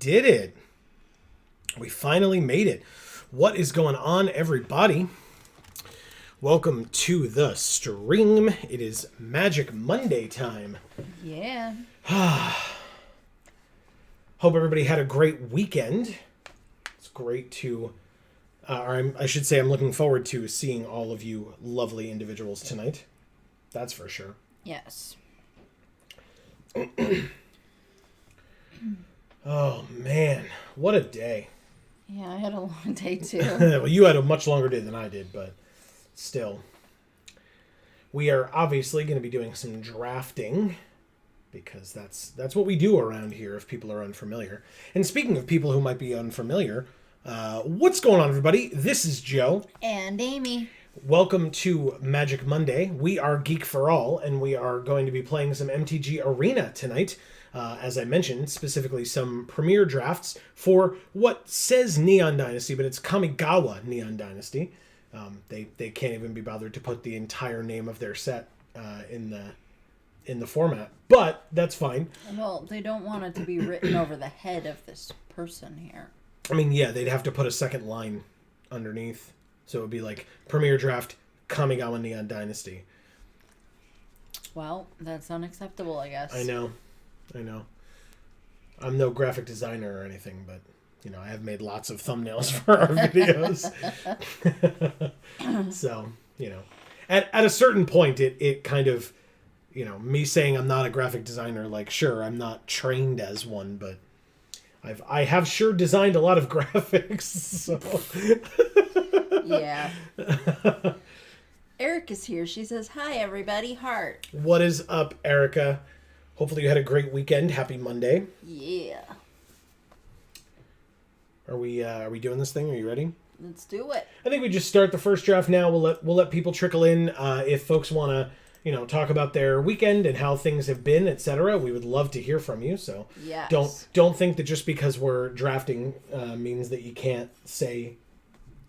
did it. We finally made it. What is going on, everybody? Welcome to the stream. It is Magic Monday time. Yeah. Hope everybody had a great weekend. It's great to, I should say I'm looking forward to seeing all of you lovely individuals tonight. That's for sure. Yes. Oh, man. What a day. Yeah, I had a long day too. Well, you had a much longer day than I did, but still. We are obviously going to be doing some drafting because that's what we do around here if people are unfamiliar. And speaking of people who might be unfamiliar, what's going on, everybody? This is Joe. And Amy. Welcome to Magic Monday. We are Geek for All, and we are going to be playing some MTG Arena tonight. As I mentioned, specifically some premier drafts for what says Neon Dynasty, but it's Kamigawa Neon Dynasty. They can't even be bothered to put the entire name of their set in the format, but that's fine. Well, they don't want it to be written over the head of this person here. I mean, yeah, they'd have to put a second line underneath, so it would be like Premier Draft Kamigawa Neon Dynasty. Well, that's unacceptable, I guess. I know. I'm no graphic designer or anything, but I have made lots of thumbnails for our videos. So, at a certain point, it kind of, me saying I'm not a graphic designer, like, sure, I'm not trained as one, but I have sure designed a lot of graphics. So. Yeah. Erica's here. She says, "Hi, everybody. Heart." What is up, Erica? Hopefully you had a great weekend. Happy Monday. Yeah. Are we doing this thing? Are you ready? Let's do it. I think we just start the first draft now. We'll let people trickle in if folks want to talk about their weekend and how things have been, etc. We would love to hear from you. So yes. don't think that just because we're drafting means that you can't say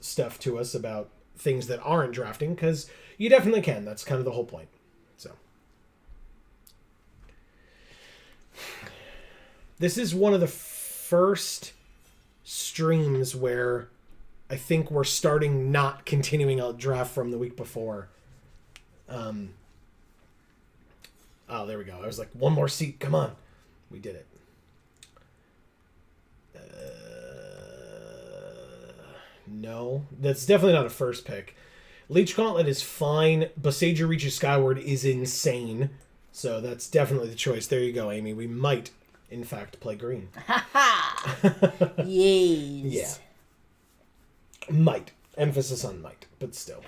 stuff to us about things that aren't drafting, because you definitely can. That's kind of the whole point. So this is one of the first streams where I think we're starting not continuing a draft from the week before. Oh, there we go. I was like, one more seat. Come on. We did it. No, that's definitely not a first pick. Leech Gauntlet is fine. Bosager Reaches Skyward is insane. So that's definitely the choice. There you go, Amy. We might, in fact, play green. Ha ha! Yes. Yeah. Might. Emphasis on might, but still.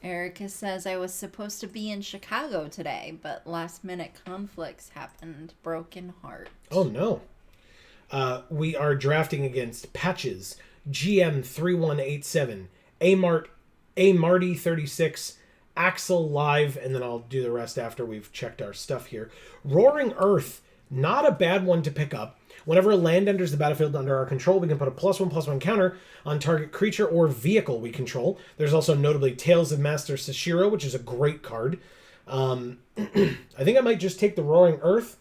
Erica says, "I was supposed to be in Chicago today, but last minute conflicts happened. Broken heart." Oh, no. We are drafting against Patches, GM3187, Marty36, Axel Live, and then I'll do the rest after we've checked our stuff here. Roaring Earth, not a bad one to pick up. Whenever a land enters the battlefield under our control, we can put a +1/+1 counter on target creature or vehicle we control. There's also notably Tales of Master Sashiro, which is a great card. I think I might just take the Roaring Earth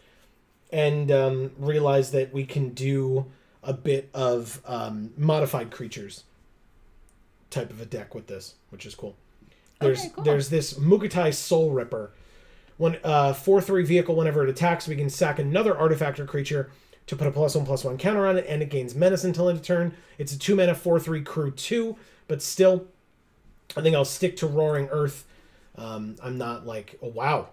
and realize that we can do a bit of modified creatures type of a deck with this, which is cool. There's this Mugatai Soul Ripper. When 4/3 vehicle, whenever it attacks, we can sack another artifact or creature to put a +1/+1 counter on it, and it gains menace until end of turn. It's a 2-mana 4/3 crew 2, but still, I think I'll stick to Roaring Earth. I'm not like, oh wow,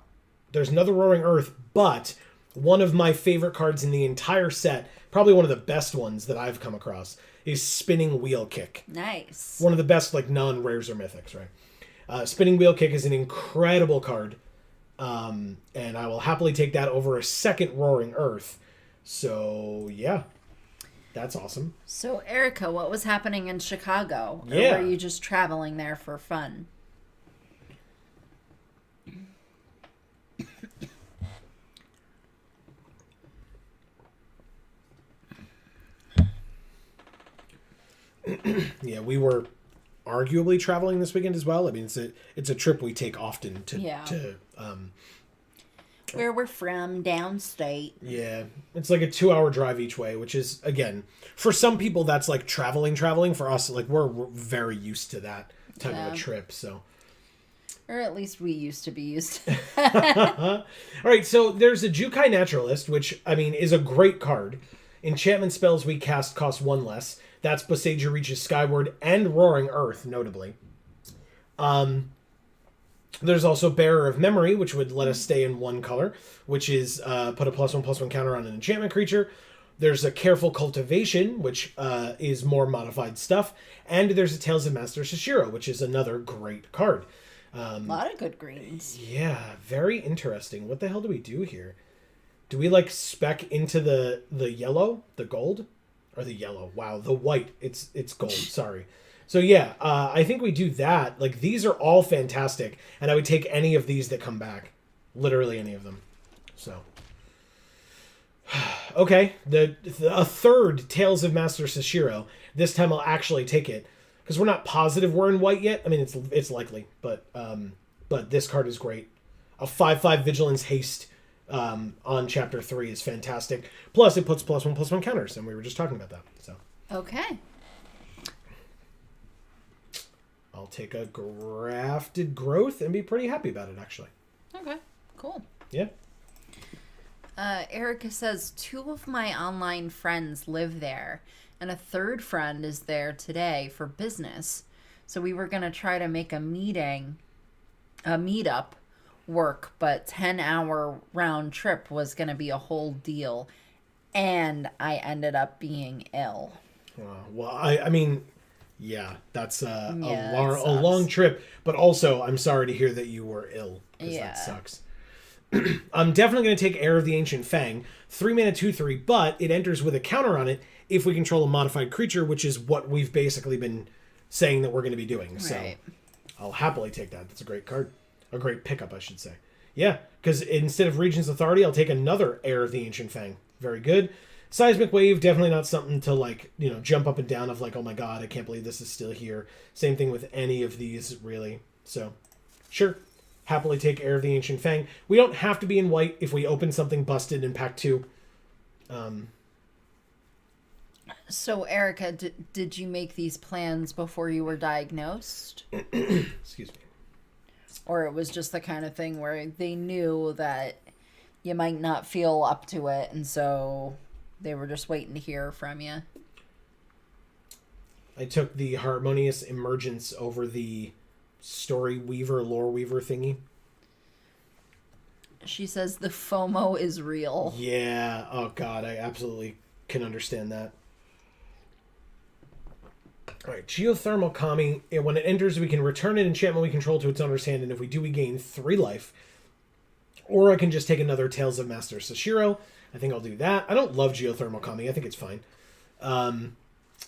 there's another Roaring Earth, but one of my favorite cards in the entire set, probably one of the best ones that I've come across, is Spinning Wheel Kick. Nice. One of the best, like, non-rares or mythics, right? Spinning Wheel Kick is an incredible card, and I will happily take that over a second Roaring Earth. So, yeah, that's awesome. So, Erica, what was happening in Chicago? Yeah. Or were you just traveling there for fun? Yeah, we were arguably traveling this weekend as well. I mean, it's a trip we take often to where we're from, downstate. Yeah. It's like a 2-hour drive each way, which is, again, for some people that's like traveling. For us, like we're very used to that type of a trip, so. Or at least we used to be used to. All right, so there's a Jukai Naturalist, which, I mean, is a great card. Enchantment spells we cast cost 1 less. That's Boseiju Reaches Skyward and Roaring Earth, notably. There's also Bearer of Memory, which would let us stay in 1 color, which is put a +1/+1 counter on an enchantment creature. There's a Careful Cultivation, which is more modified stuff. And there's a Tales of Master Sashiro, which is another great card. A lot of good greens. Yeah, very interesting. What the hell do we do here? Do we like spec into the yellow, the gold, or the yellow? Wow, the white. It's gold. Sorry. So yeah, I think we do that. Like these are all fantastic, and I would take any of these that come back, literally any of them. So okay, a third Tales of Master Sashiro. This time I'll actually take it. Because we're not positive we're in white yet. I mean, it's likely, but this card is great. A 5/5 Vigilance Haste on Chapter 3 is fantastic. Plus, it puts +1/+1 counters, and we were just talking about that. So okay, I'll take a Grafted Growth and be pretty happy about it, actually. Okay, cool. Yeah. Erica says 2 of my online friends live there. And a 3rd friend is there today for business. So we were going to try to make a meetup work, but 10-hour round trip was going to be a whole deal. And I ended up being ill. Well, I mean, yeah, that's a sucks. long trip. But also, I'm sorry to hear that you were ill. Because that sucks. I'm definitely going to take Heir of the Ancient Fang. 3 mana, 2/3, but it enters with a counter on it if we control a modified creature, which is what we've basically been saying that we're going to be doing. Right. So I'll happily take that. That's a great card. A great pickup, I should say. Yeah, because instead of Regent's Authority, I'll take another Heir of the Ancient Fang. Very good. Seismic Wave, definitely not something to, like, you know, jump up and down of, like, oh my god, I can't believe this is still here. Same thing with any of these, really. So, sure. Happily take Heir of the Ancient Fang. We don't have to be in white if we open something busted in pack 2. So, Erica, did you make these plans before you were diagnosed? Excuse me. Or it was just the kind of thing where they knew that you might not feel up to it, and so they were just waiting to hear from you? I took the Harmonious Emergence over the Story Weaver, Lore Weaver thingy. She says the FOMO is real. Yeah. Oh, God. I absolutely can understand that. All right. Geothermal Kami. When it enters, we can return an enchantment we control to its owner's hand, and if we do, we gain 3 life. Or I can just take another Tales of Master Sashiro. I think I'll do that. I don't love Geothermal Kami. I think it's fine.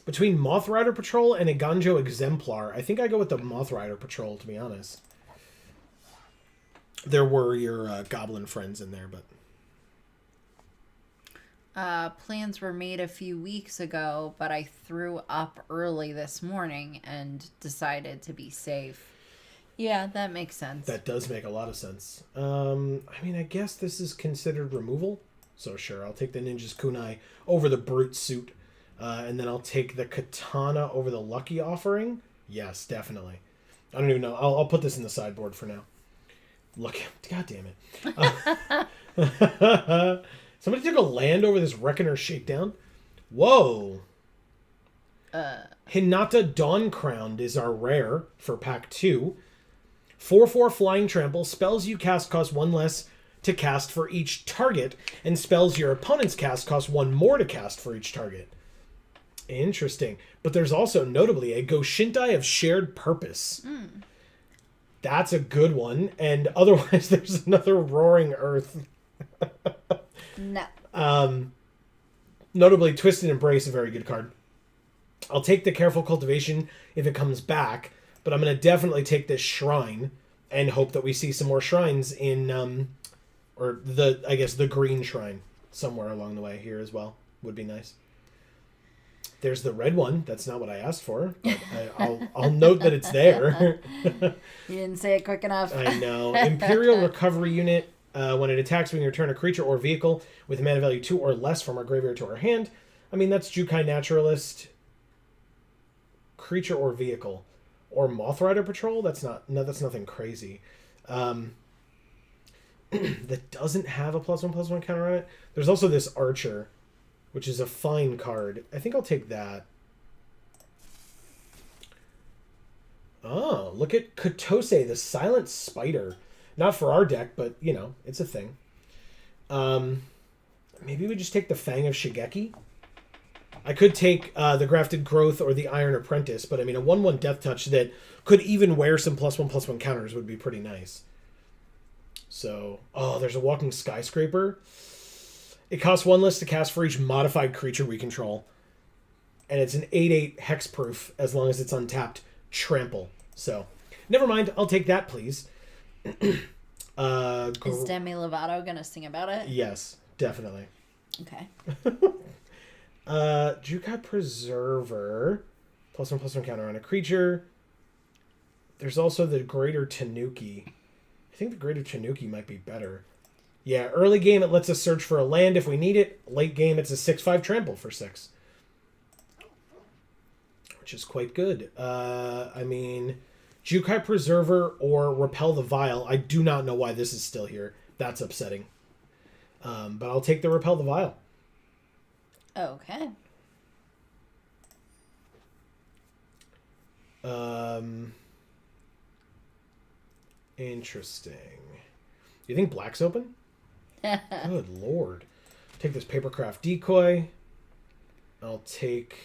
Between Moth Rider Patrol and a Ganjo Exemplar, I think I go with the Moth Rider Patrol, to be honest. There were your goblin friends in there, but... Plans were made a few weeks ago, but I threw up early this morning and decided to be safe. Yeah, that makes sense. That does make a lot of sense. I mean, I guess this is considered removal. So sure, I'll take the Ninja's Kunai over the Brute Suit. And then I'll take the Katana over the Lucky Offering. Yes, definitely. I don't even know. I'll put this in the sideboard for now. Look, god damn it. Somebody took a land over this Reckoner Shakedown. Whoa. Hinata Dawn Crowned is our rare for pack 2. 4/4 Flying Trample. Spells you cast cost 1 less to cast for each target, and spells your opponent's cast cost 1 more to cast for each target. Interesting. But there's also, notably, a Goshintai of Shared Purpose. That's a good one. And otherwise, there's another Roaring Earth. No. Notably, Twisted Embrace, a very good card. I'll take the Careful Cultivation if it comes back, but I'm going to definitely take this Shrine and hope that we see some more shrines in, the green shrine somewhere along the way here as well. Would be nice. There's the red one. That's not what I asked for, but I'll note that it's there. You didn't say it quick enough. I know. Imperial Recovery Unit. When it attacks, we can return a creature or vehicle with mana value 2 or less from our graveyard to our hand. I mean, that's Jukai Naturalist. Creature or vehicle. Or Moth Rider Patrol? That's nothing crazy. That doesn't have a +1/+1 counter on it. There's also this Archer, which is a fine card. I think I'll take that. Oh, look at Kotose, the Silent Spider. Not for our deck, but, you know, it's a thing. Maybe we just take the Fang of Shigeki. I could take the Grafted Growth or the Iron Apprentice, but I mean, a 1/1 Death Touch that could even wear some +1/+1 counters would be pretty nice. So, oh, there's a Walking Skyscraper. It costs 1 less to cast for each modified creature we control. And it's an 8/8 hexproof as long as it's untapped. Trample. So, never mind. I'll take that, please. Is Demi Lovato going to sing about it? Yes, definitely. Okay. Jukai Preserver. +1/+1 counter on a creature. There's also the Greater Tanuki. I think the Greater Tanuki might be better. Yeah, early game it lets us search for a land if we need it. Late game it's a 6/5 trample for 6. Which is quite good. I mean, Jukai Preserver or Repel the Vial. I do not know why this is still here. That's upsetting. But I'll take the Repel the Vial. Okay. Interesting. You think black's open? Good lord. Take this Papercraft Decoy. I'll take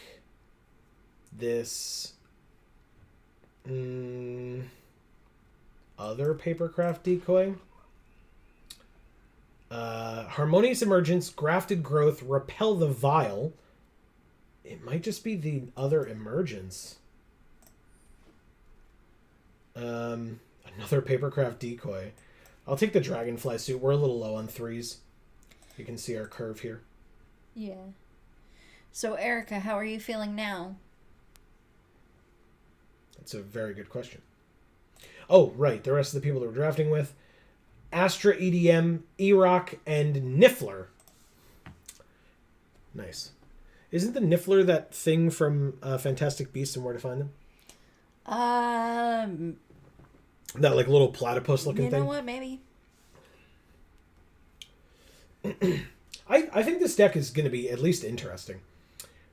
this other Papercraft Decoy. Harmonious Emergence, Grafted Growth, Repel the Vial. It might just be the other Emergence. Another Papercraft Decoy. I'll take the Dragonfly Suit. We're a little low on 3s. You can see our curve here. Yeah. So, Erica, how are you feeling now? That's a very good question. Oh, right. The rest of the people that we're drafting with. Astra EDM, E-Rock, and Niffler. Nice. Isn't the Niffler that thing from Fantastic Beasts and Where to Find Them? That like little platypus looking thing? You know what, maybe. I think this deck is going to be at least interesting.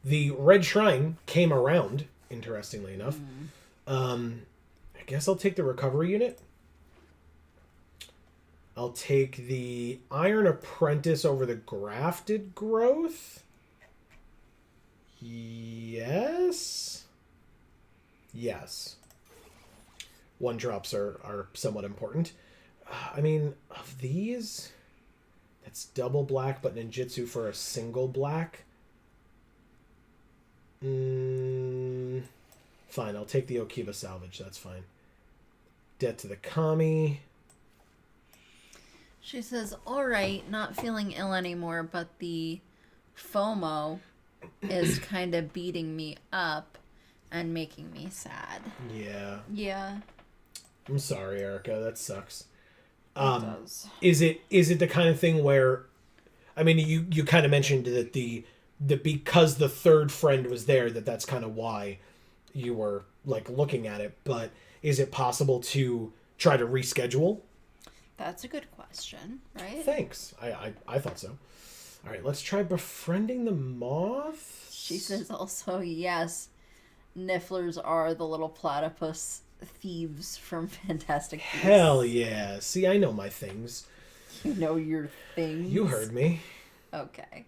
The Red Shrine came around, interestingly enough. I guess I'll take the Recovery Unit. I'll take the Iron Apprentice over the Grafted Growth. Yes. Yes. 1-drops are somewhat important. I mean, of these, that's double black, but ninjutsu for a single black. Fine, I'll take the Okiba Salvage. That's fine. Debt to the Kami. She says, all right, not feeling ill anymore, but the FOMO is kind of beating me up and making me sad. Yeah. Yeah. I'm sorry, Erica. That sucks. It does. Is it the kind of thing where, I mean, you kind of mentioned that the because the third friend was there, that's kind of why you were like looking at it. But is it possible to try to reschedule? That's a good question, right? Thanks. I thought so. All right, let's try Befriending the Moths. She says also, yes, Nifflers are the little platypus thieves from Fantastic Beasts. Hell yeah. See, I know my things. You know your things. You heard me. Okay.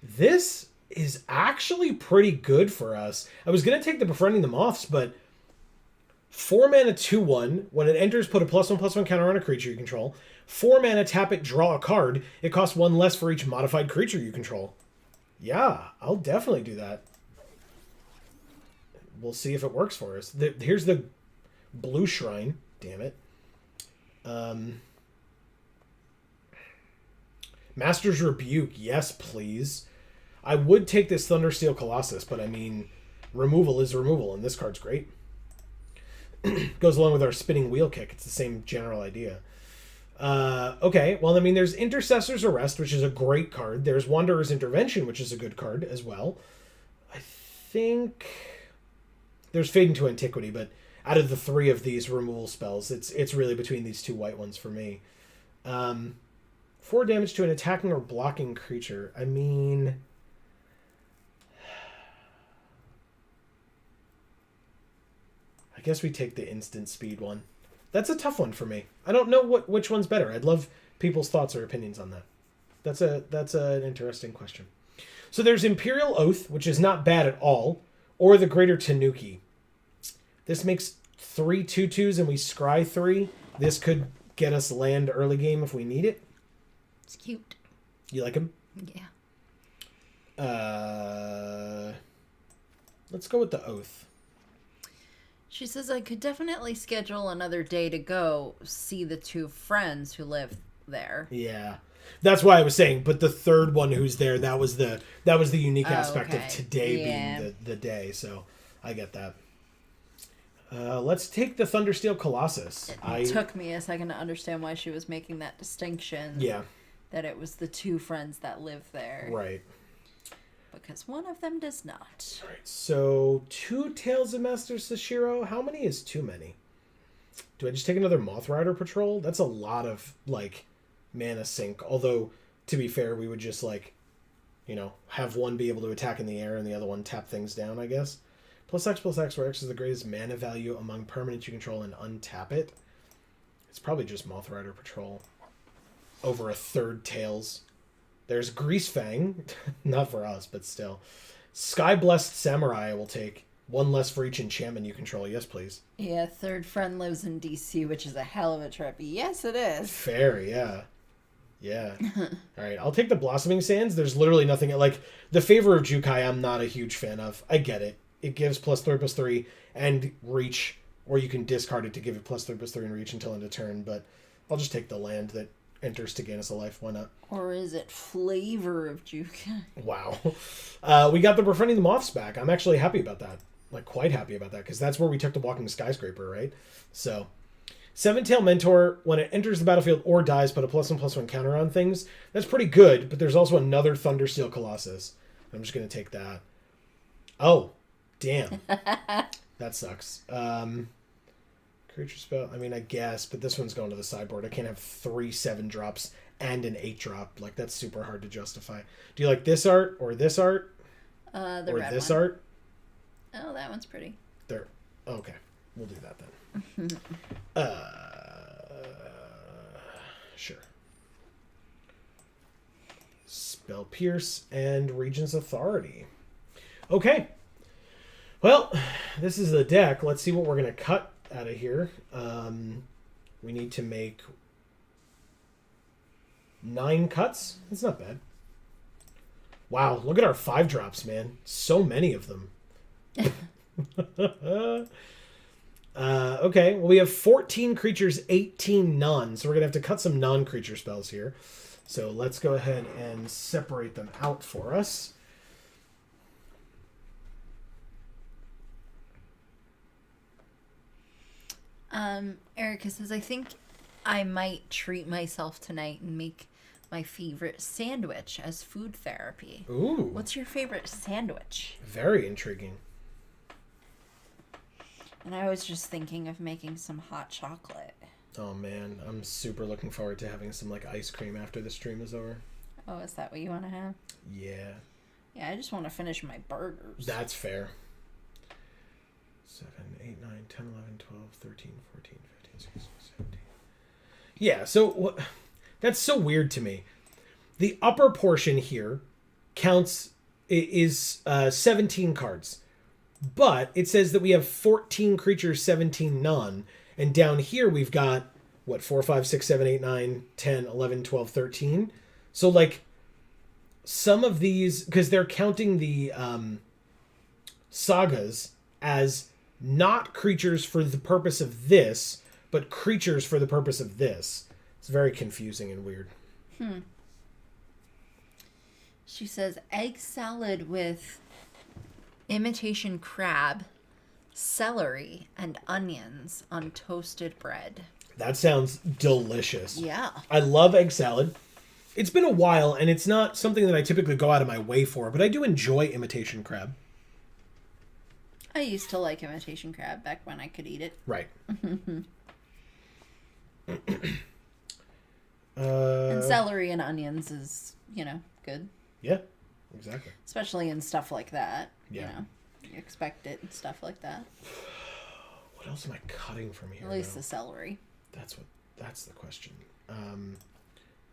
This is actually pretty good for us. I was going to take the Befriending the Moths, but 4 mana 2/1. When it enters, put a +1/+1 counter on a creature you control. 4 mana, tap it, draw a card. It costs 1 less for each modified creature you control. Yeah, I'll definitely do that. We'll see if it works for us. Here's the Blue Shrine. Damn it. Master's Rebuke. Yes, please. I would take this Thundersteel Colossus, but I mean, removal is removal, and this card's great. Goes along with our Spinning Wheel Kick. It's the same general idea. Okay, well, I mean, there's Intercessor's Arrest, which is a great card. There's Wanderer's Intervention, which is a good card as well. I think there's Fade into Antiquity, but out of the three of these removal spells, it's really between these two white ones for me. 4 damage to an attacking or blocking creature. I mean, I guess we take the instant speed one. That's a tough one for me. I don't know which one's better. I'd love people's thoughts or opinions on that. That's an interesting question. So there's Imperial Oath, which is not bad at all, or the Greater Tanuki. This makes 3 2/2s and we scry 3. This could get us land early game if we need it. It's cute. You like him? Yeah. Let's go with the Oath. She says, I could definitely schedule another day to go see the 2 friends who live there. Yeah. That's why I was saying, but the third one who's there, that was the unique aspect of today being the day, so I get that. Let's take the Thundersteel Colossus. It took me a second to understand why she was making that distinction. Yeah. That it was the 2 friends that live there. Right. Because one of them does not. All right, so 2 Tales of Master Sashiro. How many is too many? Do I just take another Moth Rider Patrol? That's a lot of, like, mana sink. Although, to be fair, we would just, like, have one be able to attack in the air and the other one tap things down, I guess. +X/+X, where X is the greatest mana value among permanents you control and untap it. It's probably just Moth Rider Patrol. Over a 3rd Tails. There's Greasefang. Not for us, but still. Sky Blessed Samurai I will take. 1 less for each enchantment you control. Yes, please. Yeah, 3rd friend lives in DC, which is a hell of a trip. Yes, it is. Fair, yeah. Yeah. All right, I'll take the Blossoming Sands. There's literally nothing... Like, the Favor of Jukai I'm not a huge fan of. I get it. It gives +3/+3 and reach, or you can discard it to give it +3/+3 and reach until end of turn, but I'll just take the land that enters to gain us a life. Why not? Or is it Flavor of Jukai? Wow. We got the Befriending the Moths back. I'm actually happy about that. Like, quite happy about that, because that's where we took the Walking Skyscraper, right? So, 7-Tail Mentor, when it enters the battlefield or dies, put a +1/+1 counter on things. That's pretty good, but there's also another Thundersteel Colossus. I'm just going to take that. Oh, damn. That sucks. Creature spell, I mean, I guess, but this one's going to the sideboard. I can't have 3 7-drops and an 8-drop. Like, that's super hard to justify. Do you like this art or this art? The or red this one. art? Oh, that one's pretty. There. Okay. We'll do that then. Sure. Spell Pierce and Regent's Authority. Okay. Well, this is the deck. Let's see what we're going to cut out of here. We need to make 9 cuts. That's not bad. Wow, look at our 5-drops, man. So many of them. Okay, well, we have 14 creatures, 18 none. So we're going to have to cut some non-creature spells here. So let's go ahead and separate them out for us. Erica says, I think I might treat myself tonight and make my favorite sandwich as food therapy. Ooh. What's your favorite sandwich? Very intriguing. And I was just thinking of making some hot chocolate. Oh, man. I'm super looking forward to having some, like, ice cream after the stream is over. Oh, is that what you want to have? Yeah. Yeah, I just want to finish my burgers. That's fair. 7, 8, 9, 10, 11, 12, 13, 14, 15, 16, 17. Yeah, so that's so weird to me. The upper portion here is 17 cards. But it says that we have 14 creatures, 17 none. And down here we've got, 4, 5, 6, 7, 8, 9, 10, 11, 12, 13. So, like, some of these, because they're counting the sagas as not creatures for the purpose of this, but creatures for the purpose of this. It's very confusing and weird. She says, egg salad with imitation crab, celery, and onions on toasted bread. That sounds delicious. Yeah. I love egg salad. It's been a while, and it's not something that I typically go out of my way for, but I do enjoy imitation crab. I used to like imitation crab back when I could eat it. Right. And celery and onions is, good. Yeah, exactly. Especially in stuff like that. Yeah. You expect it and stuff like that. What else am I cutting from here? At least now? the celery. That's the question.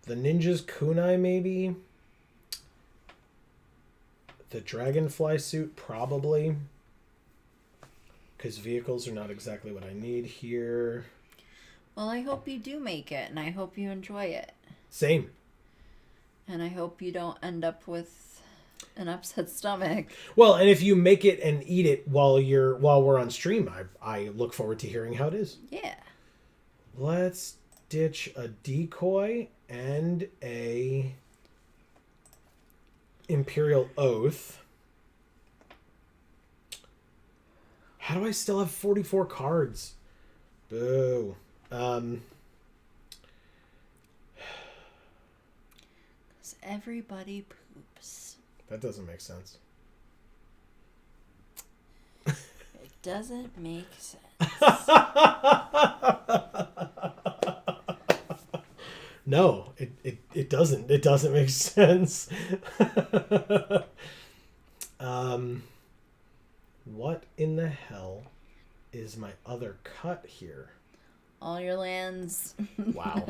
The ninja's kunai, maybe. The dragonfly suit, probably. Because vehicles are not exactly what I need here. Well, I hope you do make it, and I hope you enjoy it. Same. And I hope you don't end up with an upset stomach. Well, and if you make it and eat it while we're on stream, I look forward to hearing how it is. Yeah. Let's ditch a decoy and a Imperial Oath. How do I still have 44 cards? Boo. 'Cause everybody poops. That doesn't make sense. It doesn't make sense. No, it doesn't. It doesn't make sense. What in the hell is my other cut here? All your lands. Wow.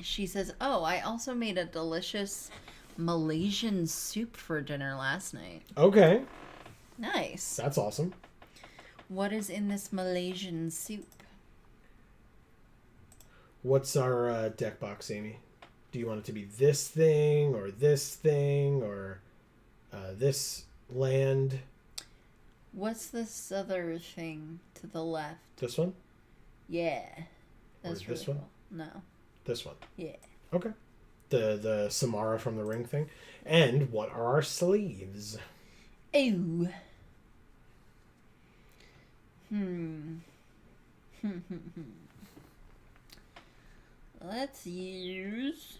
She says, "Oh, I also made a delicious Malaysian soup for dinner last night." Okay, Nice. that's awesome. What is in this Malaysian soup? What's our deck box, Amy? Do you want it to be this thing or this land? What's this other thing to the left? This one? Yeah. That's Or this really one? cool. No. This one. Yeah. Okay. The Samara from the Ring thing. And what are our sleeves? Ooh. Let's use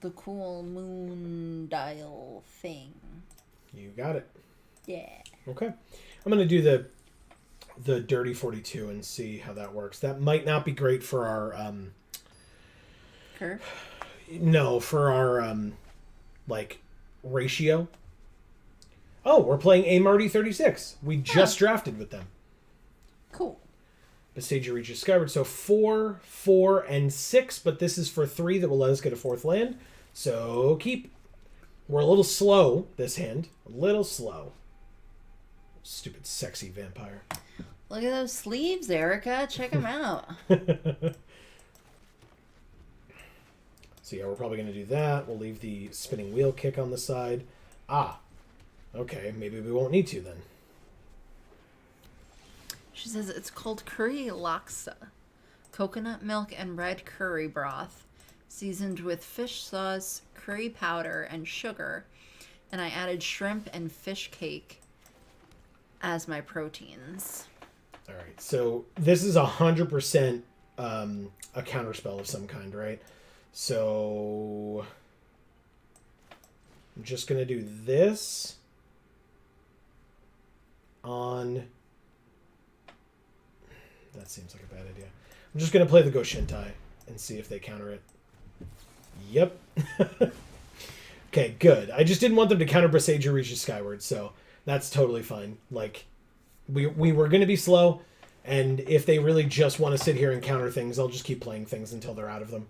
the cool moon dial thing. You got it. Yeah. Okay. I'm going to do the Dirty 42 and see how that works. That might not be great for our Curve? no, for our ratio. Oh, we're playing a Marty 36. We just drafted with them. Cool. Bestage reaches skyward. So 4, 4, and 6, but this is for 3 that will let us get a 4th land. So keep. We're a little slow this hand. A little slow. Stupid sexy vampire. Look at those sleeves, Erica. Check them out. So yeah, we're probably going to do that. We'll leave the spinning wheel kick on the side. Okay, maybe we won't need to then. She says it's called curry laksa. Coconut milk and red curry broth, seasoned with fish sauce, curry powder, and sugar. And I added shrimp and fish cake as my proteins. All right, so this is 100% a counterspell of some kind, right? So I'm just going to do this on... That seems like a bad idea. I'm just going to play the Goshintai and see if they counter it. Yep. Okay, good. I just didn't want them to counter Brasager reaches skyward, so that's totally fine. Like, we were going to be slow, and if they really just want to sit here and counter things, I'll just keep playing things until they're out of them.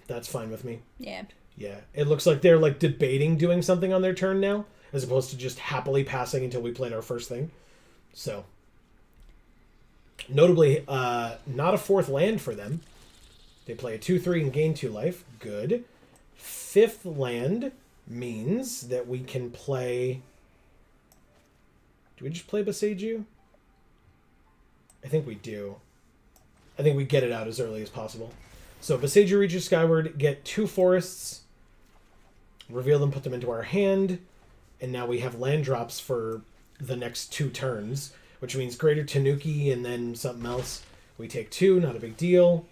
That's fine with me. Yeah. Yeah. It looks like they're, like, debating doing something on their turn now, as opposed to just happily passing until we played our first thing. So... Notably, not a 4th land for them. They play a 2/3 and gain 2 life. Good. 5th land means that we can play... Do we just play Beseiju? I think we do. I think we get it out as early as possible. So Beseiju reaches skyward, get 2 forests. reveal them, put them into our hand, and now we have land drops for the next 2 turns, which means Greater Tanuki and then something else. We take 2, not a big deal.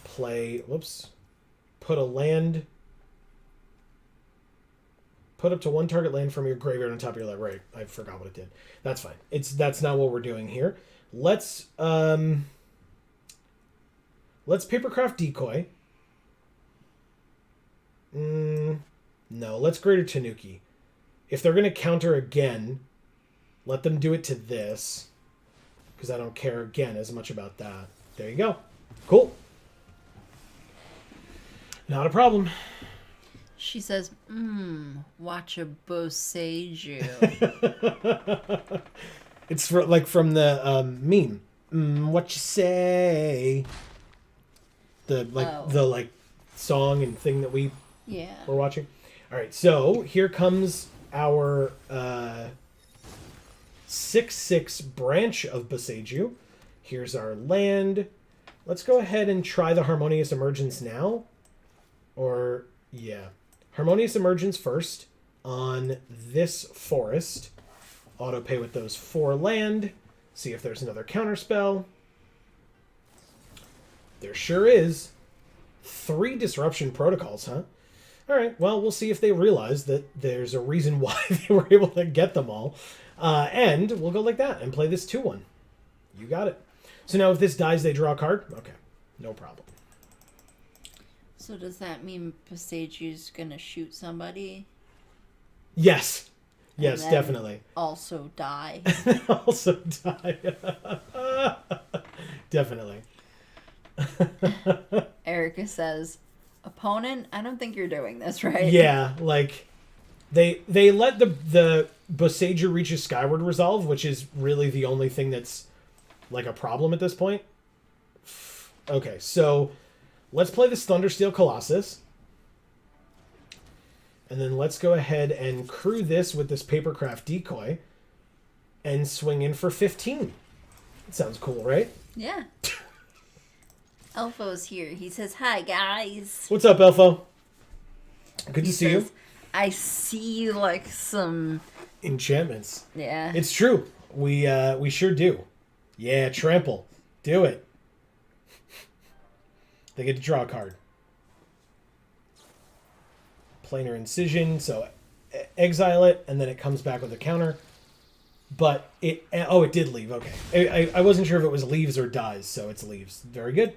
Play, put a land, put up to 1 target land from your graveyard on top of your library. Right, I forgot what it did. That's fine. That's not what we're doing here. Let's Papercraft Decoy. No, let's Greater Tanuki. If they're going to counter again, let them do it to this, because I don't care, again, as much about that. There you go. Cool. Not a problem. She says, watch a Boseiju. It's from the meme. What you say? The song and thing that we're watching. All right, so here comes our 6/6 branch of Boseiju. Here's our land. Let's go ahead and try the Harmonious Emergence now. Or, yeah. Harmonious Emergence first on this forest. Auto pay with those 4 land. See if there's another counterspell. There sure is. 3 Disruption Protocols, huh? Alright, well, we'll see if they realize that there's a reason why they were able to get them all. And we'll go like that and play this 2/1. You got it. So now if this dies, they draw a card? Okay, no problem. So does that mean Poseiju's gonna shoot somebody? Yes. Yes, definitely. Also die. Also die. Definitely. Erica says, opponent, I don't think you're doing this right. Yeah, they let the Boseiju reach a Skyward Resolve, which is really the only thing that's a problem at this point. Okay, so let's play this Thundersteel Colossus. And then let's go ahead and crew this with this Papercraft Decoy and swing in for 15. That sounds cool, right? Yeah. Elfo's here. He says, hi, guys. What's up, Elfo? Good to see you. I see, some... enchantments. Yeah. It's true. We sure do. Yeah, trample. Do it. They get to draw a card. Planar Incision, so exile it, and then it comes back with a counter. But it did leave. Okay. I wasn't sure if it was leaves or dies, so it's leaves. Very good.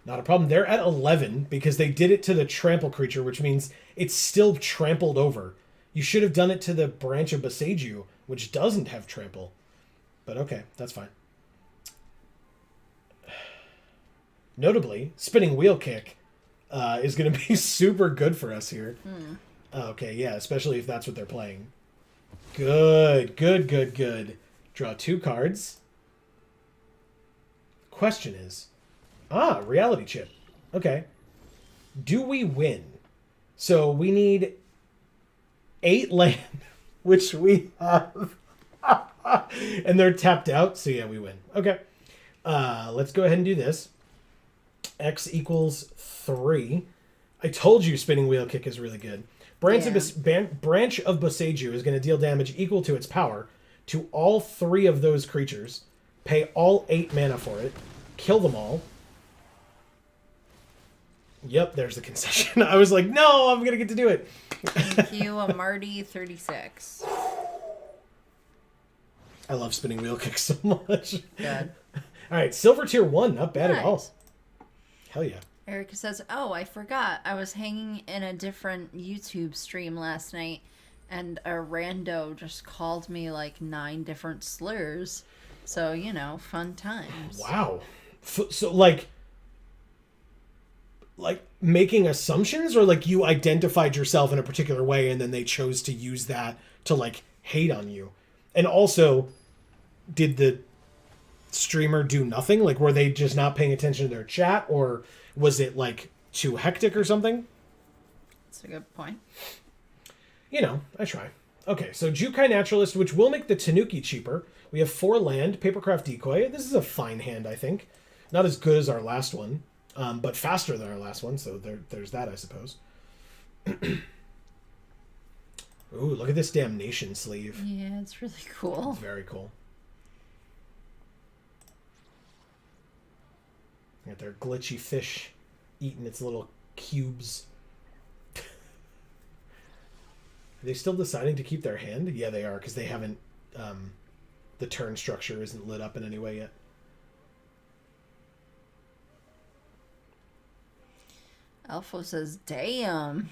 Not a problem. They're at 11 because they did it to the trample creature, which means it's still trampled over. You should have done it to the branch of Boseiju, which doesn't have trample. But okay, that's fine. Notably, Spinning Wheel Kick is going to be super good for us here. Okay, yeah, especially if that's what they're playing. Good. Draw 2 cards. Question is... Reality Chip. Okay. Do we win? So we need 8 land, which we have. And they're tapped out, so yeah, we win. Okay. Let's go ahead and do this. X equals 3. I told you Spinning Wheel Kick is really good. Branch of Boseiju is going to deal damage equal to its power to all 3 of those creatures. Pay all 8 mana for it. Kill them all. Yep, there's the concession. I was like, no, I'm going to get to do it. Thank you, Amarty36. I love Spinning Wheel Kick so much. Good. All right, Silver Tier 1, not bad at all. Hell yeah. Erica says, oh, I forgot. I was hanging in a different YouTube stream last night, and a rando just called me 9 different slurs. So, fun times. Wow. So, making assumptions, or you identified yourself in a particular way and then they chose to use that to hate on you? And also, did the streamer do nothing? Were they just not paying attention to their chat, or was it too hectic or something? That's a good point. I try. Okay, so Jukai Naturalist, which will make the Tanuki cheaper. We have 4 land, Papercraft Decoy. This is a fine hand, I think. Not as good as our last one. But faster than our last one, so there's that, I suppose. Ooh, look at this damnation sleeve. Yeah, it's really cool. Very cool. Got their glitchy fish eating its little cubes. Are they still deciding to keep their hand? Yeah, they are, because they haven't... the turn structure isn't lit up in any way yet. Alpha says, damn.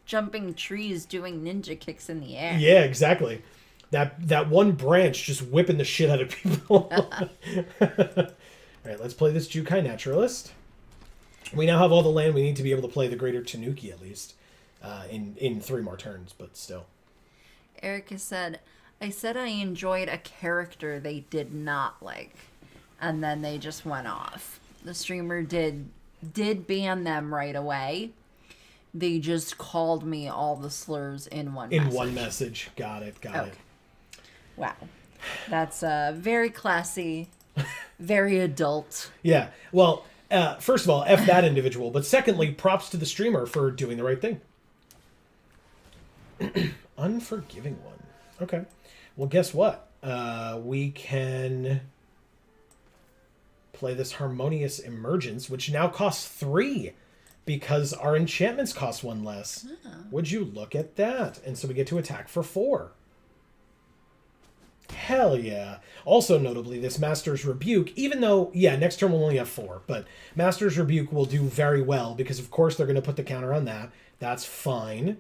Jumping trees doing ninja kicks in the air. Yeah, exactly. That one branch just whipping the shit out of people. All right, let's play this Jukai Naturalist. We now have all the land we need to be able to play the Greater Tanuki, at least. In 3 more turns, but still. Erica said, I said I enjoyed a character they did not like. And then they just went off. The streamer did ban them right away. They just called me all the slurs in one message. In one message. Got it. Wow. That's very classy. Very adult. Yeah. Well, first of all, F that individual. But secondly, props to the streamer for doing the right thing. Unforgiving one. Okay. Well, guess what? We can play this Harmonious Emergence, which now costs 3 because our enchantments cost 1 less. Oh. Would you look at that? And so we get to attack for 4. Hell yeah. Also notably, this Master's Rebuke, even though, yeah, next turn we'll only have 4, but Master's Rebuke will do very well because, of course, they're going to put the counter on that. That's fine.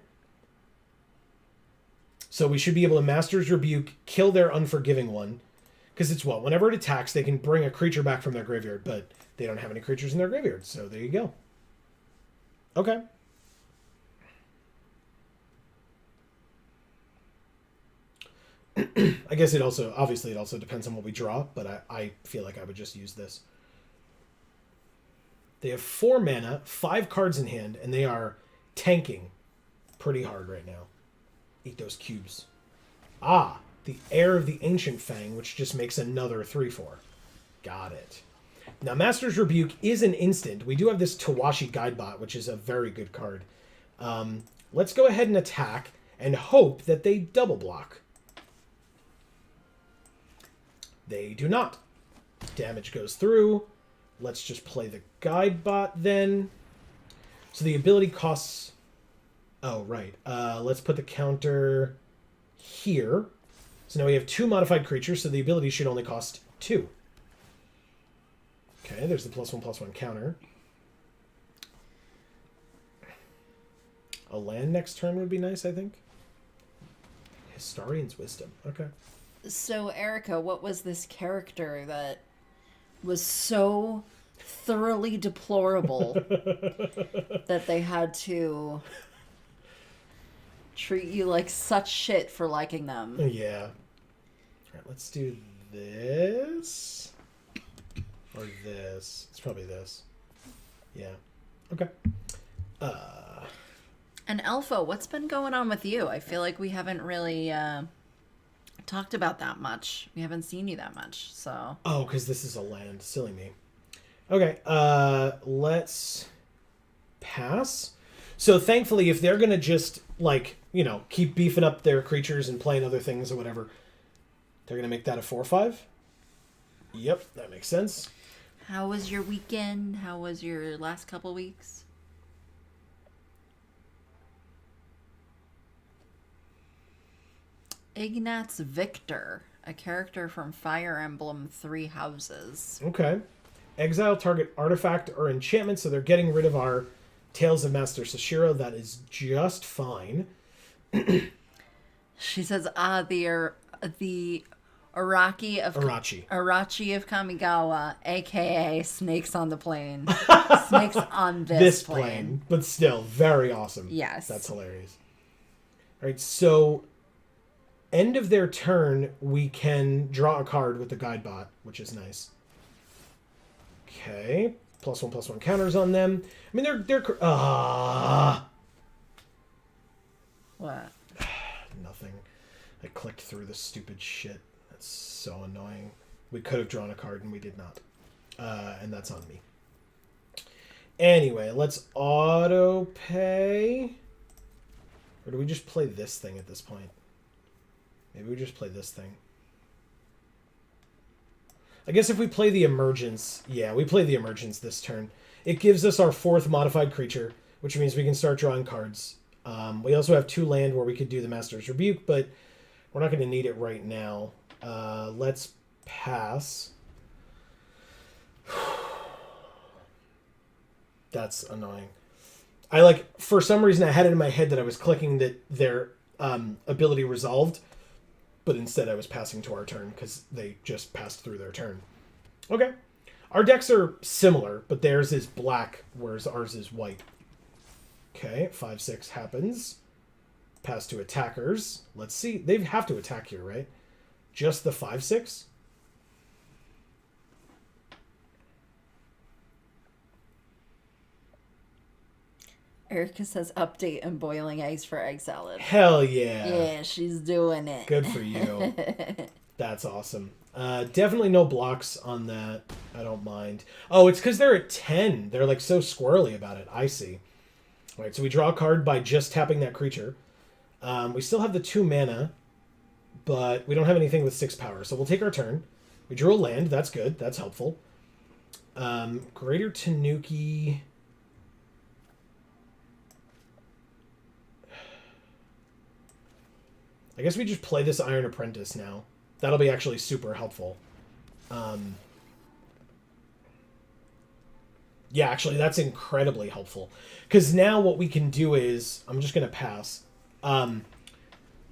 So we should be able to Master's Rebuke, kill their Unforgiving one. Because it's what? Whenever it attacks, they can bring a creature back from their graveyard, but they don't have any creatures in their graveyard, so there you go. Okay. I guess it also depends on what we draw, but I feel like I would just use this. They have 4 mana, 5 cards in hand, and they are tanking pretty hard right now. Eat those cubes. Ah, the Heir of the Ancient Fang, which just makes another 3/4. Got it. Now, Master's Rebuke is an instant. We do have this Tawashi Guidebot, which is a very good card. Let's go ahead and attack and hope that they double block. They do not. Damage goes through. Let's just play the Guidebot then. So the ability costs... Oh, right. Let's put the counter here. So now we have 2 modified creatures, so the ability should only cost 2. Okay, there's the +1/+1 counter. A land next turn would be nice, I think. Historian's Wisdom. Okay. So, Erica, what was this character that was so thoroughly deplorable that they had to treat you like such shit for liking them? Yeah. All right, let's do this. Or this. It's probably this. Yeah. Okay. And Alpha, what's been going on with you? I feel like we haven't really talked about that much. We haven't seen you that much, so... Oh, because this is a land. Silly me. Okay, let's pass. So thankfully, if they're going to just, like, you know, keep beefing up their creatures and playing other things or whatever, they're going to make that a 4/5? Yep, that makes sense. How was your weekend? How was your last couple weeks? Ignatz Victor, a character from Fire Emblem 3 Houses. Okay. Exile target artifact or enchantment, so they're getting rid of our Tales of Master Sashiro. That is just fine. She says, the Arachi of Kamigawa, aka Snakes on the Plane. Snakes on this plane. But still, very awesome. Yes. That's hilarious. All right, so end of their turn, we can draw a card with the Guidebot, which is nice. Okay, +1/+1 counters on them. I mean, they're What? Nothing. I clicked through the stupid shit. That's so annoying. We could have drawn a card and we did not. And that's on me. Anyway, let's auto pay. Or do we just play this thing at this point? Maybe we just play this thing. I guess if we play the Emergence... Yeah, we play the Emergence this turn. It gives us our 4th modified creature, which means we can start drawing cards. We also have 2 land where we could do the Master's Rebuke, but we're not going to need it right now. Let's pass. That's annoying. For some reason, I had it in my head that I was clicking that their ability resolved, but instead I was passing to our turn because they just passed through their turn. Okay. Our decks are similar, but theirs is black, whereas ours is white. Okay, 5/6 happens. Pass to attackers. Let's see. They have to attack here, right? Just the 5/6? Erica says update and boiling eggs for egg salad. Hell yeah. Yeah, she's doing it. Good for you. That's awesome. Definitely no blocks on that. I don't mind. Oh, it's because they're at 10. They're like so squirrely about it. I see. All right, so we draw a card by just tapping that creature. We still have the 2 mana, but we don't have anything with 6 power. So we'll take our turn. We drew a land. That's good. That's helpful. Greater Tanuki... I guess we just play this Iron Apprentice now. That'll be actually super helpful. Yeah, actually, that's incredibly helpful. Because now what we can do is... I'm just going to pass.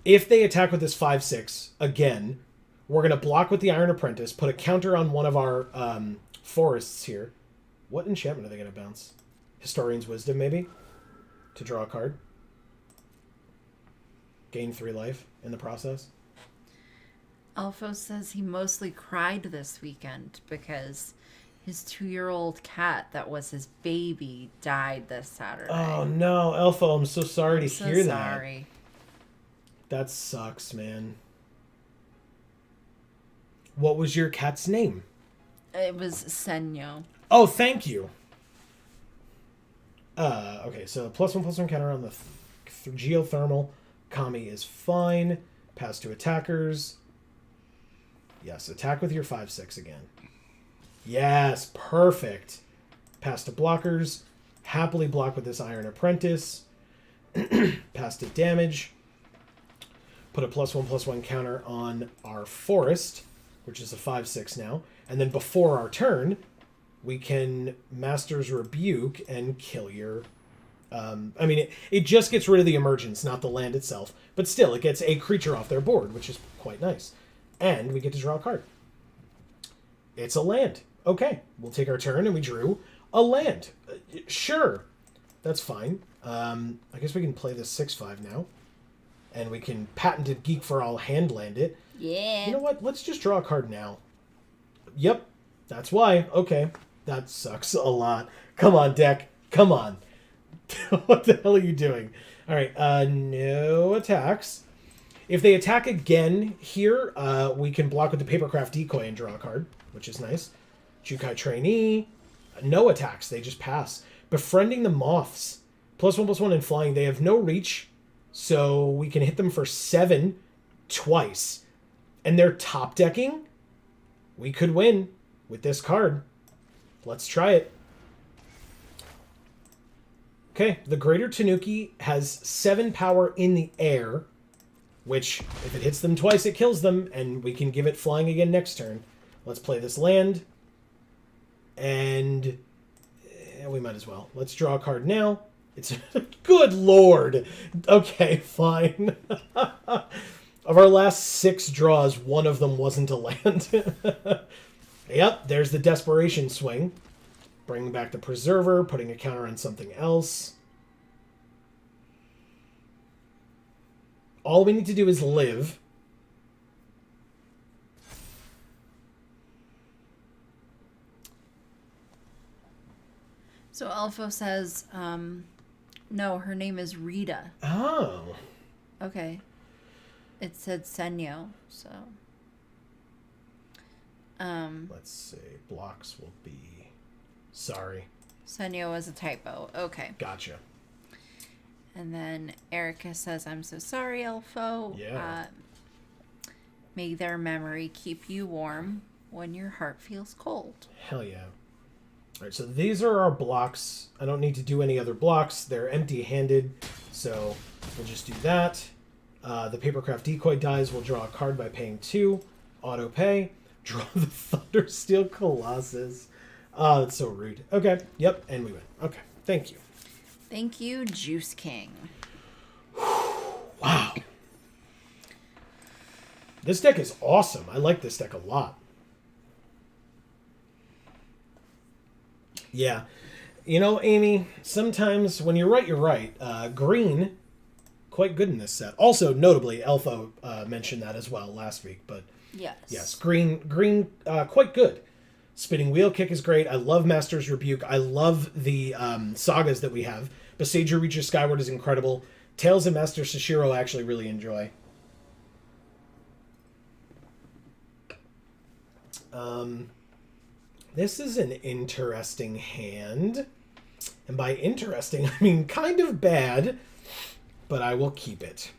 If they attack with this 5/6, again, we're going to block with the Iron Apprentice, put a counter on one of our forests here. What enchantment are they going to bounce? Historian's Wisdom, maybe? To draw a card? Gain 3 life in the process. Alpho says he mostly cried this weekend because his 2-year-old cat that was his baby died this Saturday. Oh no, Alpha, I'm so sorry to hear that. Sorry. That sucks, man. What was your cat's name? It was Senyo. Oh, thank you. Okay, so +1/+1 counter on the geothermal. Kami is fine. Pass to attackers. Yes, attack with your 5/6 again. Yes, perfect. Pass to blockers. Happily block with this Iron Apprentice. Pass to damage. Put a +1/+1 counter on our forest, which is a 5/6 now. And then before our turn, we can Master's Rebuke and kill your... I mean, it just gets rid of the emergence, not the land itself. But still, it gets a creature off their board, which is quite nice. And we get to draw a card. It's a land. Okay, we'll take our turn, and we drew a land. Sure, that's fine. I guess we can play this 6/5 now. And we can Patented Geek for All hand land it. Yeah. You know what? Let's just draw a card now. Yep, that's why. Okay, that sucks a lot. Come on, deck. Come on. What the hell are you doing? All right, no attacks. If they attack again here, we can block with the Papercraft Decoy and draw a card, which is nice. Jukai Trainee, no attacks. They just pass. Befriending the Moths, +1/+1 in flying. They have no reach, so we can hit them for 7 twice. And they're top decking. We could win with this card. Let's try it. Okay, the Greater Tanuki has 7 power in the air, which, if it hits them twice, it kills them, and we can give it flying again next turn. Let's play this land, and we might as well. Let's draw a card now. It's good lord. Okay, fine. Of our last 6 draws, one of them wasn't a land. Yep, there's the Desperation Swing. Bringing back the Preserver, putting a counter on something else. All we need to do is live. So Alpho says, no, her name is Rita. Oh. Okay. It said Senyo, so. Let's see. Blocks will be... Sorry. Senyo is a typo. Okay. Gotcha. And then Erica says, I'm so sorry, Elfo. Yeah. May their memory keep you warm when your heart feels cold. Hell yeah. All right, so these are our blocks. I don't need to do any other blocks. They're empty-handed, so we'll just do that. The Papercraft Decoy dies. We'll draw a card by paying 2. Auto pay. Draw the Thundersteel Colossus. Oh, that's so rude. Okay, yep, and we win. Okay, thank you. Thank you, Juice King. Wow. This deck is awesome. I like this deck a lot. Yeah. You know, Amy, sometimes when you're right, you're right. Green, quite good in this set. Also, notably, Elfo mentioned that as well last week. But yes, green, quite good. Spinning Wheel Kick is great. I love Master's Rebuke. I love the sagas that we have. Besieger Reaches Skyward is incredible. Tales of Master Sashiro I actually really enjoy. This is an interesting hand. And by interesting, I mean kind of bad. But I will keep it.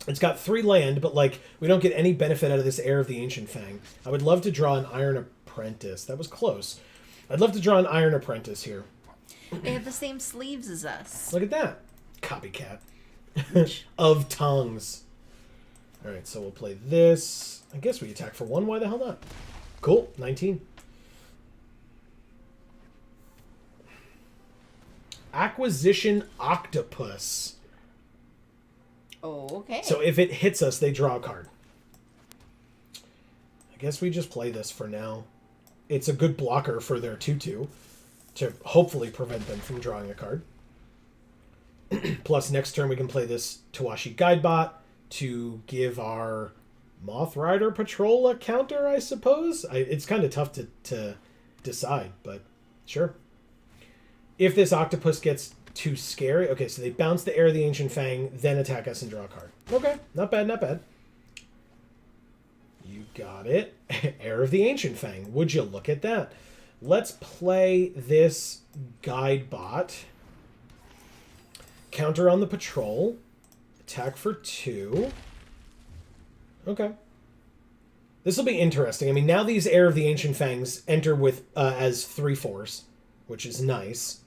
It's got 3 land, but like we don't get any benefit out of this Heir of the Ancient Fang. I would love to draw an Iron Apprentice. That was close. I'd love to draw an Iron Apprentice here. They have the same sleeves as us. Look at that. Copycat. Of tongues. Alright, so we'll play this. I guess we attack for 1. Why the hell not? Cool. 19. Acquisition Octopus. Oh, okay. So if it hits us, they draw a card. I guess we just play this for now. It's a good blocker for their 2/2 to hopefully prevent them from drawing a card. Plus, next turn we can play this Tawashi Guidebot to give our Moth Rider Patrol a counter, I suppose. It's kind of tough to decide, but sure. If this octopus gets too scary... Okay, so they bounce the Heir of the Ancient Fang, then attack us and draw a card. Okay, not bad, not bad. You got it. Heir of the Ancient Fang. Would you look at that? Let's play this Guidebot. Counter on the Patrol. Attack for 2. Okay. This will be interesting. I mean, now these Heir of the Ancient Fangs enter with as 3/4s, which is nice.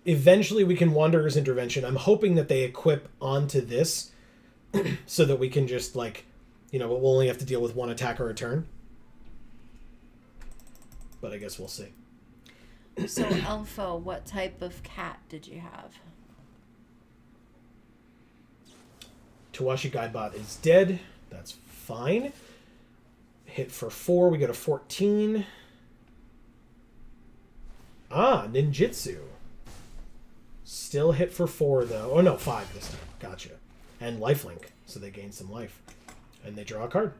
Eventually we can Wanderer's Intervention. I'm hoping that they equip onto this so that we can just, like, you know, we'll only have to deal with 1 attack or a turn. But I guess we'll see. So, Elfo, what type of cat did you have? Tawashi Guidebot is dead. That's fine. Hit for 4. We go to 14. Ah, Ninjutsu. Still hit for 4, though. Oh, no, 5 this time. Gotcha. And lifelink, so they gain some life. And they draw a card.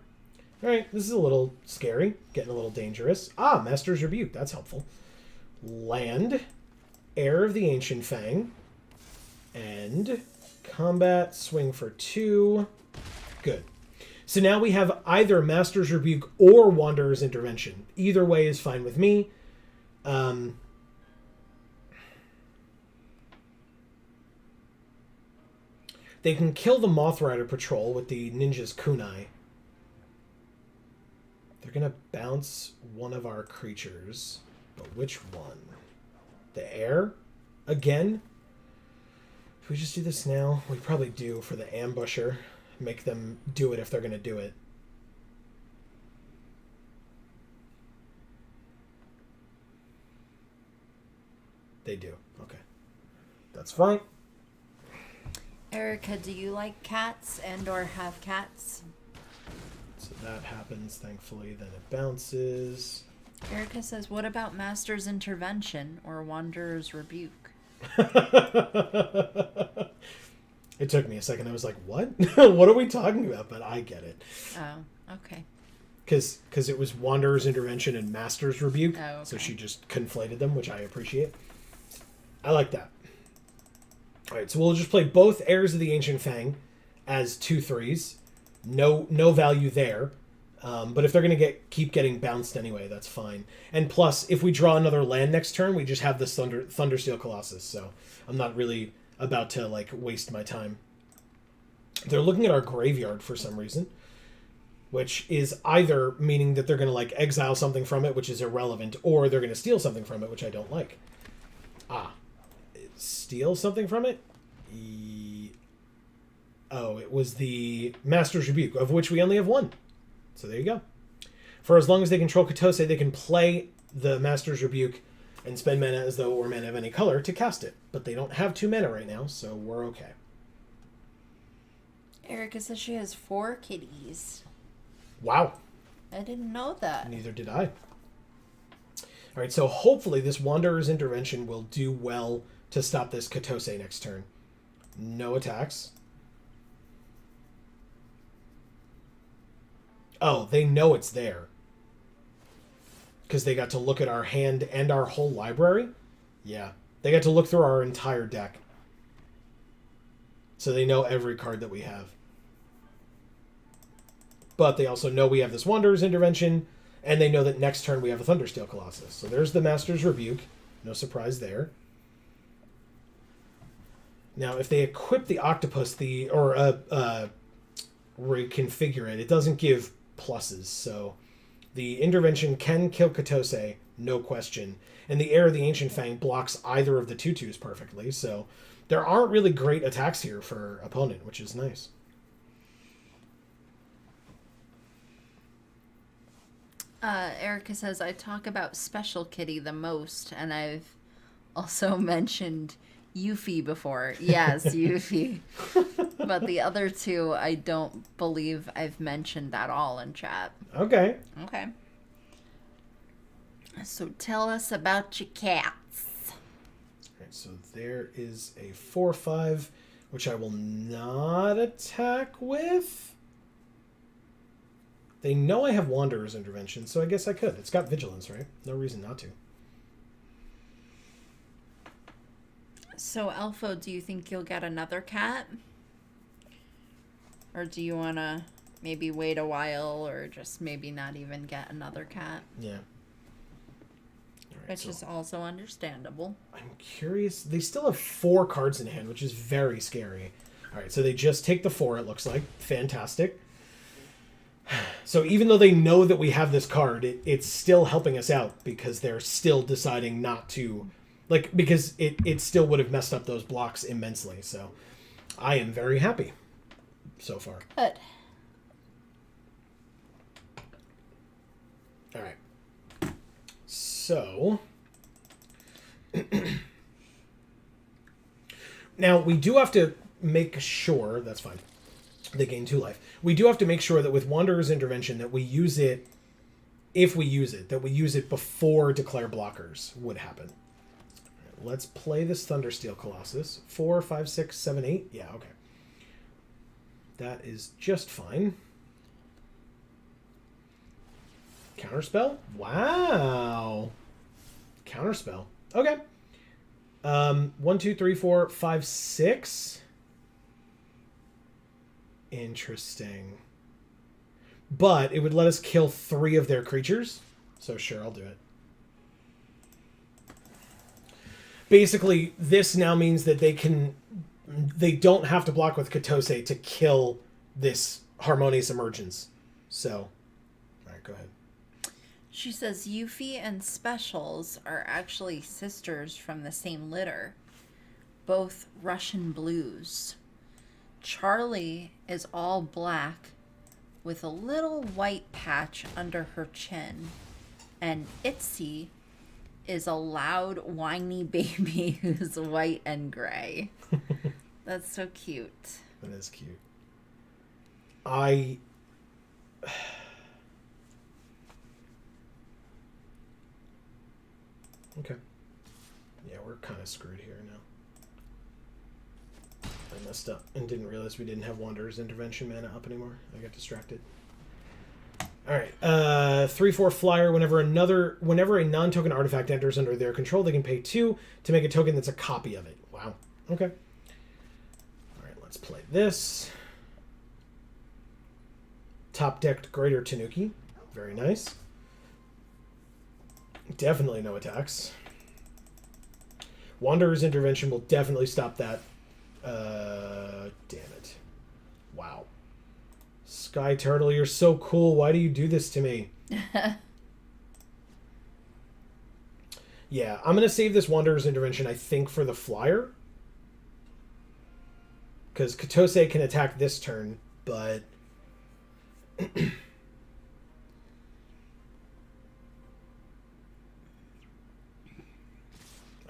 All right, this is a little scary. Getting a little dangerous. Ah, Master's Rebuke. That's helpful. Land. Heir of the Ancient Fang. And combat. Swing for 2. Good. So now we have either Master's Rebuke or Wanderer's Intervention. Either way is fine with me. They can kill the Moth Rider Patrol with the Ninja's Kunai. They're going to bounce one of our creatures. But which one? The Heir? Again? If we just do this now, we probably do for the Ambusher. Make them do it if they're going to do it. They do. Okay. That's fine. Erica, do you like cats and or have cats? So that happens, thankfully. Then it bounces. Erica says, what about Master's Intervention or Wanderer's Rebuke? It took me a second. I was like, what? What are we talking about? But I get it. Oh, okay. Because it was Wanderer's Intervention and Master's Rebuke. Oh, okay. So she just conflated them, which I appreciate. I like that. All right, so we'll just play both Heirs of the Ancient Fang as 2/3s. No value there. But if they're going to keep getting bounced anyway, that's fine. And plus, if we draw another land next turn, we just have this Thundersteel Colossus. So I'm not really about to, like, waste my time. They're looking at our graveyard for some reason, which is either meaning that they're going to, like, exile something from it, which is irrelevant, or they're going to steal something from it, which I don't like. Steal something from it? Oh, it was the Master's Rebuke, of which we only have one. So there you go. For as long as they control Katose, they can play the Master's Rebuke and spend mana as though it were mana of any color to cast it. But they don't have 2 mana right now, so we're okay. Erica says she has 4 kitties. Wow. I didn't know that. Neither did I. All right, so hopefully this Wanderer's Intervention will do well to stop this Katose next turn. No attacks. Oh, they know it's there. Because they got to look at our hand and our whole library? Yeah. They got to look through our entire deck. So they know every card that we have. But they also know we have this Wanderer's Intervention, and they know that next turn we have a Thundersteel Colossus. So there's the Master's Rebuke. No surprise there. Now, if they equip the Octopus, reconfigure it, it doesn't give pluses. So the Intervention can kill Katose, no question. And the Heir of the Ancient Fang blocks either of the 2/2s perfectly. So there aren't really great attacks here for opponent, which is nice. Erica says, I talk about Special Kitty the most, and I've also mentioned Yuffie before. Yes, Yuffie. But the other 2, I don't believe I've mentioned at all in chat. Okay. Okay. So tell us about your cats. All right, so there is a 4/5, which I will not attack with. They know I have Wanderer's Intervention, so I guess I could. It's got Vigilance, right? No reason not to. So, Elfo, do you think you'll get another cat? Or do you want to maybe wait a while or just maybe not even get another cat? Yeah. All right, Which is also understandable. I'm curious. They still have 4 cards in hand, which is very scary. All right, so they just take the 4, it looks like. Fantastic. So even though they know that we have this card, it's still helping us out because they're still deciding not to, like, because it still would have messed up those blocks immensely. So I am very happy so far. Good. All right. So now we do have to make sure, that's fine. They gain 2 life. We do have to make sure that with Wanderer's Intervention that we use it, if we use it, that we use it before Declare Blockers would happen. Right, let's play this Thundersteel Colossus. 4, 5, 6, 7, 8. Yeah, okay. That is just fine. Counterspell? Wow. Counterspell. Okay. 1, 2, 3, 4, 5, 6. Interesting. But it would let us kill 3 of their creatures. So sure, I'll do it. Basically, this now means that they don't have to block with Katose to kill this Harmonious Emergence. So, alright, go ahead. She says Yuffie and Specials are actually sisters from the same litter. Both Russian blues. Charlie is all black with a little white patch under her chin. And Itzy is a loud, whiny baby who's white and gray. That's so cute. That is cute. Okay. Yeah, we're kind of screwed here now. I messed up and didn't realize we didn't have Wanderer's Intervention mana up anymore. I got distracted. Alright, 3/4 flyer. Whenever a non-token artifact enters under their control, they can pay 2 to make a token that's a copy of it. Wow. Okay. Alright, let's play this. Top decked Greater Tanuki. Very nice. Definitely no attacks. Wanderer's Intervention will definitely stop that Damn it. Wow. Sky Turtle, you're so cool. Why do you do this to me? Yeah, I'm going to save this Wanderer's Intervention, I think, for the flyer. Because Katose can attack this turn, but...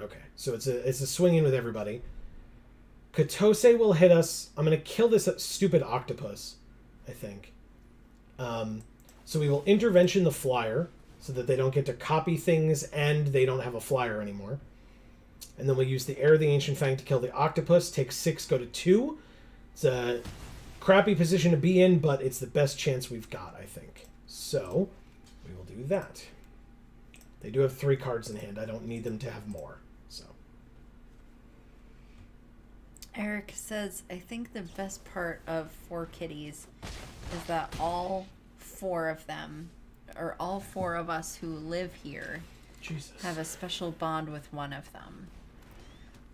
Okay, so it's a swing in with everybody. Katose will hit us. I'm going to kill this stupid octopus, I think. So we will intervention the flyer so that they don't get to copy things and they don't have a flyer anymore. And then we'll use the Air of the Ancient Fang to kill the octopus. Take 6, go to 2. It's a crappy position to be in, but it's the best chance we've got, I think. So we will do that. They do have 3 cards in hand. I don't need them to have more. So Eric says, I think the best part of 4 Kitties is that all 4 of them, or all 4 of us who live here, Jesus. have a special bond with one of them.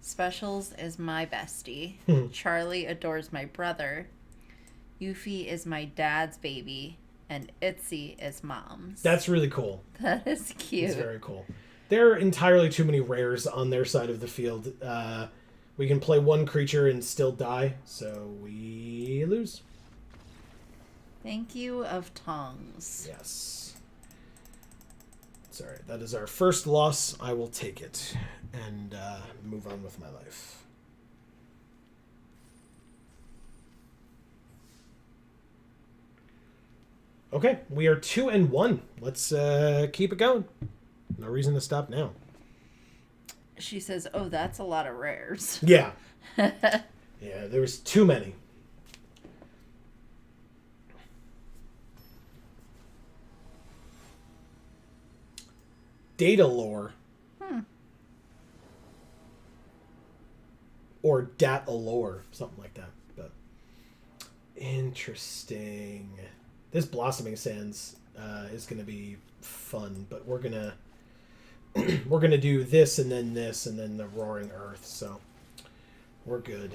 Specials is my bestie. Charlie adores my brother. Yuffie is my dad's baby. And Itzy is mom's. That's really cool. That is cute. It's very cool. There are entirely too many rares on their side of the field. We can play 1 creature and still die, so we lose. Thank you of tongues. Yes. It's all right. That is our first loss. I will take it and move on with my life. Okay, we are 2-1. Let's keep it going. No reason to stop now. She says, oh, that's a lot of rares. Yeah. Yeah, there was too many. Data lore. Or data lore, something like that. But interesting. This Blossoming Sands is going to be fun, but we're gonna do this and then the Roaring Earth. So we're good.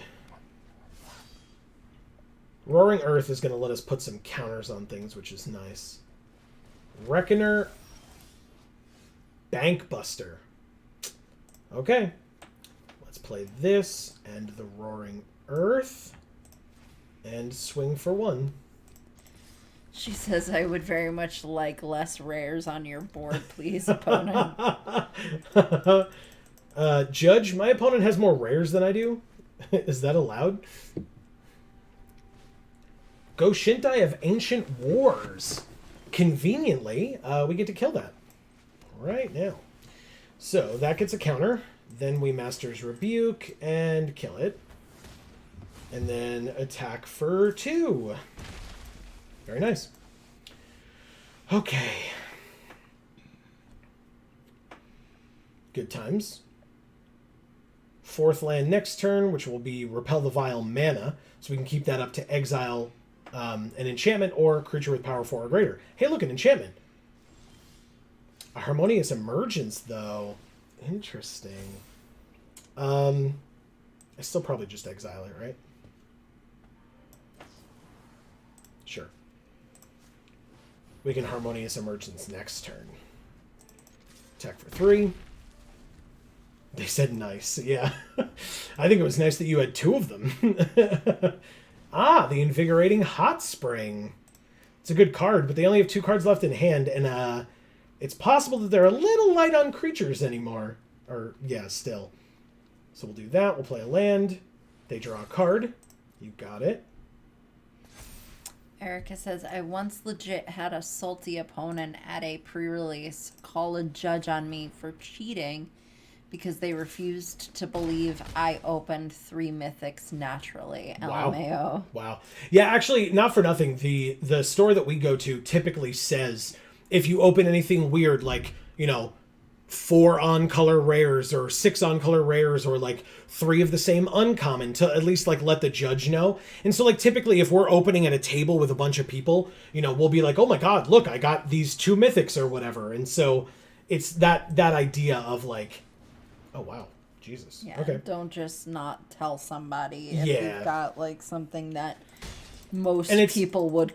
Roaring Earth is going to let us put some counters on things, which is nice. Reckoner, Bankbuster. Okay, let's play this and the Roaring Earth and swing for 1. She says, I would very much like less rares on your board, please, opponent. Judge, my opponent has more rares than I do. Is that allowed? Go Shintai of Ancient Wars. Conveniently, we get to kill that right now. So that gets a counter. Then we Master's Rebuke and kill it. And then attack for 2. Very nice. Okay. Good times. 4th land next turn, which will be Repel the Vile Mana. So we can keep that up to exile an enchantment or a creature with power 4 or greater. Hey, look, an enchantment. A Harmonious Emergence, though. Interesting. I still probably just exile it, right? Sure. We can Harmonious Emergence next turn. Attack for 3. They said nice. Yeah. I think it was nice that you had 2 of them. The Invigorating Hot Spring. It's a good card, but they only have 2 cards left in hand, and it's possible that they're a little light on creatures anymore. Or, yeah, still. So we'll do that. We'll play a land. They draw a card. You got it. Erica says, I once legit had a salty opponent at a pre-release call a judge on me for cheating because they refused to believe I opened 3 mythics naturally. Wow. LMAO. Wow. Yeah, actually, not for nothing. The store that we go to typically says if you open anything weird, like, 4 on-color rares or 6 on-color rares or 3 of the same uncommon, to at least let the judge know. And so typically if we're opening at a table with a bunch of people, we'll be like, oh my god, look, I got these 2 mythics or whatever. And so it's that idea of oh wow, Jesus. Yeah, Okay. don't just not tell somebody if Yeah. you've got like something that most And it's- people would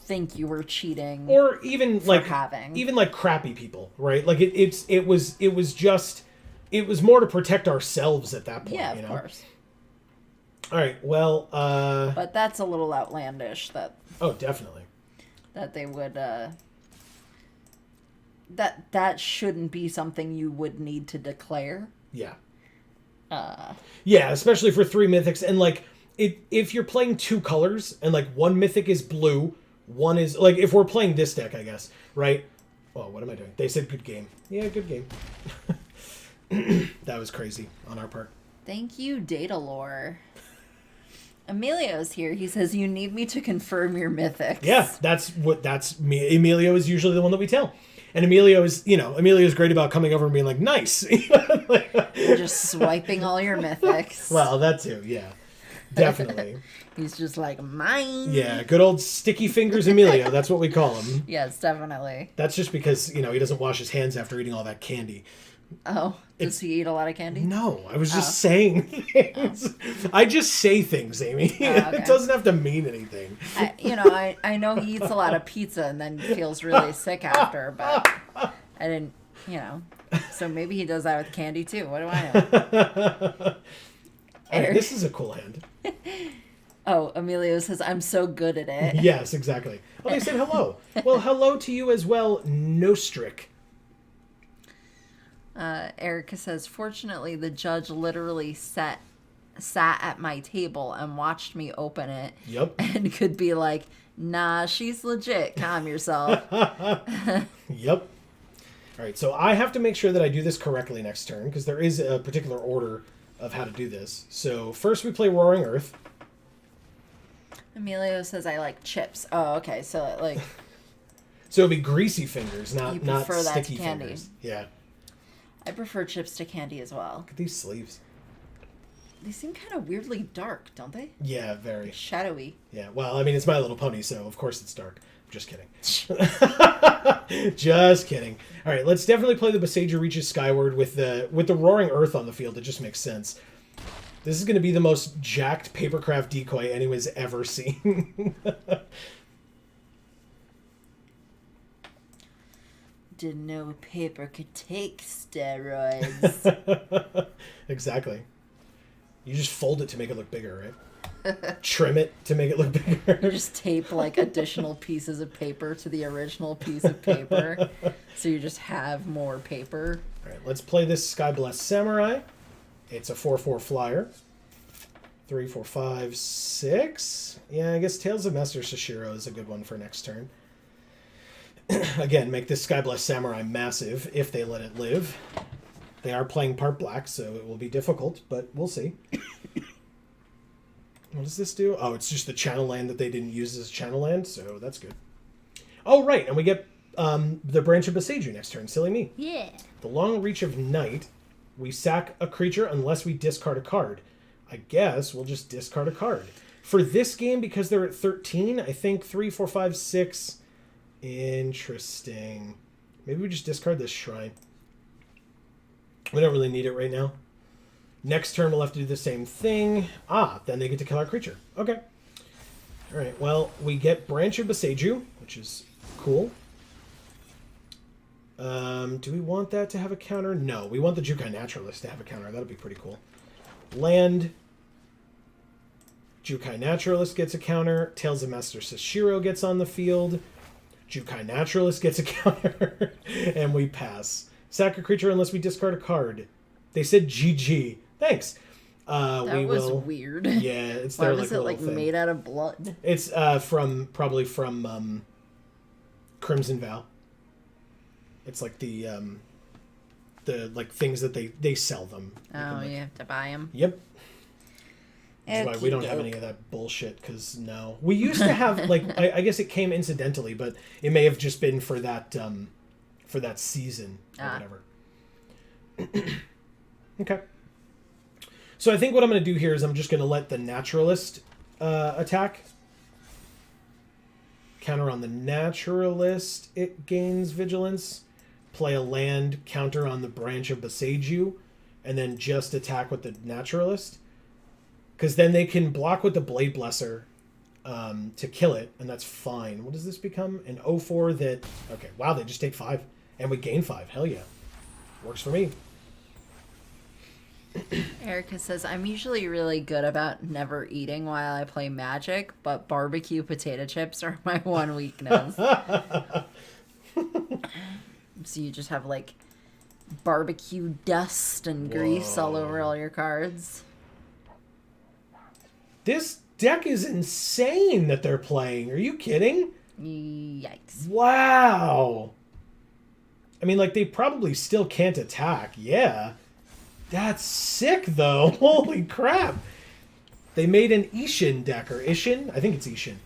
think you were cheating. Or even like having. even like crappy people, right? Like it was more to protect ourselves at that point. Yeah, you of know? course. All right. Well. But that's a little outlandish that Oh, definitely. they would. That shouldn't be something you would need to declare. Yeah. Yeah, especially for 3 mythics, and like if you're playing 2 colors and like one mythic is blue, one is like if we're playing this deck, I guess, right? Oh, what am I doing? They said good game. Yeah, good game. That was crazy on our part. Thank you, Data Lore. Emilio's here. He says you need me to confirm your mythics. Yeah, that's me. Emilio is usually the one that we tell. And Emilio's great about coming over and being like, nice. You're just swiping all your mythics. Well, that too, yeah. Definitely. He's just like, mine. Yeah, good old sticky fingers Emilio. That's what we call him. Yes, definitely. That's just because, he doesn't wash his hands after eating all that candy. Oh, does he eat a lot of candy? No, I was just saying things. I just say things, Amy. Okay. It doesn't have to mean anything. I know he eats a lot of pizza and then feels really sick after, but I didn't, So maybe he does that with candy too. What do I know? All right, this is a cool hand. Oh, Emilio says, I'm so good at it. Yes, exactly. Oh, they said hello. Well, hello to you as well, Nostrick. Erica says, fortunately, the judge literally sat at my table and watched me open it. Yep. And could be like, nah, she's legit. Calm yourself. Yep. All right, so I have to make sure that I do this correctly next turn, because there is a particular order of how to do this. So first we play Roaring Earth. Emilio says, I like chips. Oh, okay. So, like... So it'd be greasy fingers, not You prefer that to sticky candy. fingers. Yeah. I prefer chips to candy as well. Look at these sleeves. They seem kind of weirdly dark, don't they? Yeah, very. Shadowy. Yeah, well, I mean, it's My Little Pony, so of course it's dark. I'm just kidding. Just kidding. All right, let's definitely play the Besaiger Reaches Skyward with the Roaring Earth on the field. It just makes sense. This is going to be the most jacked papercraft decoy anyone's ever seen. Didn't know paper could take steroids. Exactly. You just fold it to make it look bigger, right? Trim it to make it look bigger. You just tape like additional pieces of paper to the original piece of paper, so you just have more paper. All right, let's play this Sky Blessed Samurai. It's a 4/4 flyer. 3, 4, 5, 6. Yeah, I guess Tales of Master Sashiro is a good one for next turn. Again, make this Sky Blessed Samurai massive if they let it live. They are playing part black, so it will be difficult, but we'll see. What does this do? Oh, it's just the channel land that they didn't use as channel land, so that's good. Oh, right, and we get the Branch of Besaiger next turn. Silly me. Yeah. The Long Reach of Night. We sack a creature unless we discard a card. I guess we'll just discard a card. For this game, because they're at 13, I think 3, 4, 5, 6... Interesting. Maybe we just discard this Shrine. We don't really need it right now. Next turn we'll have to do the same thing. Then they get to kill our creature. Okay. Alright, well, we get Branch of Besaiger, which is cool. Do we want that to have a counter? No, we want the Jukai Naturalist to have a counter. That'll be pretty cool. Land. Jukai Naturalist gets a counter. Tales of Master Sashiro gets on the field. Jukai Naturalist gets a counter, and we pass. Sack a creature unless we discard a card. They said GG. Thanks. That was weird. Yeah, it's Why their was it little like thing. made out of blood? It's probably from Crimson Vow. It's like the like things that they sell them. Oh, you have to buy them. Yep. That's why we don't have any of that bullshit, because no. We used to have, like, I guess it came incidentally, but it may have just been for that season or whatever. Okay. So I think what I'm going to do here is I'm just going to let the Naturalist attack. Counter on the Naturalist, it gains Vigilance. Play a land, counter on the Branch of Besaiger. and then just attack with the Naturalist. Because then they can block with the Blade Blesser to kill it, and that's fine. What does this become? An 0-4 that... Okay, wow, they just take 5. And we gain 5. Hell yeah. Works for me. Erica says, I'm usually really good about never eating while I play Magic, but barbecue potato chips are my one weakness. So you just have, like, barbecue dust and grease all over all your cards. This deck is insane that they're playing. Are you kidding? Yikes. Wow. I mean, like, they probably still can't attack. Yeah. That's sick, though. Holy crap. They made an Ishin deck, or Ishin? I think it's Ishin.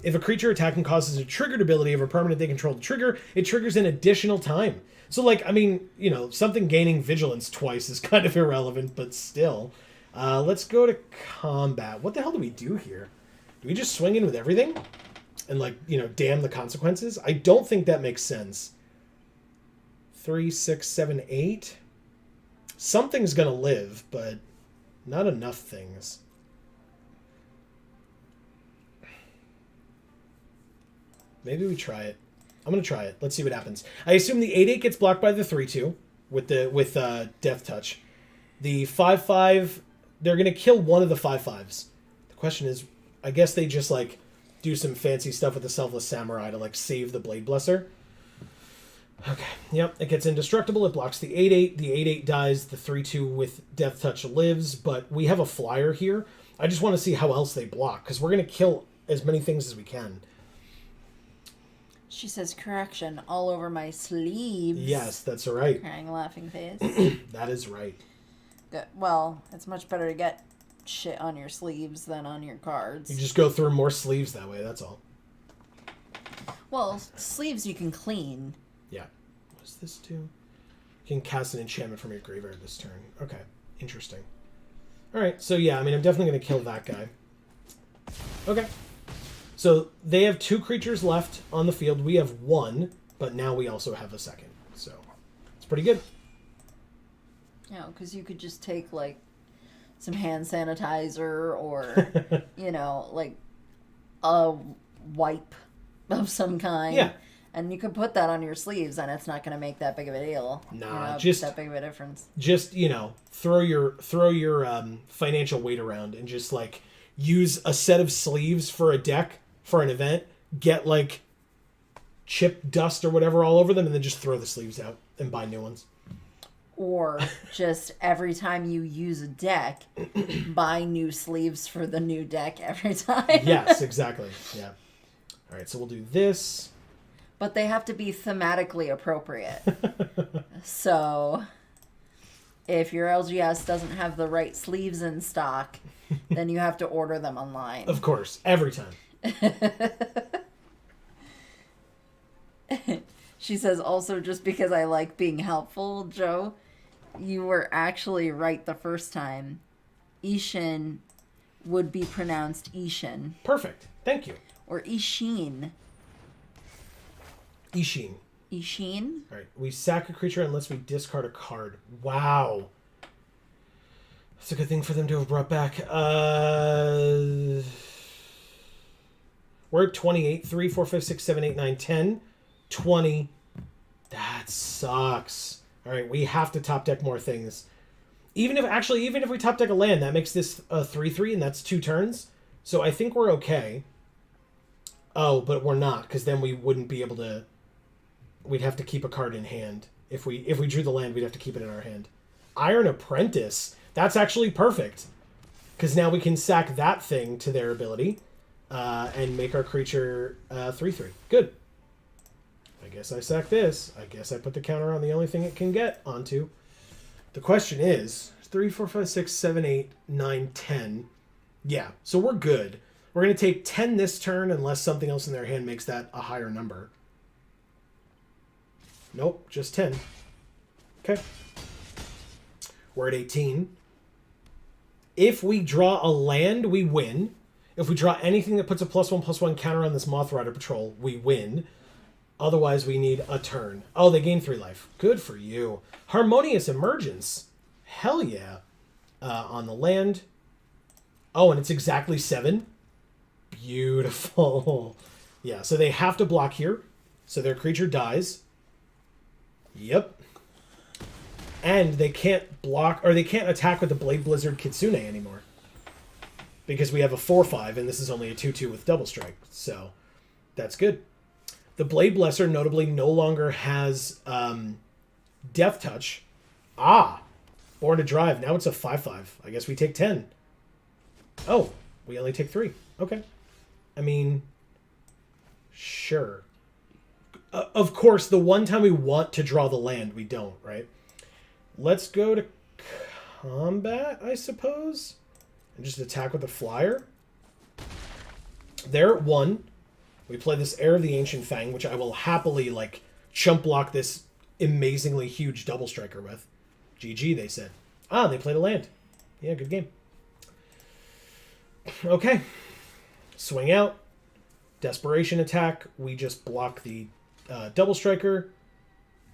If a creature attacking causes a triggered ability of a permanent they control to trigger, it triggers an additional time. So, like, I mean, you know, something gaining vigilance twice is kind of irrelevant, but still. Let's go to combat. What the hell do we do here? Do we just swing in with everything? And, like, you know, damn the consequences? I don't think that makes sense. 3, 6, 7, 8. Something's gonna live, but not enough things. Maybe we try it. I'm gonna try it. Let's see what happens. I assume the 8/8 gets blocked by the 3/2 with Death Touch. The 5/5, they're gonna kill one of the 5/5s. The question is, I guess they just like do some fancy stuff with the Selfless Samurai to like save the Blade Blesser. Okay, yep, it gets indestructible. It blocks the 8/8. The 8/8 dies. The 3/2 with Death Touch lives, but we have a flyer here. I just want to see how else they block, because we're going to kill as many things as we can. She says, correction, all over my sleeves. Yes, that's right. Crying laughing face. That is right. Good. Well, it's much better to get shit on your sleeves than on your cards. You just go through more sleeves that way, that's all. Well, sleeves you can clean. Yeah. What does this do? You can cast an enchantment from your graveyard this turn. Okay, interesting. Alright, so yeah, I mean, I'm definitely going to kill that guy. Okay. So they have 2 creatures left on the field. We have 1, but now we also have a second. So it's pretty good. Yeah, because you could just take, like, some hand sanitizer or, you know, like a wipe of some kind. Yeah. And you could put that on your sleeves, and it's not going to make that big of a deal. Nah, you know, just that big of a difference. Just, you know, throw your financial weight around and just like use a set of sleeves for a deck for an event. Get like chip dust or whatever all over them, and then just throw the sleeves out and buy new ones. Or just every time you use a deck, buy new sleeves for the new deck every time. Yes, exactly. Yeah. All right, so we'll do this. But they have to be thematically appropriate. So, if your LGS doesn't have the right sleeves in stock, then you have to order them online. Of course, every time. She says, also, just because I like being helpful, Joe, you were actually right the first time. Ishin would be pronounced Ishin. Perfect. Thank you. Or Ishin. Ishin. Ishin? All right. We sack a creature unless we discard a card. Wow. That's a good thing for them to have brought back. We're at 28. 3, 4, 5, 6, 7, 8, 9, 10. 20. That sucks. All right. We have to top deck more things. Even if we top deck a land, that makes this a 3/3, and that's 2 turns. So I think we're okay. Oh, but we're not, because then we wouldn't be able to... We'd have to keep a card in hand. If we drew the land, we'd have to keep it in our hand. Iron Apprentice. That's actually perfect. Because now we can sack that thing to their ability. And make our creature 3/3. Good. I guess I sack this. I guess I put the counter on the only thing it can get onto. The question is... 3, 4, 5, 6, 7, 8, 9, 10. Yeah, so we're good. We're going to take 10 this turn unless something else in their hand makes that a higher number. Nope, just 10. Okay. We're at 18. If we draw a land, we win. If we draw anything that puts a +1/+1 counter on this Moth Rider Patrol, we win. Otherwise, we need a turn. Oh, they gain 3 life. Good for you. Harmonious Emergence. Hell yeah. On the land. Oh, and it's exactly 7. Beautiful. Yeah, so they have to block here. So their creature dies. Yep. And they can't block, or they can't attack with the Blade Blizzard Kitsune anymore. Because we have a 4/5, and this is only a 2/2 with double strike. So that's good. The Blade Blesser notably no longer has Death Touch. Ah! Born to Drive. Now it's a 5/5. I guess we take 10. Oh, we only take 3. Okay. I mean, sure. Of course, the one time we want to draw the land, we don't, right? Let's go to combat, I suppose. And just attack with the flyer. They're at 1. We play this Heir of the Ancient Fang, which I will happily, like, chump block this amazingly huge double striker with. GG, they said. Ah, they played a land. Yeah, good game. Okay. Swing out. Desperation attack. We just block the double striker.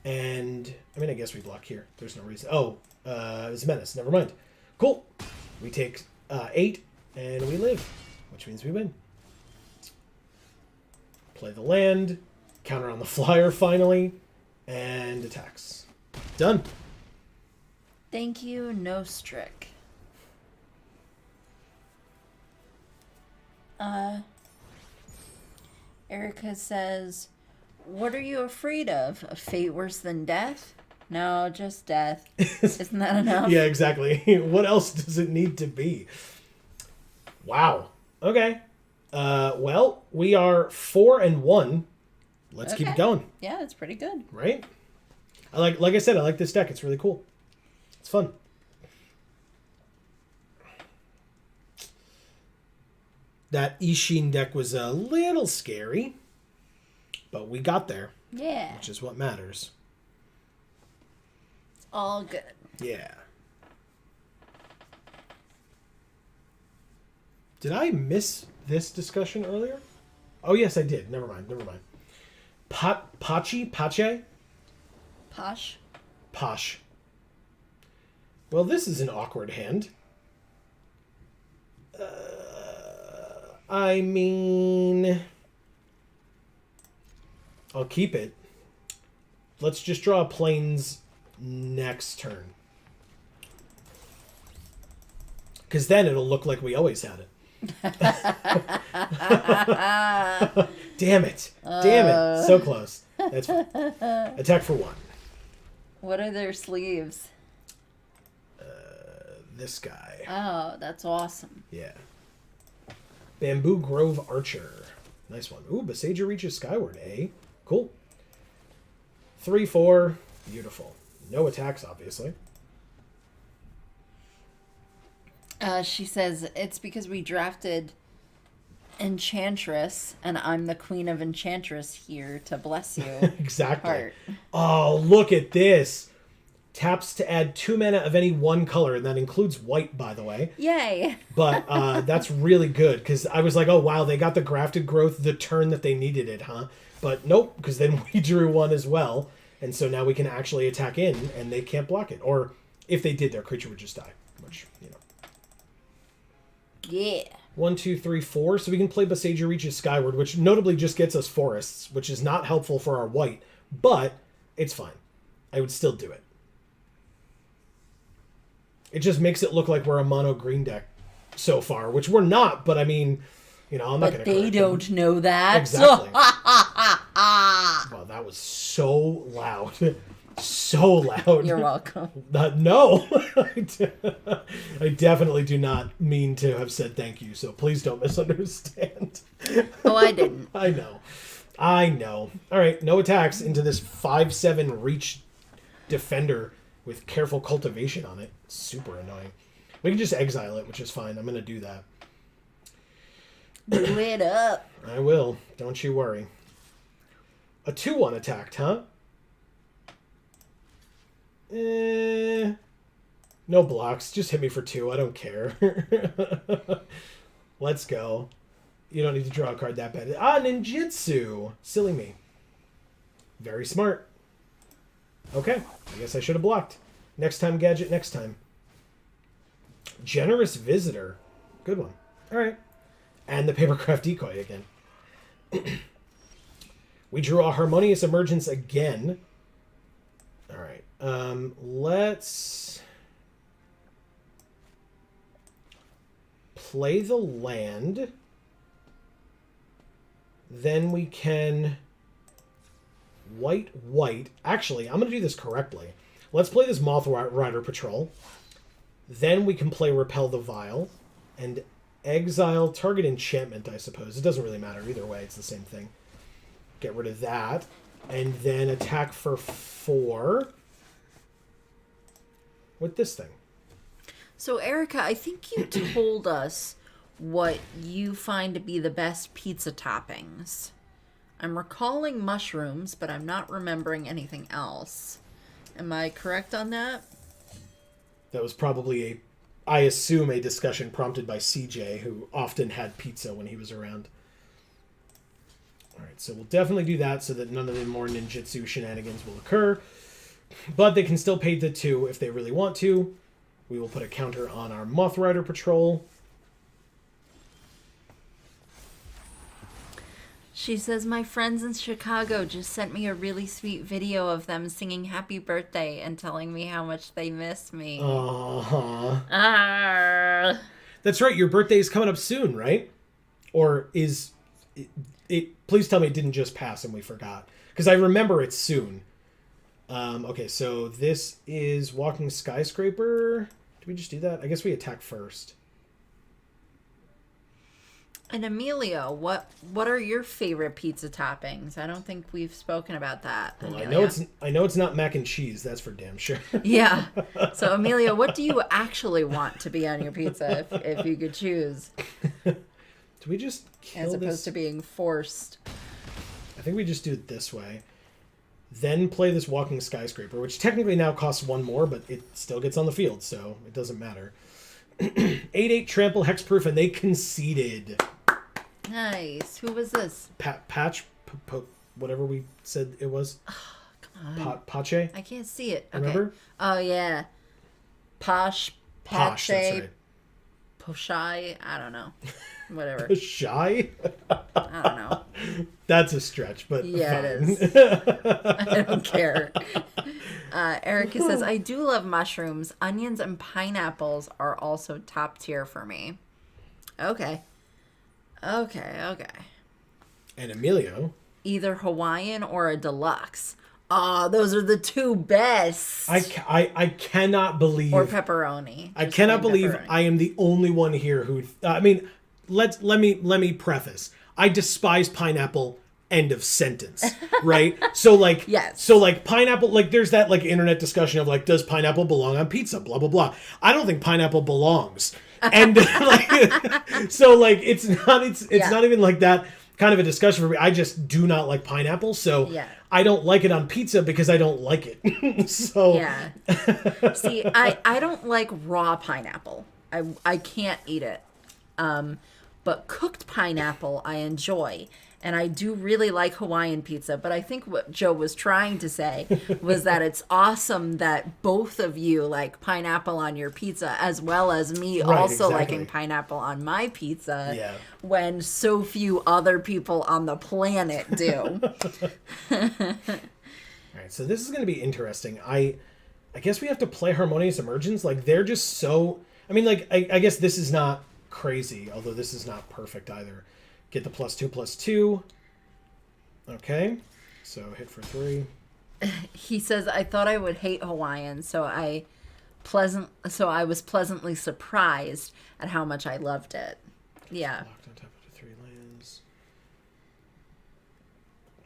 And, I mean, I guess we block here. There's no reason. Oh, it's Menace. Never mind. Cool. We take 8, and we live, which means we win. Play the land. Counter on the flyer, finally. And attacks. Done. Thank you, no strick. Erica says, what are you afraid of? A fate worse than death? No, just death. Isn't that enough? Yeah, exactly. What else does it need to be? Wow. Okay. Well, we are 4-1. Let's keep it going. Yeah, that's pretty good. Right? Like I said, I like this deck. It's really cool. It's fun. That Ishin deck was a little scary, but we got there. Yeah. Which is what matters. It's all good. Yeah. Did I miss this discussion earlier? Oh, yes, I did. Never mind. Pache? Posh? Posh. Well, this is an awkward hand. I mean, I'll keep it. Let's just draw planes next turn. Because then it'll look like we always had it. Damn it. So close. That's fine. Attack for 1. What are their sleeves? This guy. Oh, that's awesome. Yeah. Bamboo Grove Archer. Nice one. Ooh, Besaiger reaches skyward, eh? Cool. 3/4. Beautiful. No attacks, obviously. She says, it's because we drafted Enchantress, and I'm the Queen of Enchantress here to bless you. Exactly. Heart. Oh, look at this. Taps to add 2 mana of any one color, and that includes white, by the way. Yay! But that's really good, because I was like, oh, wow, they got the grafted growth the turn that they needed it, huh? But nope, because then we drew 1 as well, and so now we can actually attack in, and they can't block it. Or if they did, their creature would just die, which, you know. Yeah. 1, 2, 3, 4. So we can play Besaiger reaches skyward, which notably just gets us forests, which is not helpful for our white, but it's fine. I would still do it. It just makes it look like we're a mono green deck so far, which we're not, but I mean, you know, I'm not going to. But they don't know that. Exactly. Wow, that was so loud. So loud. You're welcome. No. I definitely do not mean to have said thank you, so please don't misunderstand. Oh, I didn't. I know. All right, no attacks into this 5/7 reach defender with careful cultivation on it. Super annoying. We can just exile it, which is fine. I'm going to do that. Do it up. I will. Don't you worry. A 2/1 attacked, huh? No blocks. Just hit me for 2. I don't care. Let's go. You don't need to draw a card that bad. Ah, ninjutsu. Silly me. Very smart. Okay. I guess I should have blocked. Next time, Gadget, next time. Generous Visitor. Good one. All right. And the Papercraft Decoy again. We drew a Harmonious Emergence again. All right. Let's play the land. Then we can white. Actually, I'm going to do this correctly. Let's play this Moth Rider Patrol. Then we can play Repel the Vile and exile target enchantment, I suppose. It doesn't really matter. Either way, it's the same thing. Get rid of that. And then attack for 4 with this thing. So, Erica, I think you told us what you find to be the best pizza toppings. I'm recalling mushrooms, but I'm not remembering anything else. Am I correct on that? That was probably I assume, a discussion prompted by CJ, who often had pizza when he was around. Alright, so we'll definitely do that so that none of the more ninjutsu shenanigans will occur. But they can still pay the 2 if they really want to. We will put a counter on our Moth Rider Patrol. She says, my friends in Chicago just sent me a really sweet video of them singing happy birthday and telling me how much they miss me. Uh-huh. That's right, your birthday is coming up soon, right? Or is it please tell me it didn't just pass and we forgot. Because I remember it's soon. Okay, so this is Walking Skyscraper. Did we just do that? I guess we attack first. And Emilio, what are your favorite pizza toppings? I don't think we've spoken about that. Well, Amelia. I know it's not mac and cheese. That's for damn sure. Yeah. So Emilio, what do you actually want to be on your pizza if you could choose? Do we just kill as opposed to being forced? I think we just do it this way. Then play this Walking Skyscraper, which technically now costs 1 more, but it still gets on the field, so it doesn't matter. 8/8 trample hexproof, and they conceded. Nice. Who was this? Whatever we said it was. Oh, come on. Pache? I can't see it. Okay. Remember? Oh, yeah. Posh, Posh, Pache, that's right. Poshai, I don't know. Whatever. Shy? I don't know. That's a stretch, but yeah, fine. it is. I don't care. Erica says, I do love mushrooms. Onions and pineapples are also top tier for me. Okay. And Emilio? Either Hawaiian or a deluxe. Oh, those are the 2 best. I cannot believe... Or pepperoni. I cannot believe pepperoni. I am the only one here who... I mean, let me preface. I despise pineapple, end of sentence, right? So, like... Yes. So, like, pineapple... Like, there's that, like, internet discussion of, like, does pineapple belong on pizza? Blah, blah, blah. I don't think pineapple belongs. And, like... So, like, it's not even, like, that kind of a discussion for me. I just do not like pineapple, so... Yeah. I don't like it on pizza because I don't like it. So... Yeah. See, I don't like raw pineapple. I can't eat it. But cooked pineapple I enjoy. And I do really like Hawaiian pizza. But I think what Joe was trying to say was that it's awesome that both of you like pineapple on your pizza, as well as me also liking pineapple on my pizza. Yeah. When so few other people on the planet do. All right, so this is going to be interesting. I guess we have to play Harmonious Emergence. Like, they're just so... I mean, like, I guess this is not crazy, although this is not perfect either. Get the +2/+2. Okay, so hit for 3. He says, I thought I would hate Hawaiian, so I was pleasantly surprised at how much I loved it. Yeah. Locked on top of the 3 lands.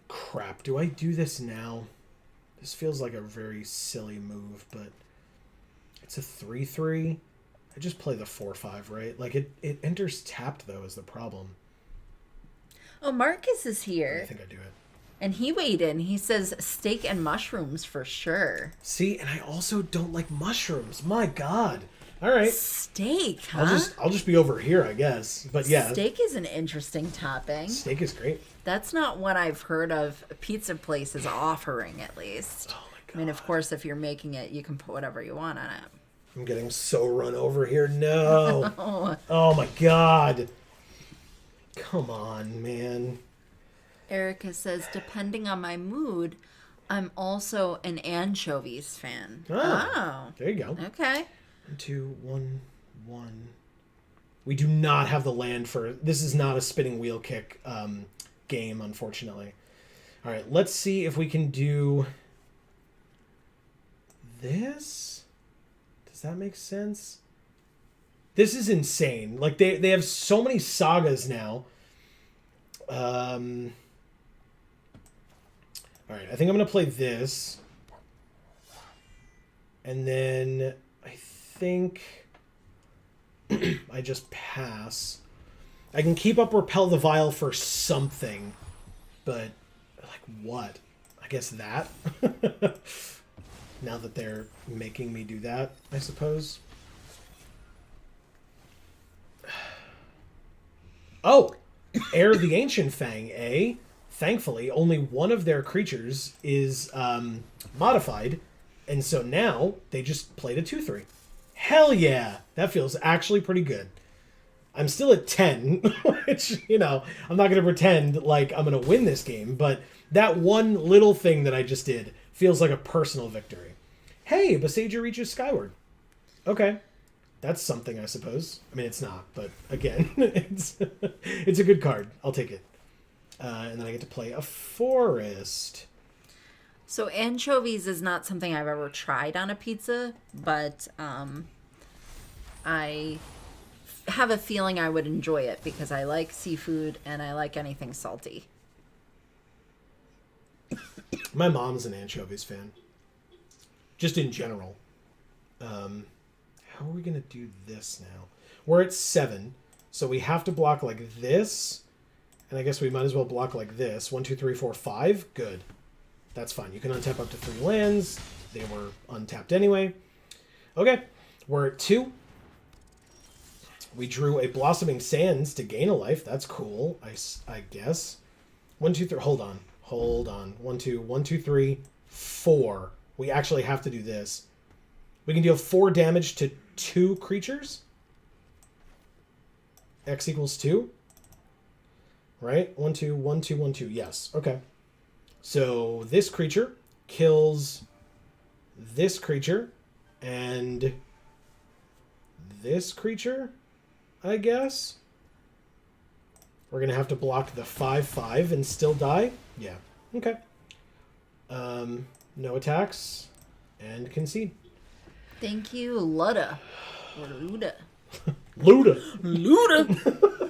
Crap, do I do this now? This feels like a very silly move, but it's a 3/3. I just play the 4/5, right? Like, it enters tapped, though, is the problem. Oh, Marcus is here. I think I do it. And he weighed in. He says steak and mushrooms for sure. See, and I also don't like mushrooms. My God. All right. Steak, huh? I'll just be over here, I guess. But yeah. Steak is an interesting topping. Steak is great. That's not what I've heard of pizza places offering, at least. Oh my I mean, of course, if you're making it, you can put whatever you want on it. I'm getting so run over here. No. Oh my god. Come on, man. Erica says, depending on my mood, I'm also an anchovies fan. Oh. There you go. Okay. 1, 2, 1, 1. We do not have the land for... This is not a spinning wheel kick game, unfortunately. All right, let's see if we can do this. Does that make sense? This is insane. Like, they have so many sagas now. All right, I think I'm going to play this. And then I think I just pass. I can keep up Repel the Vial for something. But, like, what? I guess that? Now that they're making me do that, I suppose. Oh! Heir the Ancient Fang, eh? Thankfully, only one of their creatures is modified, and so now they just played a 2/3. Hell yeah! That feels actually pretty good. I'm still at 10, which, you know, I'm not going to pretend like I'm going to win this game, but that one little thing that I just did feels like a personal victory. Hey, Besaiger reaches skyward. Okay. That's something, I suppose. I mean, it's not, but again, it's a good card. I'll take it. And then I get to play a forest. So anchovies is not something I've ever tried on a pizza, but I have a feeling I would enjoy it because I like seafood and I like anything salty. My mom's an anchovies fan. Just in general. How are we going to do this now? We're at 7, so we have to block like this. And I guess we might as well block like this. 1, 2, 3, 4, 5. Good. That's fine. You can untap up to 3 lands. They were untapped anyway. Okay. We're at 2. We drew a Blossoming Sands to gain a life. That's cool, I guess. 1, 2, 3. Hold on. 1, 2, 1, 2, 3, 4. We actually have to do this. We can deal 4 damage to 2 creatures. X equals 2. Right? 1, 2, 1, 2, 1, 2. Yes. Okay. So this creature kills this creature and this creature, I guess. We're going to have to block the 5/5 and still die. Yeah. Okay. No attacks and concede. Thank you, Luda. Or Luda. Luda. Luda!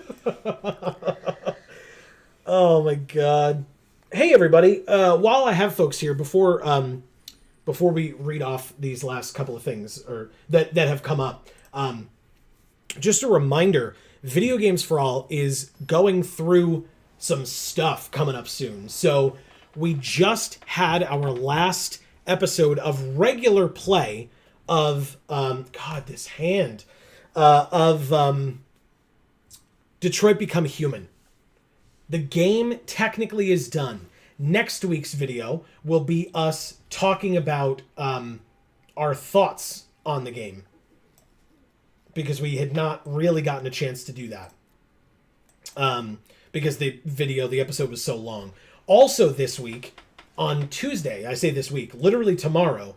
Oh my god. Hey everybody, while I have folks here, before we read off these last couple of things or that have come up, just a reminder, Video Games for All is going through some stuff coming up soon. So we just had our last episode of regular play of this hand of Detroit Become Human. The game technically is done. Next week's video will be us talking about our thoughts on the game, because we had not really gotten a chance to do that because the episode was so long. Also this week, on Tuesday, I say this week, literally tomorrow,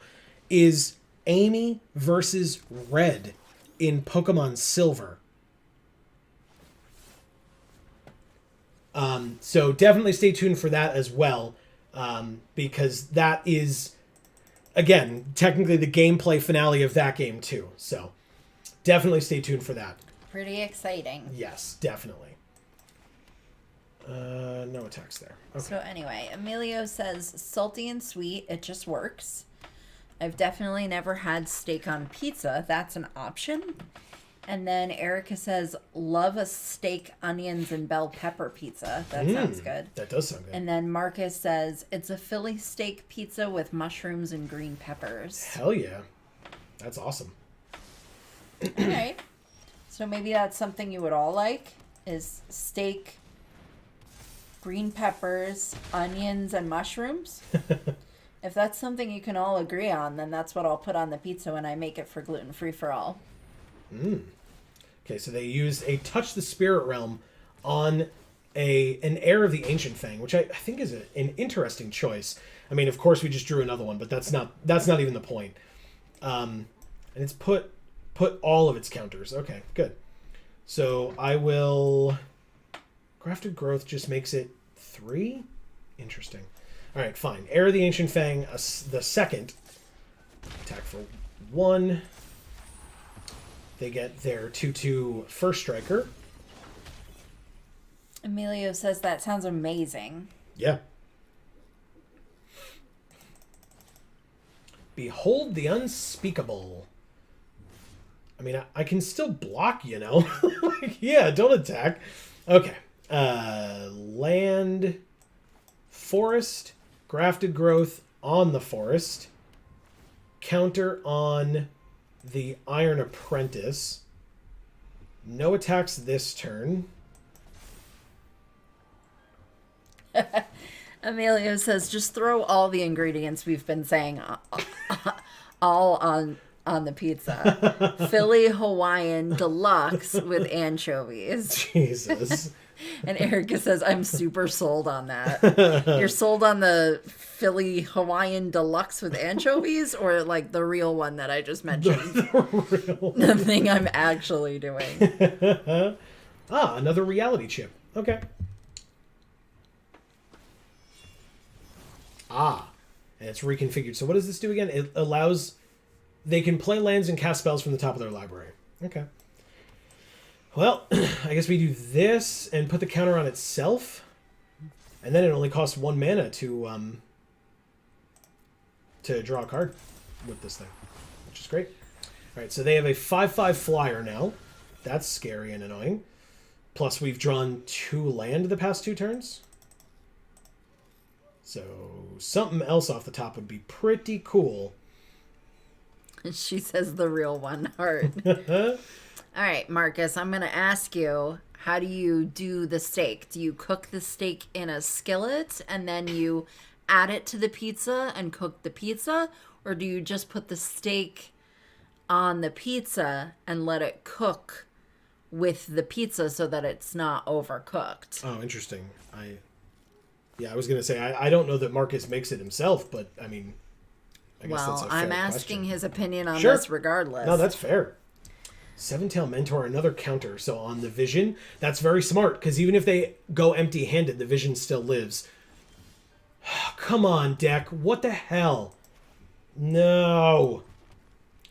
is Amy versus Red in Pokemon Silver. So definitely stay tuned for that as well, because that is, again, technically the gameplay finale of that game too. So definitely stay tuned for that. Pretty exciting. Yes, definitely. No attacks there. Okay. So anyway, Emilio says, salty and sweet, it just works. I've definitely never had steak on pizza. That's an option. And then Erica says, love a steak, onions, and bell pepper pizza. That sounds good. That does sound good. And then Marcus says, it's a Philly steak pizza with mushrooms and green peppers. Hell yeah. That's awesome. All right. So maybe that's something you would all like, is steak, green peppers, onions, and mushrooms. If that's something you can all agree on, then that's what I'll put on the pizza when I make it for gluten free for all. Okay, so they used a Touch the Spirit Realm on an Heir of the Ancient Fang, which I think is an interesting choice. I mean, of course, we just drew another one, but that's not even the point. And it's put all of its counters. Okay, good. So I will. Grafted Growth just makes it 3. Interesting. All right, fine. Heir of the Ancient Fang, the second. Attack for 1. They get their 2/2 first striker. Emilio says that sounds amazing. Yeah. Behold the Unspeakable. I mean, I can still block, you know? Like, yeah, don't attack. Okay. Land, forest, grafted growth on the forest. Counter on the Iron Apprentice. No attacks this turn. Emilio says just throw all the ingredients we've been saying all on the pizza. Philly Hawaiian deluxe with anchovies. Jesus. And Erica says, I'm super sold on that. You're sold on the Philly Hawaiian deluxe with anchovies, or like the real one that I just mentioned? The thing I'm actually doing. Another reality chip. Okay. And it's reconfigured. So what does this do again? It allows... They can play lands and cast spells from the top of their library. Okay. Well, I guess we do this and put the counter on itself. And then it only costs 1 mana to draw a card with this thing, which is great. All right, so they have a 5/5 flyer now. That's scary and annoying. Plus, we've drawn 2 land the past 2 turns. So something else off the top would be pretty cool. She says the real one hard. All right, Marcus, I'm going to ask you, how do you do the steak? Do you cook the steak in a skillet and then you add it to the pizza and cook the pizza? Or do you just put the steak on the pizza and let it cook with the pizza so that it's not overcooked? Oh, interesting. I was going to say, I don't know that Marcus makes it himself, but I mean, I guess that's a fair I'm asking question. his opinion on Sure. this regardless. No, that's fair. Seven-Tail Mentor, another counter. So on the Vision, that's very smart, because even if they go empty-handed, the Vision still lives. Come on, deck. What the hell? No.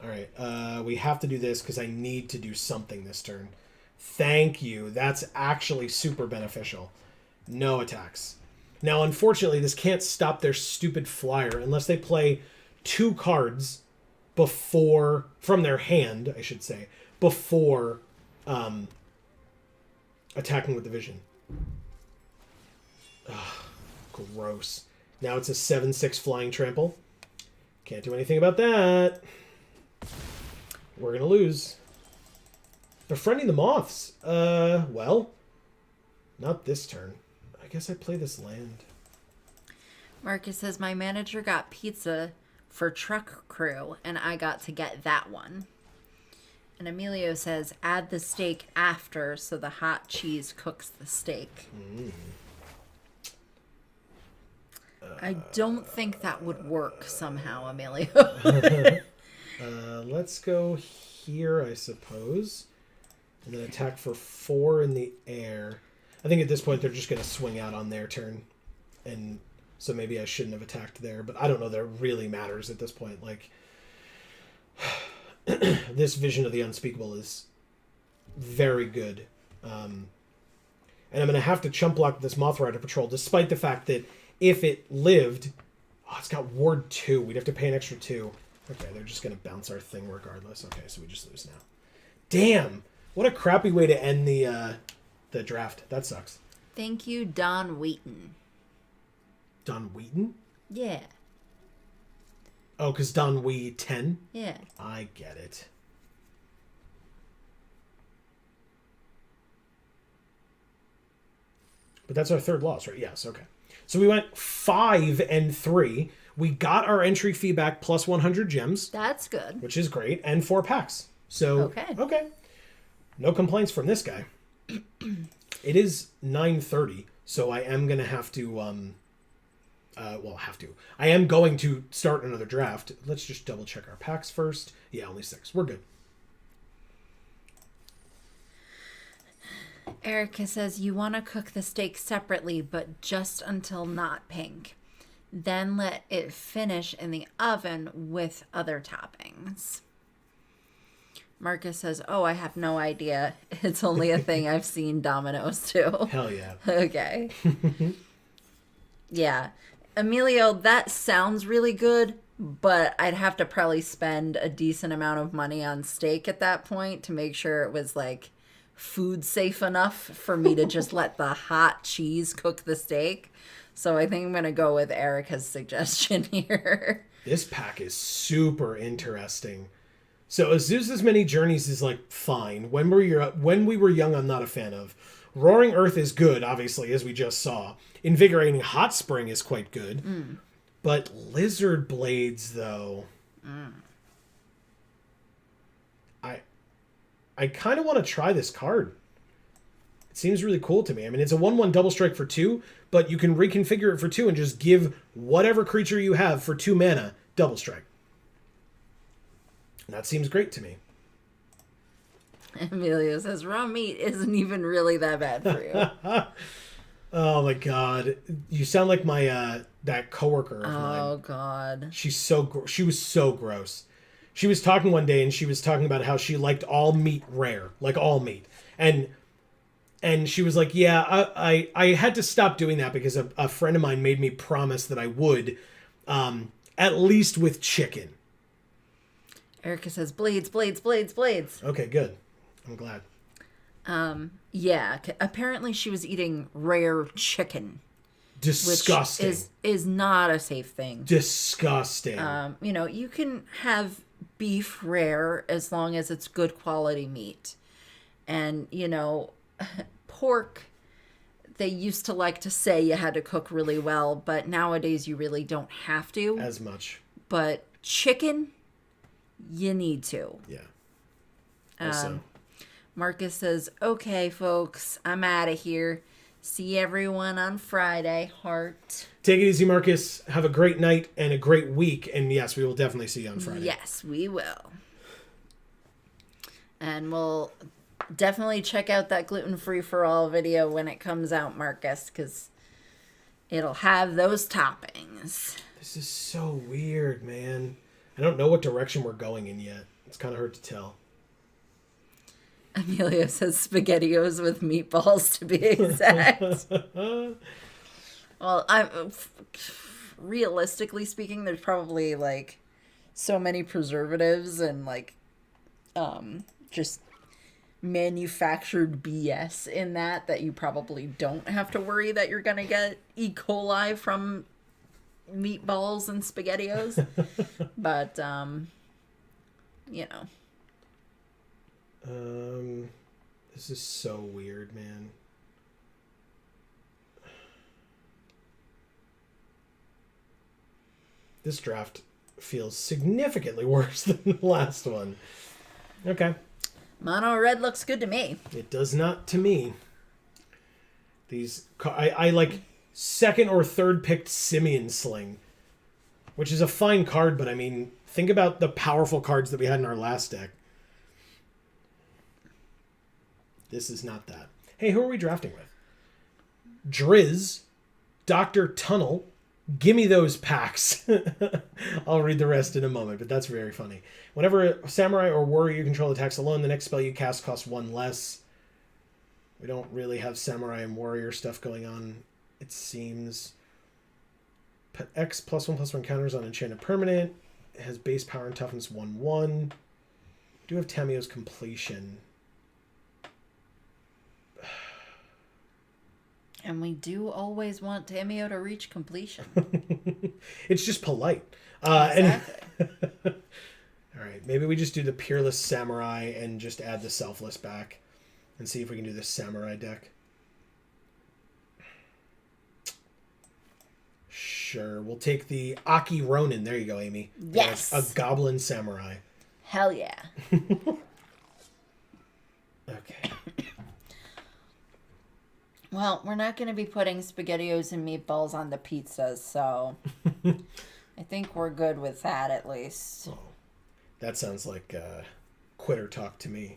All right, we have to do this because I need to do something this turn. Thank you. That's actually super beneficial. No attacks. Now, unfortunately, this can't stop their stupid flyer unless they play 2 cards before, from their hand, I should say, before attacking with the Vision. Ugh, gross. Now it's a 7/6 flying trample. Can't do anything about that. We're going to lose. Befriending the Moths. Well, not this turn. I guess I play this land. Marcus says, my manager got pizza for truck crew, and I got to get that one. And Emilio says, add the steak after so the hot cheese cooks the steak. I don't think that would work somehow, Emilio. Let's go here, I suppose. And then attack for 4 in the air. I think at this point they're just going to swing out on their turn. And so maybe I shouldn't have attacked there. But I don't know that it really matters at this point. Like, this Vision of the Unspeakable is very good. And I'm going to have to chump block this Moth Rider Patrol, despite the fact that if it lived... Oh, it's got Ward 2. We'd have to pay an extra 2. Okay, they're just going to bounce our thing regardless. Okay, so we just lose now. Damn! What a crappy way to end the draft. That sucks. Thank you, Don Wheaton. Don Wheaton? Yeah. Oh, because Don Wee 10? Yeah. I get it. But that's our third loss, right? Yes, okay. So we went 5-3 We got our entry fee back plus 100 gems, That's good. which is great, and 4 packs. So, okay. No complaints from this guy. It is 9:30, so I am going to have to, I am going to start another draft. Let's just double check our packs first. Yeah, only 6. We're good. Erica says you want to cook the steak separately, but just until not pink. Then let it finish in the oven with other toppings. Marcus says, oh, I have no idea. It's only a thing I've seen Domino's do. Hell yeah. Okay. Yeah. Emilio, that sounds really good, but I'd have to probably spend a decent amount of money on steak at that point to make sure it was like food safe enough for me to just let the hot cheese cook the steak. So I think I'm going to go with Erica's suggestion here. This pack is super interesting. So Azusa's Many Journeys is like fine. When we were young, I'm not a fan of. Roaring Earth is good, obviously, as we just saw. Invigorating Hot Spring is quite good. But Lizard Blades, though... I kind of want to try this card. It seems really cool to me. I mean, it's a 1/1 double strike for 2, but you can reconfigure it for 2 and just give whatever creature you have for 2 mana double strike. And that seems great to me. Emilio says raw meat isn't even really that bad for you. Oh my god, you sound like my that coworker of mine. Oh god, she was so gross. She was talking one day and she was talking about how she liked all meat rare, like all meat, and she was like, yeah, I had to stop doing that because a friend of mine made me promise that I would, at least with chicken. Erica says blades, blades, blades, blades. Okay, good. I'm glad. Yeah, apparently she was eating rare chicken. Disgusting. Which is not a safe thing. Disgusting. You can have beef rare as long as it's good quality meat. And, pork, they used to like to say you had to cook really well, but nowadays you really don't have to. As much. But chicken, you need to. Yeah. Also. Marcus says, okay, folks, I'm out of here. See everyone on Friday. Heart. Take it easy, Marcus. Have a great night and a great week. And yes, we will definitely see you on Friday. Yes, we will. And we'll definitely check out that gluten-free for all video when it comes out, Marcus, because it'll have those toppings. This is so weird, man. I don't know what direction we're going in yet. It's kind of hard to tell. Emilio says SpaghettiOs with meatballs, to be exact. Well, realistically speaking, there's probably like so many preservatives and just manufactured BS in that you probably don't have to worry that you're gonna get E. coli from meatballs and SpaghettiOs. But this is so weird, man. This draft feels significantly worse than the last one. Okay. Mono red looks good to me. It does not to me. I like second or third picked Simeon Sling, which is a fine card, but I mean, think about the powerful cards that we had in our last deck. This is not that. Hey, who are we drafting with? Drizz, Dr. Tunnel, gimme those packs. I'll read the rest in a moment, but that's very funny. Whenever a samurai or warrior you control attacks alone, the next spell you cast costs 1 less. We don't really have samurai and warrior stuff going on, it seems. Put X +1/+1 counters on enchanted permanent. It has base power and toughness 1/1. Do have Tamio's completion. And we do always want Tamio to reach completion. It's just polite. Exactly. All right, maybe we just do the Peerless Samurai and just add the Selfless back and see if we can do this Samurai deck. Sure. We'll take the Aki Ronin. There you go, Amy. Yes. A goblin samurai. Hell yeah. Okay. Well, we're not going to be putting SpaghettiOs and meatballs on the pizzas, so I think we're good with that at least. Oh, that sounds like quitter talk to me.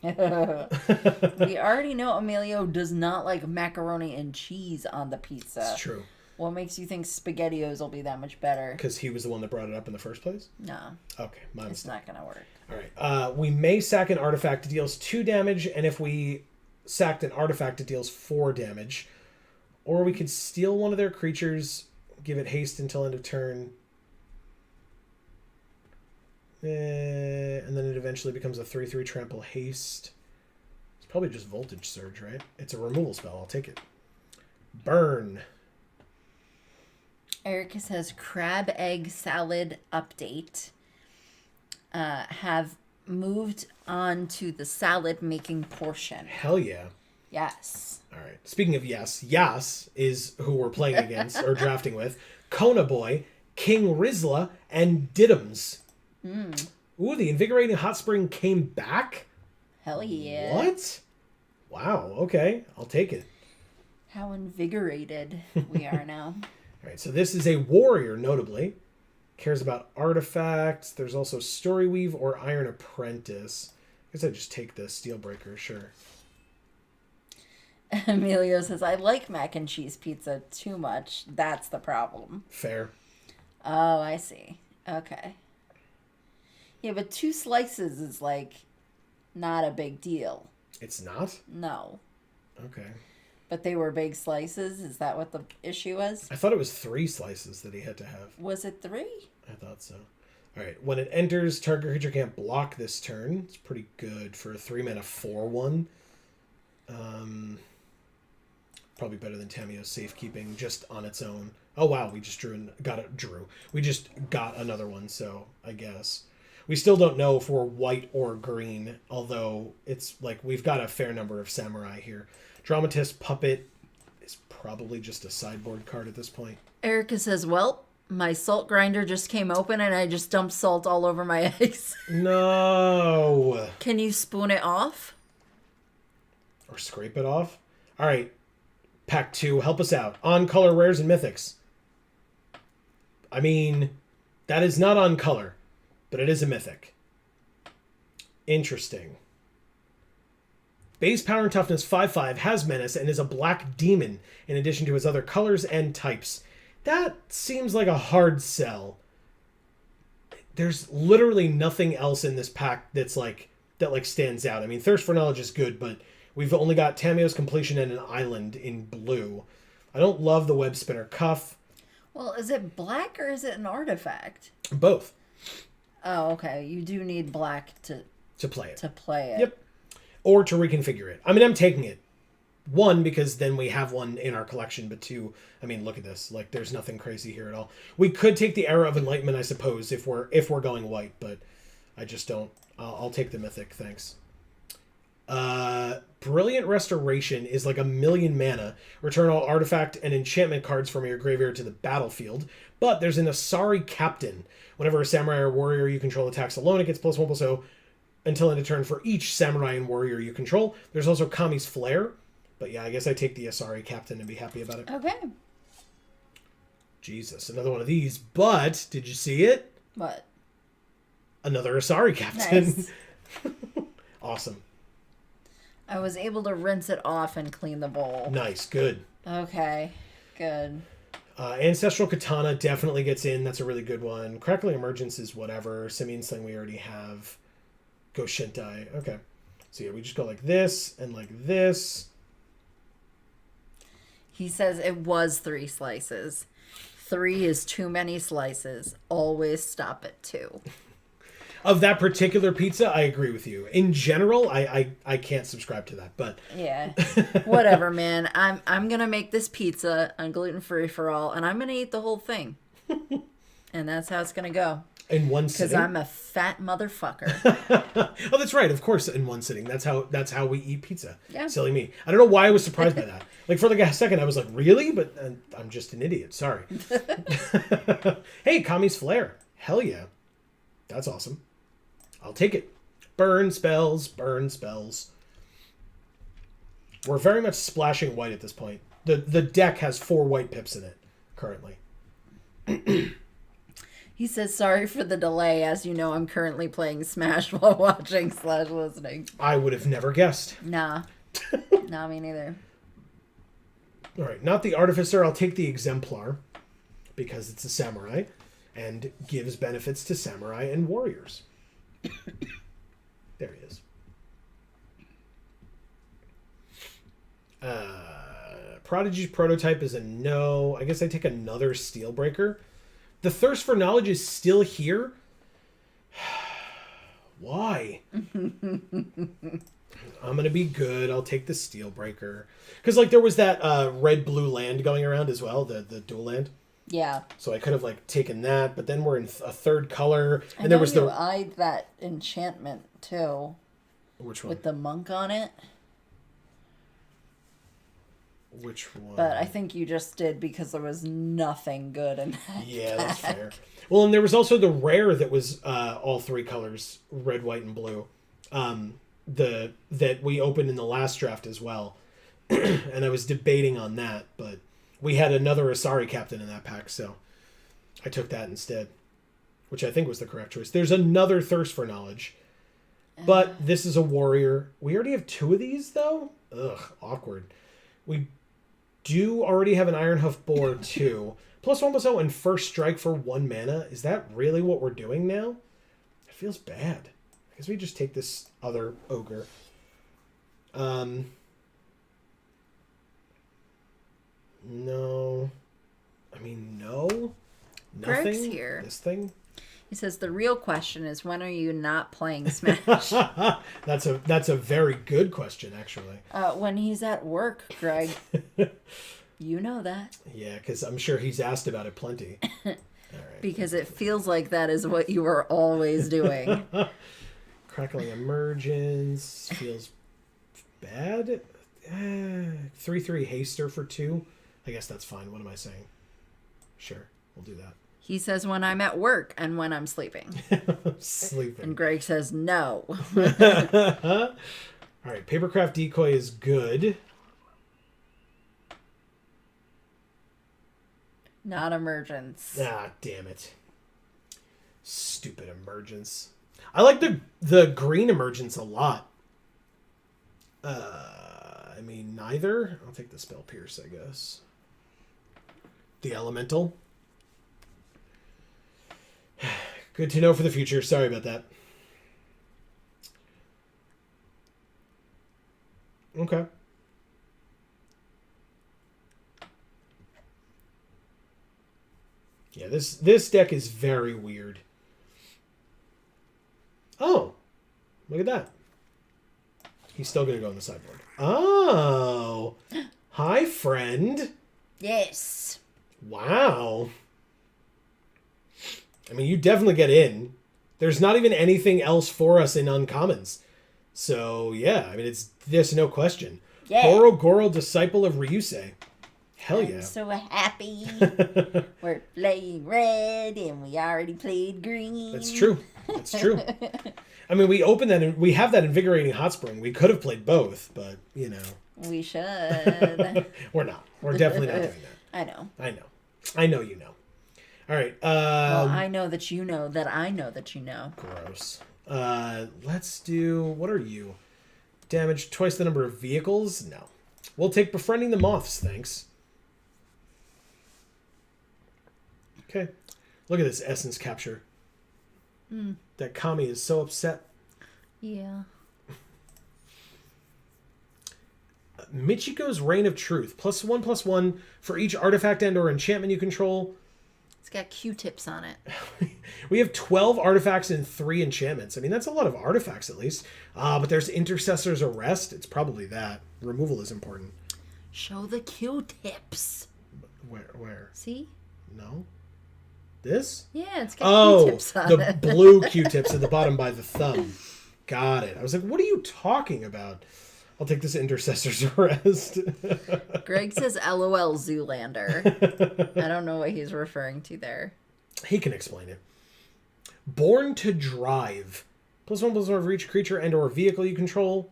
We already know Emilio does not like macaroni and cheese on the pizza. It's true. What makes you think SpaghettiOs will be that much better? Because he was the one that brought it up in the first place? No. Okay, my It's mistake. not going to work. All right. We may sack an artifact. It deals 2 damage, and if we sacked an artifact, it deals 4 damage. Or we could steal one of their creatures, give it haste until end of turn. And then it eventually becomes a 3/3 trample haste. It's probably just voltage surge, right? It's a removal spell. I'll take it. Burn. Erica says crab egg salad update. Have moved on to the salad making portion. Hell yeah. Yes. All right. Speaking of Yas is who we're playing against or drafting with. Kona Boy, King Rizla, and Diddums. Ooh, the invigorating hot spring came back? Hell yeah. What? Wow. Okay. I'll take it. How invigorated we are now. All right. So this is a warrior, notably. Cares about artifacts. There's also Story Weave or Iron Apprentice. I guess I'd just take the Steelbreaker, sure. Emilio says, I like mac and cheese pizza too much. That's the problem. Fair. Oh, I see. Okay. Yeah, but 2 slices is like not a big deal. It's not? No. Okay. But they were big slices? Is that what the issue was? I thought it was 3 slices that he had to have. Was it 3? I thought so. All right. When it enters, target creature can't block this turn. It's pretty good for a 3-mana 4/1. Probably better than Tamio's Safekeeping just on its own. Oh wow, we just We just got another one, so I guess. We still don't know if we're white or green, although it's like we've got a fair number of samurai here. Dramatist Puppet is probably just a sideboard card at this point. Erica says, well, my salt grinder just came open and I just dumped salt all over my eggs. No. Can you spoon it off? Or scrape it off? All right. Pack 2, help us out. On color rares and mythics. I mean, that is not on color, but it is a mythic. Interesting. Base power and toughness 5/5, has menace, and is a black demon in addition to its other colors and types. That seems like a hard sell. There's literally nothing else in this pack that stands out. I mean, Thirst for Knowledge is good, but we've only got Tamio's Completion and an island in blue. I don't love the Web Spinner Cuff. Well, is it black or is it an artifact? Both. Oh, okay. You do need black to play it. To play it. Yep. Or to reconfigure it. I mean, I'm taking it. 1, because then we have one in our collection, but 2, I mean, look at this. Like, there's nothing crazy here at all. We could take the Era of Enlightenment, I suppose, if we're going white, but I just don't. I'll take the Mythic, thanks. Brilliant Restoration is like 1,000,000 mana. Return all artifact and enchantment cards from your graveyard to the battlefield. But there's an Asari Captain. Whenever a samurai or warrior you control attacks alone, it gets +1/+0 until end of turn for each samurai and warrior you control. There's also Kami's Flare. But yeah, I guess I take the Asari Captain and be happy about it. Okay. Jesus, another one of these. But, did you see it? What? Another Asari Captain. Nice. Awesome. I was able to rinse it off and clean the bowl. Nice, good. Okay, good. Ancestral Katana definitely gets in. That's a really good one. Crackling Emergence is whatever. Simian Sling we already have. Go Shintai. Okay. So yeah, we just go like this and like this. He says it was 3 slices. 3 is too many slices. Always stop at 2. Of that particular pizza, I agree with you. In general, I can't subscribe to that, but Yeah. Whatever, man. I'm gonna make this pizza on gluten free for all, and I'm gonna eat the whole thing. And that's how it's gonna go. In one Because sitting? I'm a fat motherfucker. Oh, that's right. Of course, in one sitting. That's how we eat pizza. Yeah. Silly me. I don't know why I was surprised by that. Like, for like a second, I was like, really? But I'm just an idiot. Sorry. Hey, Kami's Flare. Hell yeah. That's awesome. I'll take it. Burn spells. Burn spells. We're very much splashing white at this point. The deck has 4 white pips in it currently. He says, sorry for the delay. As you know, I'm currently playing Smash while watching / listening. I would have never guessed. Nah. Nah, me neither. All right, not the Artificer. I'll take the Exemplar because it's a samurai and gives benefits to samurai and warriors. There he is. Prodigy's Prototype is a no. I guess I take another Steelbreaker. The Thirst for Knowledge is still here. Why? I'm going to be good. I'll take the Steelbreaker. Because, like, there was that red-blue land going around as well, the dual land. Yeah. So I could have, like, taken that, but then we're in a third color. And there was you eyed that enchantment, too. Which one? With the monk on it. Which one? But I think you just did because there was nothing good in that. Yeah, that's fair. Well, and there was also the rare that was all 3 colors, red, white, and blue. That we opened in the last draft as well. And I was debating on that, but we had another Asari captain in that pack, so I took that instead, which I think was the correct choice. There's another Thirst for Knowledge, but this is a warrior. We already have 2 of these, though? Ugh, awkward. We do already have an Ironhoof Boar, too. +1/+0 and First Strike for 1 mana. Is that really what we're doing now? It feels bad. I guess we just take this other ogre. No. I mean, no. Nothing. Greg's here. This thing. He says the real question is, when are you not playing Smash? That's a very good question, actually. When he's at work, Greg. You know that. Yeah, because I'm sure he's asked about it plenty. All right. Because it feels like that is what you are always doing. Crackling Emergence feels bad. 3/3 Haster for 2. I guess that's fine. What am I saying? Sure, we'll do that. He says when I'm at work and when I'm sleeping. Sleeping. And Greg says no. All right, Papercraft Decoy is good. Not Emergence. Ah, damn it. Stupid Emergence. I like the green Emergence a lot. I mean, neither. I'll take the Spell Pierce, I guess. The Elemental. Good to know for the future. Sorry about that. Okay. Yeah, this deck is very weird. Oh, look at that. He's still going to go on the sideboard. Oh, hi, friend. Yes. Wow. I mean, you definitely get in. There's not even anything else for us in uncommons. So, yeah, I mean, it's this, no question. Yeah. Goro, Disciple of Ryusei. Hell yeah. I'm so happy. We're playing red and we already played green. That's true. That's true. I mean, we opened that and we have that Invigorating Hot Spring. We could have played both, but, you know. We should. We're not. We're definitely not doing that. I know. I know. I know you know. All right. Well, I know that you know that I know that you know. Gross. Let's do... What are you? Damage twice the number of vehicles? No. We'll take Befriending the Moths, thanks. Okay. Look at this Essence Capture. That Kami is so upset. Yeah. Michiko's Reign of Truth. +1/+1 for each artifact and or enchantment you control. It's got Q-tips on it. We have 12 artifacts and 3 enchantments. I mean, that's a lot of artifacts, at least. But there's Intercessor's Arrest. It's probably that. Removal is important. Show the Q-tips. Where? See? No? Yeah, it's got Oh, Q-tips on the it. blue Q-tips at the bottom by the thumb. Got it. I was like, what are you talking about? I'll take this intercessor's rest. Greg says LOL Zoolander. I don't know what he's referring to there. He can explain it. Born to Drive. +1/+1 for each creature and or vehicle you control.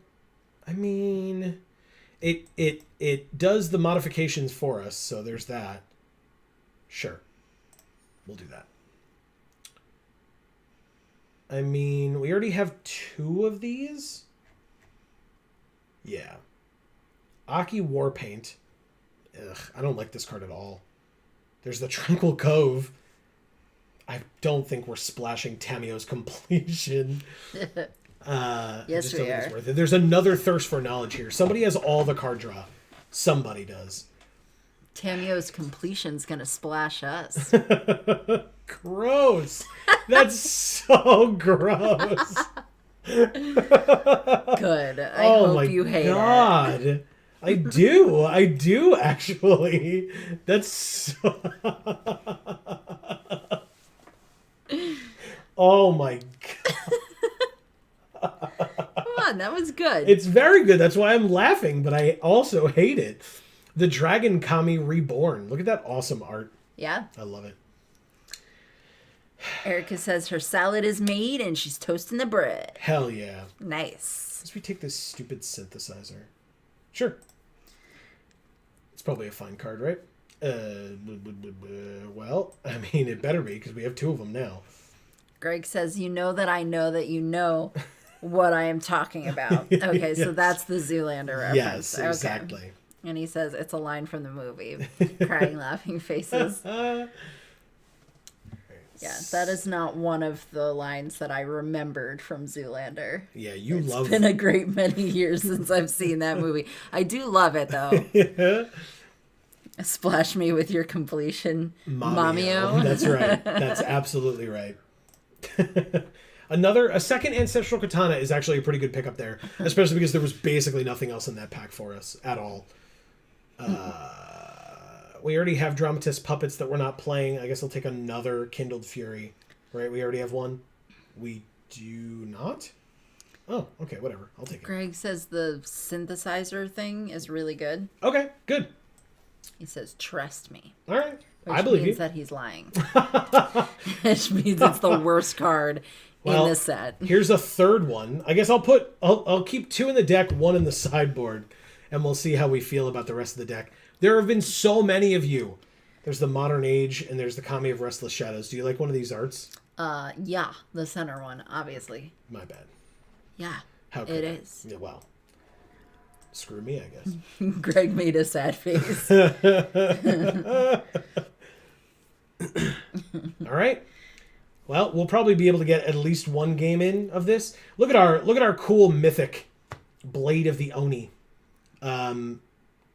I mean, it does the modifications for us, so there's that. Sure. We'll do that. I mean, we already have 2 of these. Yeah. Aki Warpaint. Ugh, I don't like this card at all. There's the Tranquil Cove. I don't think we're splashing Tamio's Completion. Yes, I just don't we think it's are. worth it. There's another Thirst for Knowledge here. Somebody has all the card draw. Somebody does. Tamio's Completion's gonna splash us. Gross. That's so gross. Good. I hope you hate it. I do actually. That's so... Oh my god. Come on, that was good. It's very good. That's why I'm laughing, but I also hate it. The Dragon Kami Reborn. Look at that awesome art. Yeah. I love it. Erica says her salad is made and she's toasting the bread. Hell yeah. Nice. Let's retake this stupid synthesizer. Sure. It's probably a fine card, right? Well, I mean, it better be because we have 2 of them now. Greg says, you know that you know what I am talking about. Okay, Yes. So that's the Zoolander reference. Yes, Okay. exactly. And he says, it's a line from the movie. Crying, laughing faces. Yeah, that is not one of the lines that I remembered from Zoolander. Yeah, It's been a great many years since I've seen that movie. I do love it, though. Yeah. Splash me with your completion, Mamio. That's right. That's absolutely right. A second Ancestral Katana is actually a pretty good pickup there, especially because there was basically nothing else in that pack for us at all. We already have Dramatist Puppets that we're not playing. I guess I'll take another Kindled Fury. Right? We already have one. We do not? Oh, okay, whatever. I'll take it. Greg says the synthesizer thing is really good. Okay, good. He says, trust me. All right. Which I believe means you. that he's lying. Which means it's the worst card in the set. Here's a third one. I guess I'll keep 2 in the deck, 1 in the sideboard, and we'll see how we feel about the rest of the deck. There have been so many of you. There's the Modern Age, and there's the Kami of Restless Shadows. Do you like one of these arts? Yeah, the center one, obviously. My bad. Yeah, How could it I? is. Yeah, well, screw me, I guess. Greg made a sad face. All right. Well, we'll probably be able to get at least 1 game in of this. Look at our cool mythic Blade of the Oni. Do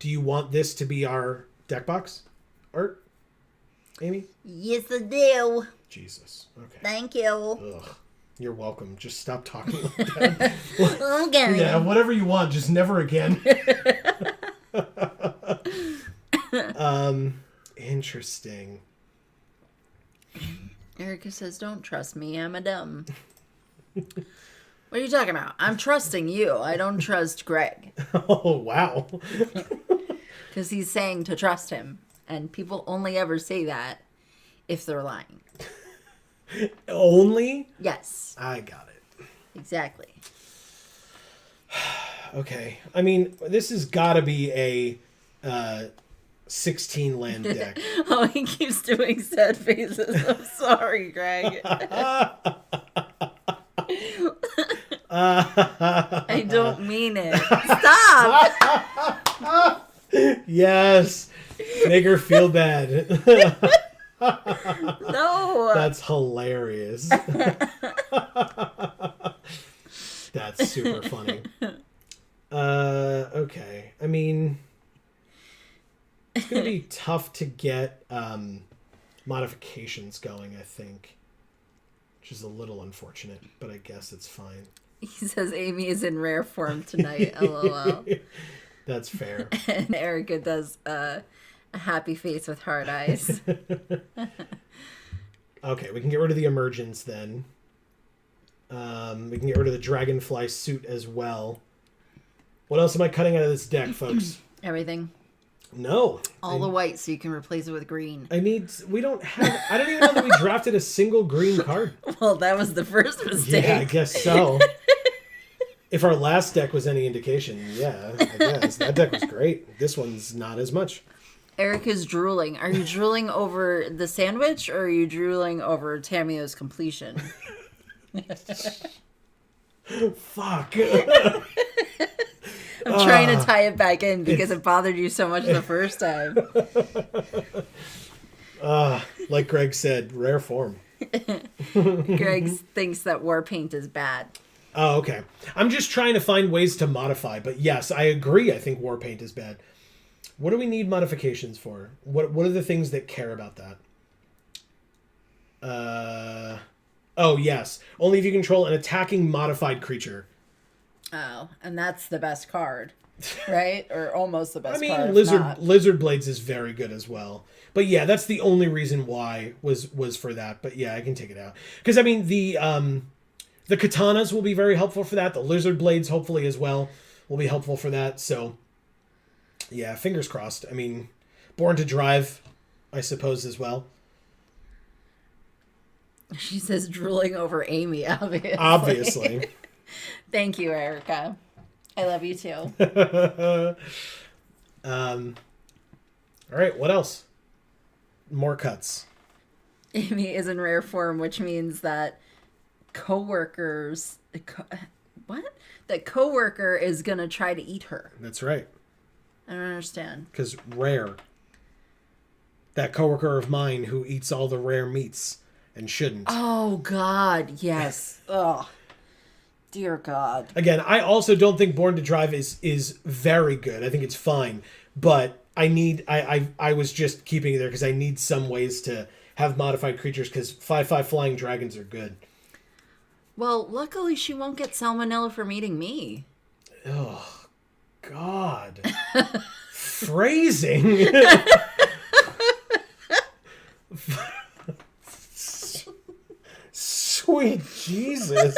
you want this to be our deck box art, Amy? Yes, I do. Jesus. Okay. Thank you. Ugh. You're welcome. Just stop talking like that. Okay. Yeah, whatever you want, just never again. Interesting. Erica says, don't trust me. I'm a dumb. What are you talking about? I'm trusting you. I don't trust Greg. Oh, wow. Because he's saying to trust him. And people only ever say that if they're lying. Only? Yes. I got it. Exactly. Okay. I mean, this has got to be a 16 land deck. Oh, he keeps doing sad faces. I'm sorry, Greg. I don't mean it. Stop! Yes. Make her feel bad. No. That's hilarious. That's super funny. Okay. I mean, it's going to be tough to get modifications going, I think. Which is a little unfortunate, but I guess it's fine. He says Amy is in rare form tonight. LOL. That's fair. And Erica does a happy face with hard eyes. Okay, we can get rid of the emergence then. We can get rid of the dragonfly suit as well. What else am I cutting out of this deck, folks? Everything. No. All the white so you can replace it with green. I don't even know that we drafted a single green card. Well, that was the first mistake. Yeah, I guess so. If our last deck was any indication, yeah, I guess. That deck was great. This one's not as much. Eric is drooling. Are you drooling over the sandwich or are you drooling over Tamio's completion? Fuck. I'm trying to tie it back in because it bothered you so much the first time. Like Greg said, rare form. Greg thinks that war paint is bad. Oh, okay. I'm just trying to find ways to modify, but yes, I agree. I think war paint is bad. What do we need modifications for? What are the things that care about that? Oh, yes. Only if you control an attacking modified creature. Oh, and that's the best card, right? Or almost the best card. I mean, Lizard Blades is very good as well. But yeah, that's the only reason why was for that. But yeah, I can take it out. Because, I mean, the katanas will be very helpful for that. The Lizard Blades, hopefully, as well, will be helpful for that. So, yeah, fingers crossed. I mean, Born to Drive, I suppose, as well. She says drooling over Amy, obviously. Obviously. Thank you, Erica. I love you too. All right, what else? More cuts. Amy is in rare form, which means that coworkers... What? That coworker is going to try to eat her. That's right. I don't understand. Because rare. That coworker of mine who eats all the rare meats and shouldn't. Oh, God, yes. Ugh. Dear God. Again, I also don't think Born to Drive is very good. I think it's fine. But I was just keeping it there because I need some ways to have modified creatures because 5/5 flying dragons are good. Well, luckily she won't get salmonella from eating me. Oh, God. Phrasing. Sweet Jesus.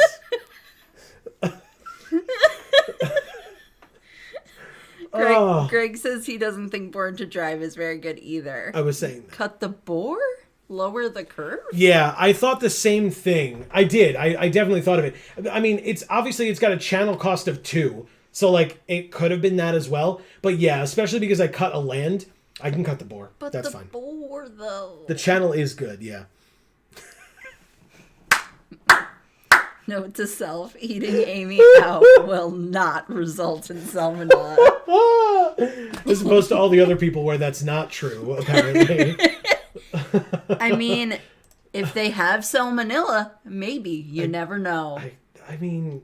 Greg says he doesn't think Born to Drive is very good either. I was saying that. Cut the boar? Lower the curve? Yeah, I thought the same thing. I did. I definitely thought of it. I mean, it's got a channel cost of 2. So, like, it could have been that as well. But yeah, especially because I cut a land, I can cut the boar. But that's the fine. Boar, though. The channel is good, yeah. Note to self, eating Amy out will not result in salmonella. As opposed to all the other people where that's not true, apparently. I mean, if they have salmonella, maybe. You never know. I mean,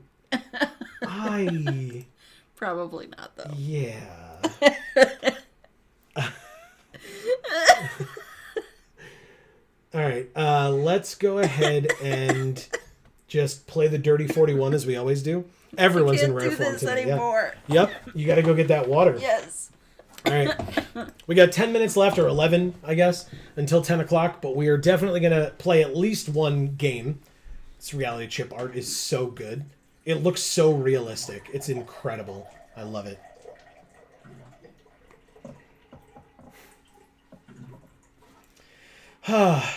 Probably not, though. Yeah. All right, let's go ahead and just play the Dirty 41 as we always do. Everyone's in rare form today. Anymore. Yeah. Yep, you got to go get that water. Yes. All right, we got 10 minutes left, or 11, I guess, until 10 o'clock, but we are definitely going to play at least one game. This reality chip art is so good. It looks so realistic. It's incredible. I love it.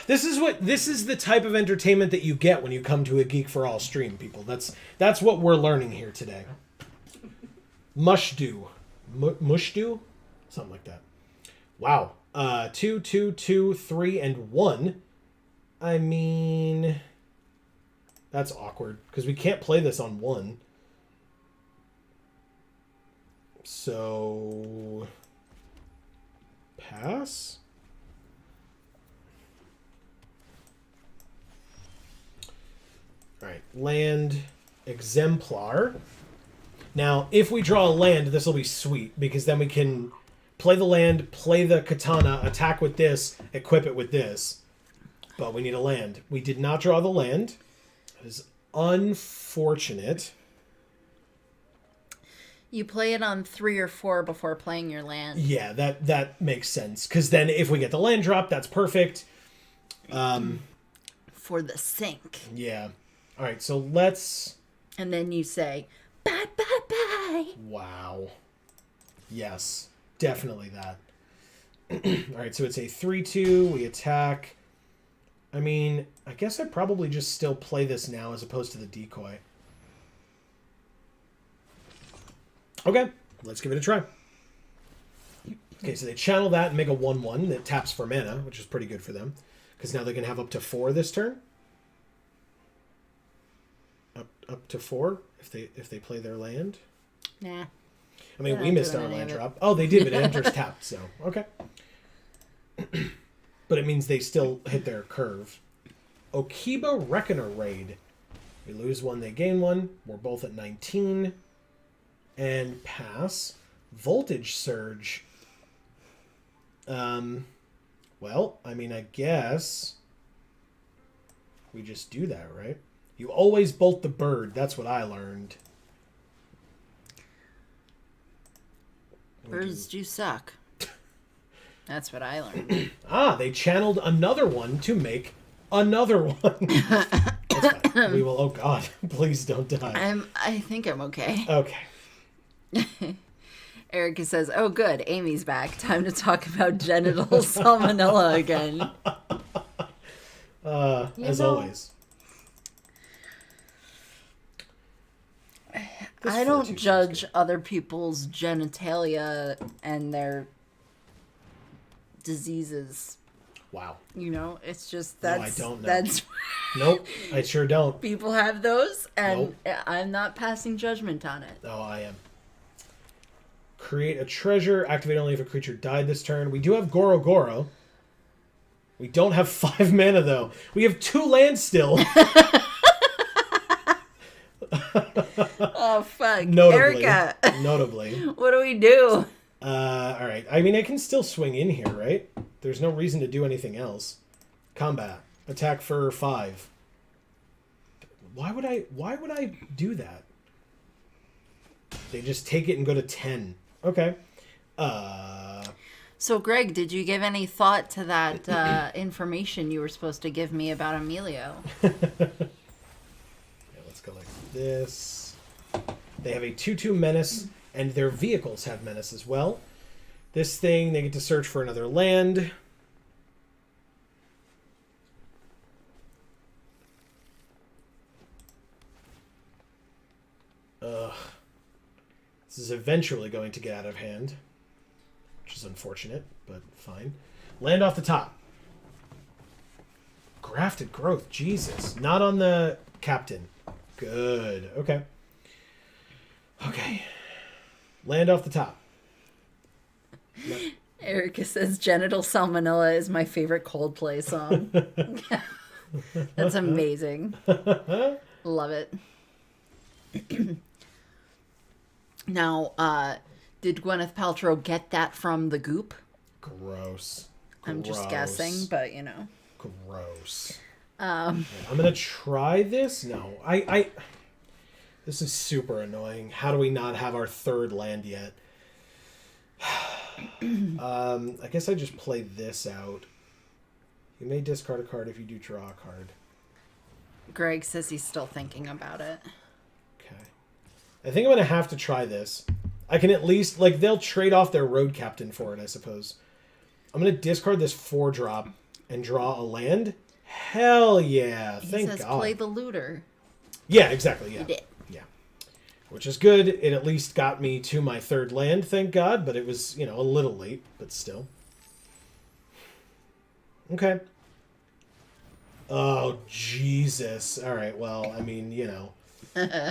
This is the type of entertainment that you get when you come to a Geek for All stream, people. That's what we're learning here today. Mushdo. Mushdo? Something like that. Wow. 2, 2, 2, 3, and 1. I mean, that's awkward because we can't play this on 1. So pass. All right, land exemplar. Now, if we draw a land, this will be sweet because then we can play the land, play the katana, attack with this, equip it with this. But we need a land. We did not draw the land. That is unfortunate. You play it on 3 or 4 before playing your land. Yeah, that makes sense. Because then if we get the land drop, that's perfect. for the sink. Yeah. All right, so let's... And then you say, bye, bye, bye. Wow. Yes, definitely that. All right, so it's a 3-2. We attack. I mean, I guess I'd probably just still play this now as opposed to the decoy. Okay, let's give it a try. Okay, so they channel that and make a 1/1 that taps for mana, which is pretty good for them. Because now they can have up to 4 this turn. Up to 4 if they play their land. Nah. I mean, we missed our land drop. Oh, they did, but it enters tapped, so okay. But it means they still hit their curve. Okiba Reckoner Raid. We lose 1, they gain 1. We're both at 19. And pass. Voltage Surge. Well, I mean, I guess we just do that, right? You always bolt the bird. That's what I learned. Birds do suck. That's what I learned. They channeled another one to make another one. That's fine. We will... Oh, God. Please don't die. I think I'm okay. Okay. Erica says, oh, good. Amy's back. Time to talk about genital salmonella again. As always. I don't judge other people's genitalia and their diseases. Wow. You know, it's just No, I that's don't know. that's Nope, I sure don't. people have those, and Nope. I'm not passing judgment on it. Oh, I am. Create a treasure. Activate only if a creature died this turn. We do have Goro Goro. We don't have 5 mana, though. We have 2 lands still. Oh, fuck. Notably. Erica. Notably. What do we do? All right. I mean, I can still swing in here, right? There's no reason to do anything else. Combat. Attack for 5. Why would I do that? They just take it and go to 10. Okay. So, Greg, did you give any thought to that information you were supposed to give me about Emilio? Yeah, let's go like this. They have a 2/2 menace, and their vehicles have menace as well. This thing, they get to search for another land. This is eventually going to get out of hand, which is unfortunate, but fine. Land off the top. Grafted growth, Jesus. Not on the captain. Good. Okay. Okay. Land off the top. No. Erica says genital salmonella is my favorite Coldplay song. That's amazing. Love it. Now, did Gwyneth Paltrow get that from the Goop? Gross. I'm just guessing, but you know. Gross. I'm gonna try this. No, I. This is super annoying. How do we not have our 3rd land yet? I guess I just play this out. You may discard a card if you do draw a card. Greg says he's still thinking about it. Okay. I think I'm gonna have to try this. I can at least they'll trade off their road captain for it, I suppose. I'm gonna discard this 4-drop and draw a land. Hell yeah! Thank he says God. play the looter. Yeah, exactly. Yeah. He did. Yeah. Which is good. It at least got me to my 3rd land, thank God, but it was, a little late, but still. Okay. Oh, Jesus. All right, well, I mean,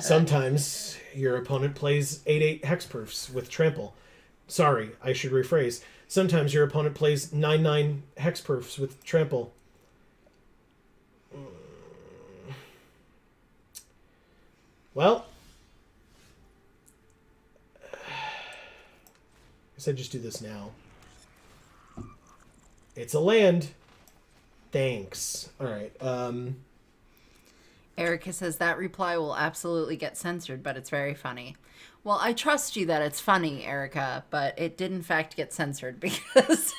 sometimes your opponent plays 8/8 hexproofs with trample. Sorry, I should rephrase. Sometimes your opponent plays 9/9 hexproofs with trample. Well, I guess I just do this now. It's a land. Thanks. All right. Erica says that reply will absolutely get censored, but it's very funny. Well, I trust you that it's funny, Erica, but it did in fact get censored because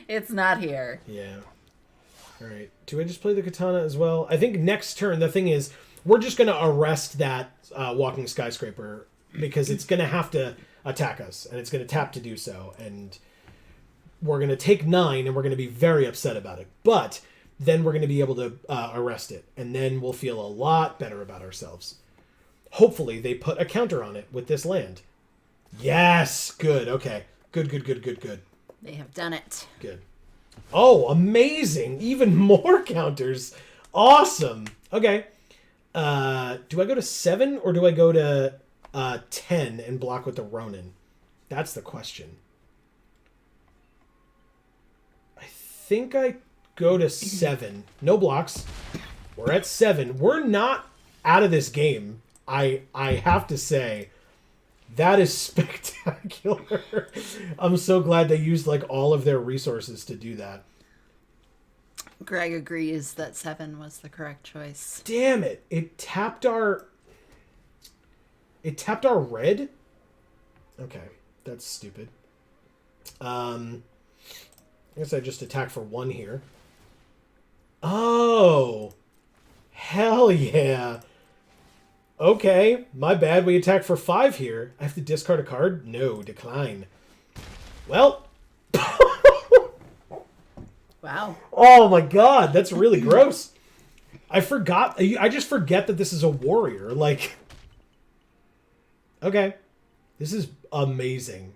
it's not here. Yeah. All right. Do I just play the katana as well? I think next turn, the thing is, we're just going to arrest that walking skyscraper because it's going to have to attack us, and it's going to tap to do so, and we're going to take 9, and we're going to be very upset about it. But then we're going to be able to arrest it, and then we'll feel a lot better about ourselves. Hopefully, they put a counter on it with this land. Yes! Good. Okay. Good. They have done it. Good. Oh, amazing! Even more counters. Awesome. Okay. Do I go to 7 or do I go to 10 and block with the Ronin? That's the question. I think I go to 7. No blocks. We're at 7. We're not out of this game. I have to say, that is spectacular. I'm so glad they used like all of their resources to do that. Greg agrees that 7 was the correct choice. Damn it. It tapped our red? Okay. That's stupid. I guess I just attack for 1 here. Oh. Hell yeah. Okay. My bad. We attack for 5 here. I have to discard a card? No. Decline. Well. Wow. Oh my god. That's really gross. I forgot. I just forget that this is a warrior. Like. Okay. This is amazing.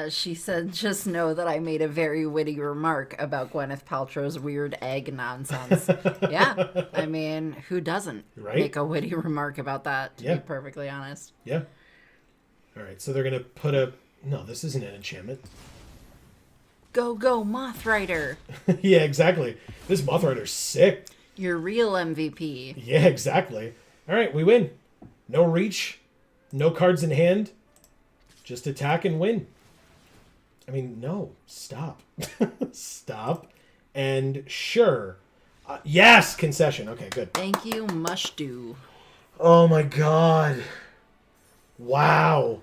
She said, just know that I made a very witty remark about Gwyneth Paltrow's weird egg nonsense. Yeah. I mean, who doesn't make a witty remark about that, to be perfectly honest? Yeah. All right. So they're going to put a... No, this isn't an enchantment. Go, Moth Rider. Yeah, exactly. This Moth Rider's sick. Your real MVP. Yeah, exactly. All right, we win. No reach. No cards in hand. Just attack and win. I mean, no. Stop. Stop. And sure. Yes, concession. Okay, good. Thank you, mush do. Oh my god. Wow.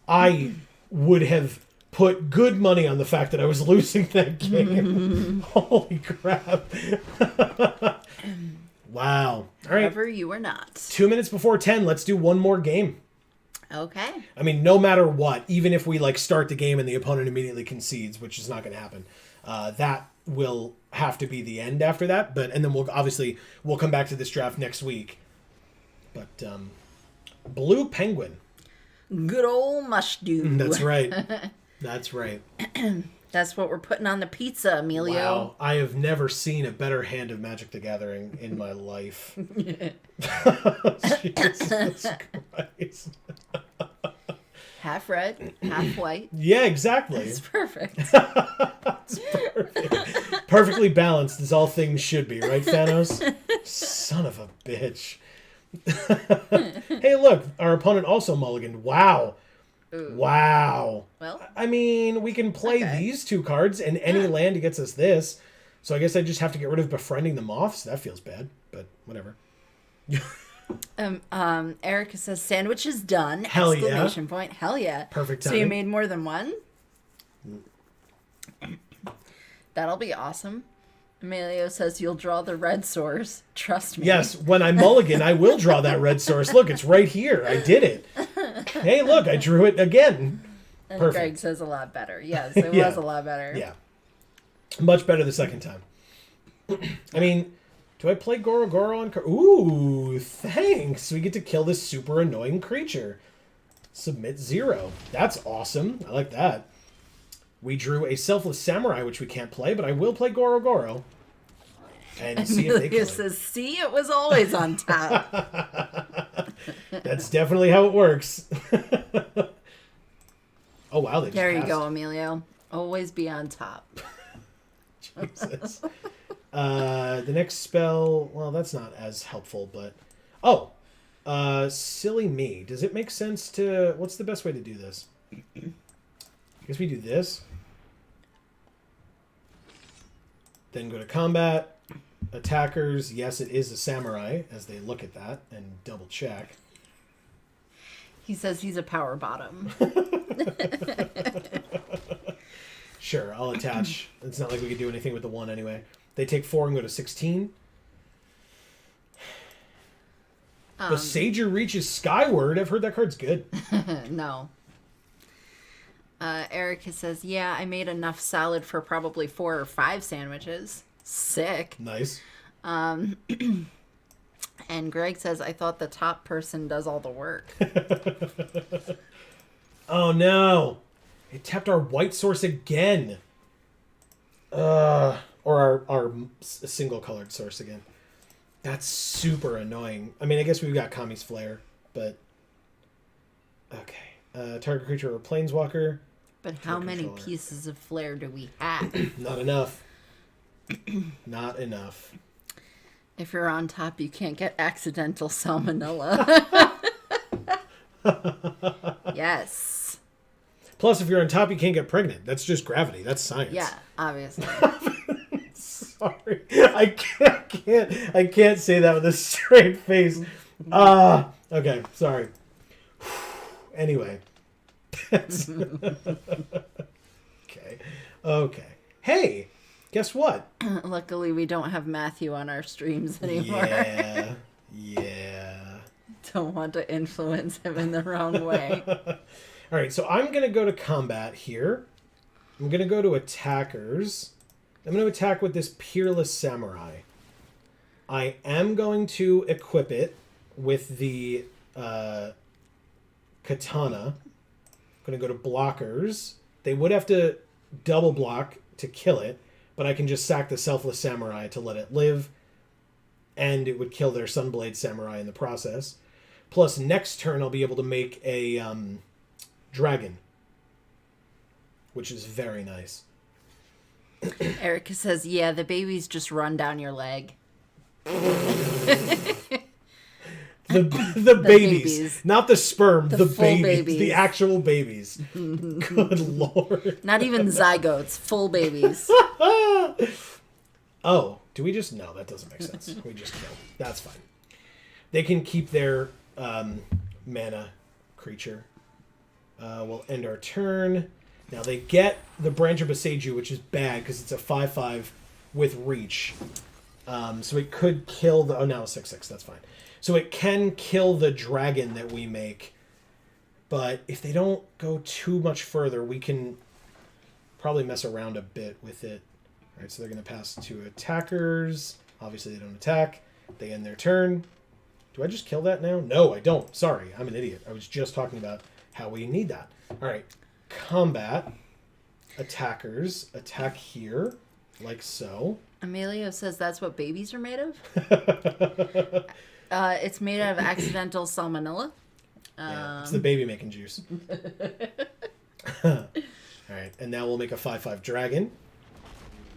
I would have put good money on the fact that I was losing that game. Holy crap. Wow. All right. However, you were not. 2 minutes before 10. Let's do one more game. Okay. I mean, no matter what, even if we like start the game and the opponent immediately concedes, which is not going to happen, that will have to be the end after that. And then we'll come back to this draft next week. But Blue Penguin. Good old mush do. That's right. That's right. That's what we're putting on the pizza, Emilio. Wow. I have never seen a better hand of Magic the Gathering in my life. Jesus Christ. Half red, half white. Yeah, exactly. It's perfect. It's perfect. Perfectly balanced as all things should be, right, Thanos? Son of a bitch. Hey, look, our opponent also mulliganed. Wow. Ooh. Wow. Well, I mean, we can play these 2 cards, and any land gets us this. So I guess I just have to get rid of Befriending the Moths. That feels bad, but whatever. Erica says sandwich is done. Hell yeah. Exclamation point. Hell yeah. Perfect time. So you made more than one? That'll be awesome. Emilio says you'll draw the red source. Trust me. Yes, when I mulligan, I will draw that red source. Look, it's right here. I did it. Hey, look, I drew it again. And Perfect. Greg says a lot better. Yes, it was a lot better. Yeah. Much better the second time. I mean, do I play Goro on... Ooh, thanks. We get to kill this super annoying creature. Submit 0. That's awesome. I like that. We drew a Selfless Samurai, which we can't play, but I will play Goro. And see if they kill it. Says, see, it was always on top. That's definitely how it works. Oh, wow. There you go, Emilio. Always be on top. Jesus. The next spell, well, that's not as helpful, but... Oh! Silly me. Does it make sense to... What's the best way to do this? I guess we do this. Then go to combat. Attackers. Yes, it is a samurai, as they look at that and double check. He says he's a power bottom. Sure, I'll attach. It's not like we could do anything with the 1 anyway. They take 4 and go to 16. Besager reaches skyward. I've heard that card's good. No. Erica says, yeah, I made enough salad for probably 4 or 5 sandwiches. Sick. Nice. And Greg says, I thought the top person does all the work. Oh no. It tapped our white source again. Or our single colored source again. That's super annoying. I mean, I guess we've got Kami's Flare, but... Okay. Target creature or planeswalker. But how many pieces of flare do we have? Not enough. Not enough. If you're on top, you can't get accidental salmonella. Yes. Plus, if you're on top, you can't get pregnant. That's just gravity. That's science. Yeah, obviously. Sorry. I can't say that with a straight face. Okay, sorry. Anyway. Okay. Hey, guess what? Luckily, we don't have Matthew on our streams anymore. Yeah. Don't want to influence him in the wrong way. All right, so I'm going to go to combat here. I'm going to go to attackers. I'm going to attack with this Peerless Samurai. I am going to equip it with the Katana. I'm going to go to blockers. They would have to double block to kill it, but I can just sack the Selfless Samurai to let it live, and it would kill their Sunblade Samurai in the process. Plus, next turn I'll be able to make a dragon, which is very nice. Erica says, yeah, the babies just run down your leg. The babies, not the sperm, the babies. The actual babies. Good lord. Not even zygotes, full babies. Oh, do we just... No, that doesn't make sense. We just kill. That's fine. They can keep their mana creature. We'll end our turn. Now they get the Branch of Beseju, which is bad because it's a 5/5 with reach. So it could kill the... Oh, now it's 6/6. That's fine. So it can kill the dragon that we make. But if they don't go too much further, we can probably mess around a bit with it. All right, so they're going to pass to attackers. Obviously, they don't attack. They end their turn. Do I just kill that now? No, I don't. Sorry, I'm an idiot. I was just talking about how we need that. All right, combat. Attackers. Attack here, like so. Emilio says that's what babies are made of. It's made out of accidental salmonella. Yeah, it's the baby making juice. All right, and now we'll make a 5/5 dragon.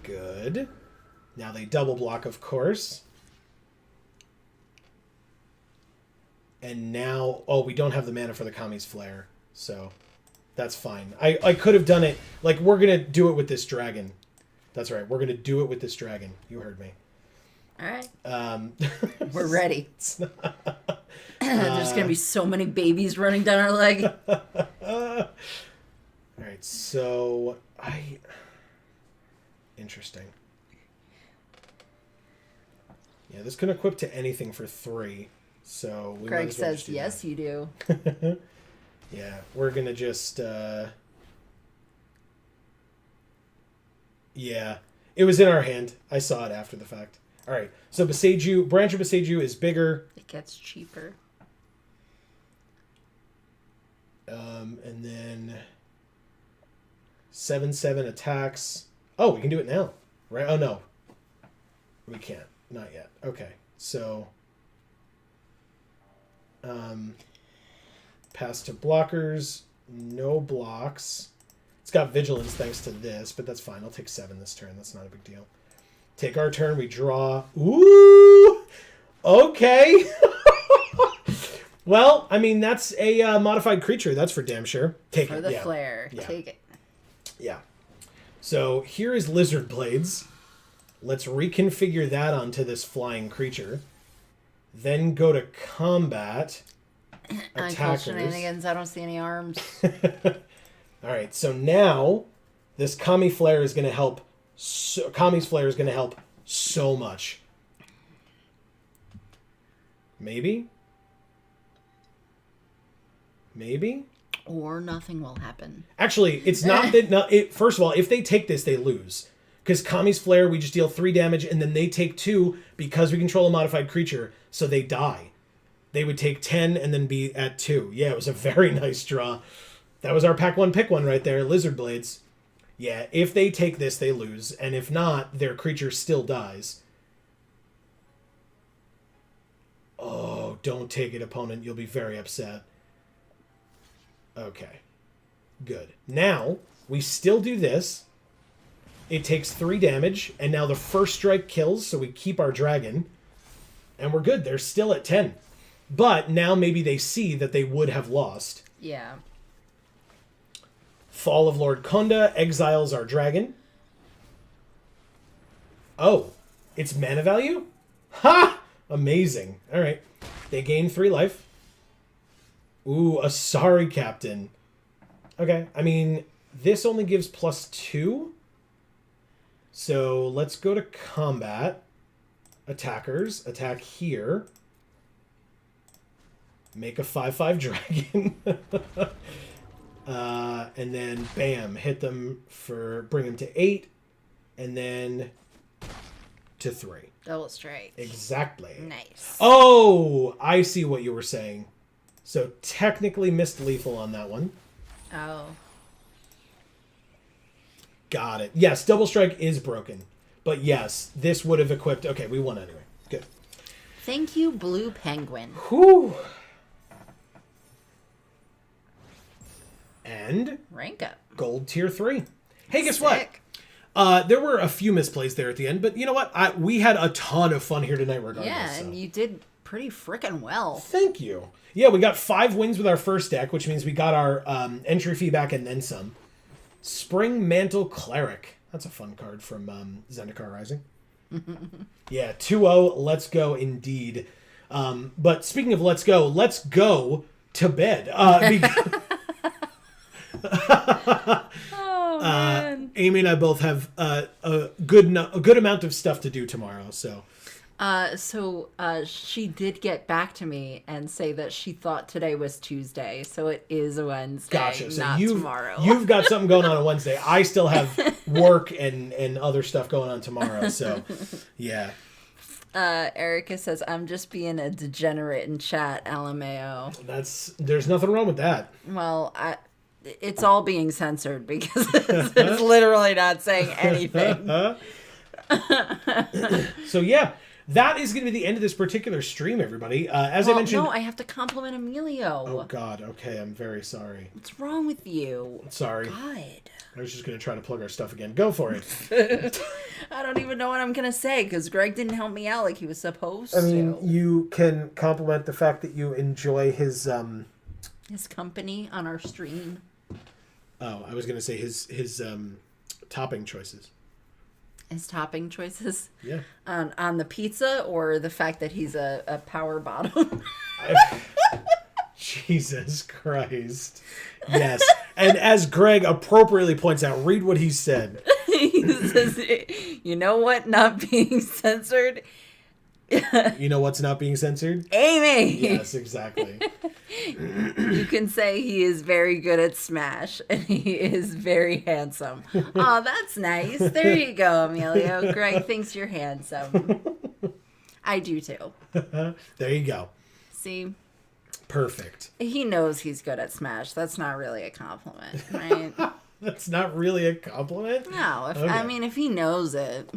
Good. Now they double block, of course. And now... Oh, we don't have the mana for the Kami's Flare, so that's fine. I could have done it... Like, we're going to do it with this dragon. That's right, we're going to do it with this dragon. You heard me. All right. We're ready. There's going to be so many babies running down our leg. All right, so... Interesting. Yeah, this can equip to anything for 3, so... we Greg might as well says, just do yes, that. you do. Yeah, we're going to just... Yeah, it was in our hand. I saw it after the fact. All right, so Beseju, Branch of Beseju is bigger. It gets cheaper. And then 7/7 attacks. Oh, we can do it now, right? Oh, no. We can't. Not yet. Okay, so... pass to blockers. No blocks. It's got vigilance thanks to this, but that's fine. I'll take 7 this turn. That's not a big deal. Take our turn. We draw. Ooh! Okay. Well, I mean, that's a modified creature. That's for damn sure. Take For it. the Yeah. flare. Yeah. Take it. Yeah. So here is Lizard Blades. Let's reconfigure that onto this flying creature. Then go to combat. I call shenanigans. I don't see any arms. All right, so now this Kami Flare is going to help. Kami's Flare is going to help so much. Maybe? Or nothing will happen. Actually, it's not that... First of all, if they take this, they lose. Because Kami's Flare, we just deal 3 damage, and then they take 2 because we control a modified creature, so they die. They would take 10 and then be at 2. Yeah, it was a very nice draw. That was our pack 1 pick 1 right there, Lizard Blades. Yeah, if they take this, they lose. And if not, their creature still dies. Oh, don't take it, opponent. You'll be very upset. Okay. Good. Now, we still do this. It takes 3 damage, and now the first strike kills, so we keep our dragon. And we're good. They're still at 10. But now maybe they see that they would have lost. Yeah. Fall of Lord Konda exiles our dragon. Oh, it's mana value? Ha! Amazing. All right. They gain 3 life. Ooh, a sorry captain. Okay, I mean, this only gives +2. So let's go to combat. Attackers, attack here. Make a 5/5 dragon. And then, bam, hit them bring them to 8. And then to 3. Double strike. Exactly. Nice. Oh, I see what you were saying. So technically missed lethal on that one. Oh. Got it. Yes, double strike is broken. But yes, this would have equipped... Okay, we won anyway. Good. Thank you, Blue Penguin. Whew. And... Rank up. Gold tier 3. Hey, guess Sick. what? There were a few misplays there at the end, but you know what? We had a ton of fun here tonight regardless. Yeah, so. and you did pretty freaking well. Thank you. Yeah, we got 5 wins with our first deck, which means we got our entry fee back and then some. Spring Mantle Cleric. That's a fun card from Zendikar Rising. Yeah, 2-0. Let's go indeed. But speaking of let's go to bed. Oh, man. Amy and I both have a good amount of stuff to do tomorrow, so... She did get back to me and say that she thought today was Tuesday, so it is a Wednesday, Gotcha. So not tomorrow. You've got something going on Wednesday. I still have work and other stuff going on tomorrow, so yeah. Erica says, I'm just being a degenerate in chat, LMAO. There's nothing wrong with that. Well, it's all being censored because it's literally not saying anything. So yeah. That is going to be the end of this particular stream, everybody. As I mentioned... No, I have to compliment Emilio. Oh, God. Okay, I'm very sorry. What's wrong with you? Sorry. God. I was just going to try to plug our stuff again. Go for it. I don't even know what I'm going to say, because Greg didn't help me out like he was supposed to. I mean, you can compliment the fact that you enjoy his company on our stream. Oh, I was going to say his topping choices. His topping choices? Yeah. On the pizza, or the fact that he's a power bottom? Jesus Christ. Yes. And as Greg appropriately points out, read what he said. He says, you know what? Not being censored. You know what's not being censored? Amy! Yes, exactly. You can say he is very good at Smash, and he is very handsome. Oh, that's nice. There you go, Emilio. Greg thinks you're handsome. I do too. There you go. See? Perfect. He knows he's good at Smash. That's not really a compliment, right? That's not really a compliment? No. Okay. I mean, if he knows it.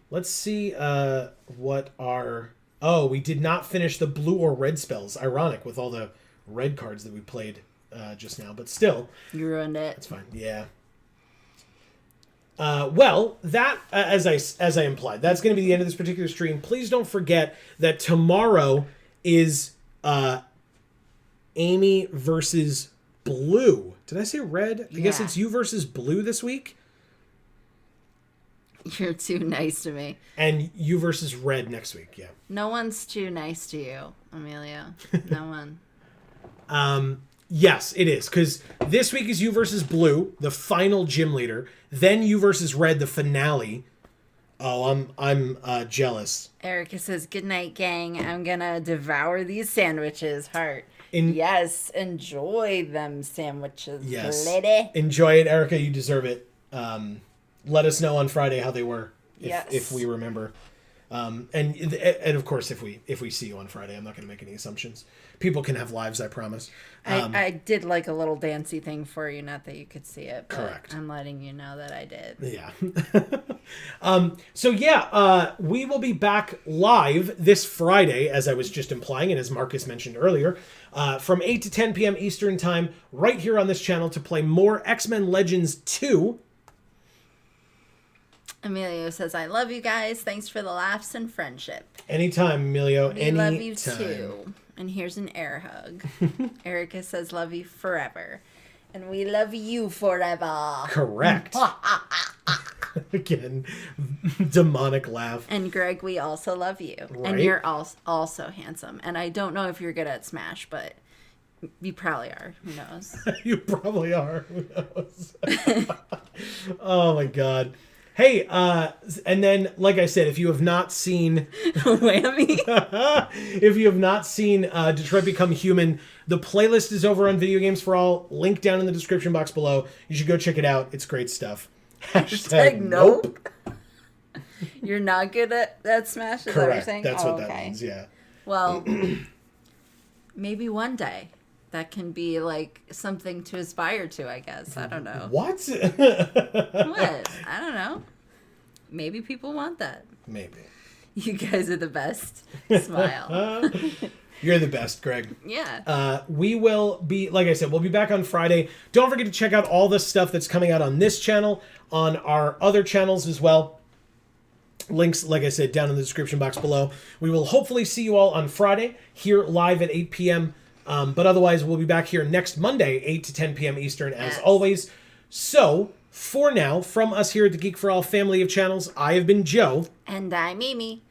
Let's see what our... Oh, we did not finish the blue or red spells. Ironic with all the red cards that we played just now, but still. You ruined it. That's fine. Yeah. Well, that, as I implied, that's going to be the end of this particular stream. Please don't forget that tomorrow is Amy versus Blue. Did I say red? I guess it's you versus Blue this week. You're too nice to me. And you versus Red next week, yeah. No one's too nice to you, Amelia. No one. Yes, it is, because this week is you versus Blue, the final gym leader. Then you versus Red, the finale. Oh, I'm jealous. Erica says, "Good night, gang. I'm gonna devour these sandwiches." Heart. In- Yes, enjoy them sandwiches, Yes. lady. Enjoy it, Erica. You deserve it. Let us know on Friday how they were, if we remember. And of course, if we see you on Friday, I'm not going to make any assumptions. People can have lives, I promise. I did like a little dancey thing for you, not that you could see it. But Correct. I'm letting you know that I did. Yeah. We will be back live this Friday, as I was just implying, and as Marcus mentioned earlier, from 8 to 10 p.m. Eastern Time, right here on this channel to play more X-Men Legends 2. Emilio says, "I love you guys. Thanks for the laughs and friendship." Anytime, Emilio. We Anytime. love you too. And here's an air hug. Erica says, "Love you forever." And we love you forever. Correct. Again, demonic laugh. And Greg, we also love you. Right? And you're also handsome. And I don't know if you're good at Smash, but you probably are. Who knows? You probably are. Who knows? Oh my god. Hey, and then, like I said, if you have not seen... Whammy. If you have not seen Detroit Become Human, the playlist is over on Video Games for All. Link down in the description box below. You should go check it out. It's great stuff. Hashtag nope. You're not good at Smash? Is that what you're saying? That's what that means, yeah. Well, maybe one day. That can be like something to aspire to, I guess. I don't know. What? What? I don't know. Maybe people want that. Maybe. You guys are the best. Smile. You're the best, Greg. Yeah. We will be, like I said, we'll be back on Friday. Don't forget to check out all the stuff that's coming out on this channel, on our other channels as well. Links, like I said, down in the description box below. We will hopefully see you all on Friday here live at 8 p.m. But otherwise, we'll be back here next Monday, 8 to 10 p.m. Eastern, as always. So, for now, from us here at the Geek for All family of channels, I have been Joe. And I'm Mimi.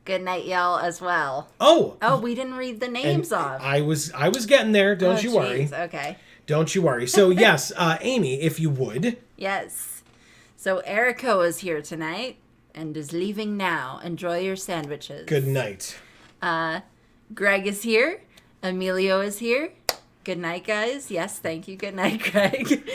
Good night, y'all, as well. Oh, we didn't read the names off. I was getting there. Don't you worry. Okay. Don't you worry. So, yes, Amy, if you would. Yes. So, Erica is here tonight and is leaving now. Enjoy your sandwiches. Good night. Greg is here. Emilio is here. Good night, guys. Yes, thank you. Good night, Greg.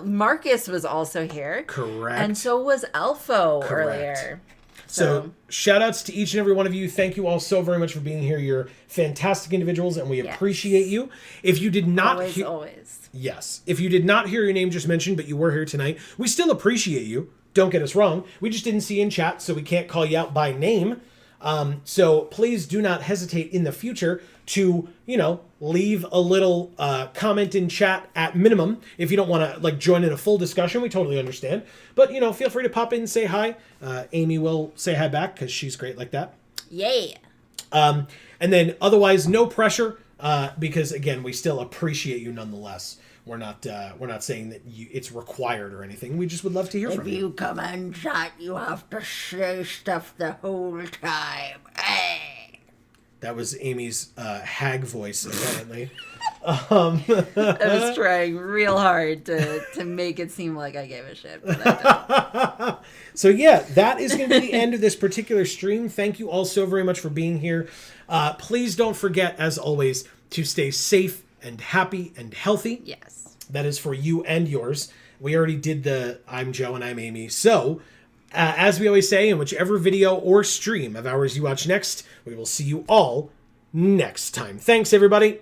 Marcus was also here. Correct. And so was Elfo earlier. So shout outs to each and every one of you. Thank you all so very much for being here. You're fantastic individuals, and we appreciate you. If you did not always. Yes. If you did not hear your name just mentioned, but you were here tonight, we still appreciate you. Don't get us wrong. We just didn't see you in chat, so we can't call you out by name. So please do not hesitate in the future to, leave a little comment in chat at minimum. If you don't want to join in a full discussion, we totally understand. But, feel free to pop in and say hi. Amy will say hi back because she's great like that. Yeah. And then otherwise, no pressure because, again, we still appreciate you nonetheless. We're not saying that it's required or anything. We just would love to hear from you. If you come and chat, you have to say stuff the whole time. Hey. That was Amy's hag voice, apparently. I was trying real hard to make it seem like I gave a shit, but I don't. So yeah, that is going to be the end of this particular stream. Thank you all so very much for being here. Please don't forget, as always, to stay safe and happy and healthy. Yes. That is for you and yours. We already did the I'm Joe and I'm Amy. So, as we always say, in whichever video or stream of ours you watch next, we will see you all next time. Thanks, everybody.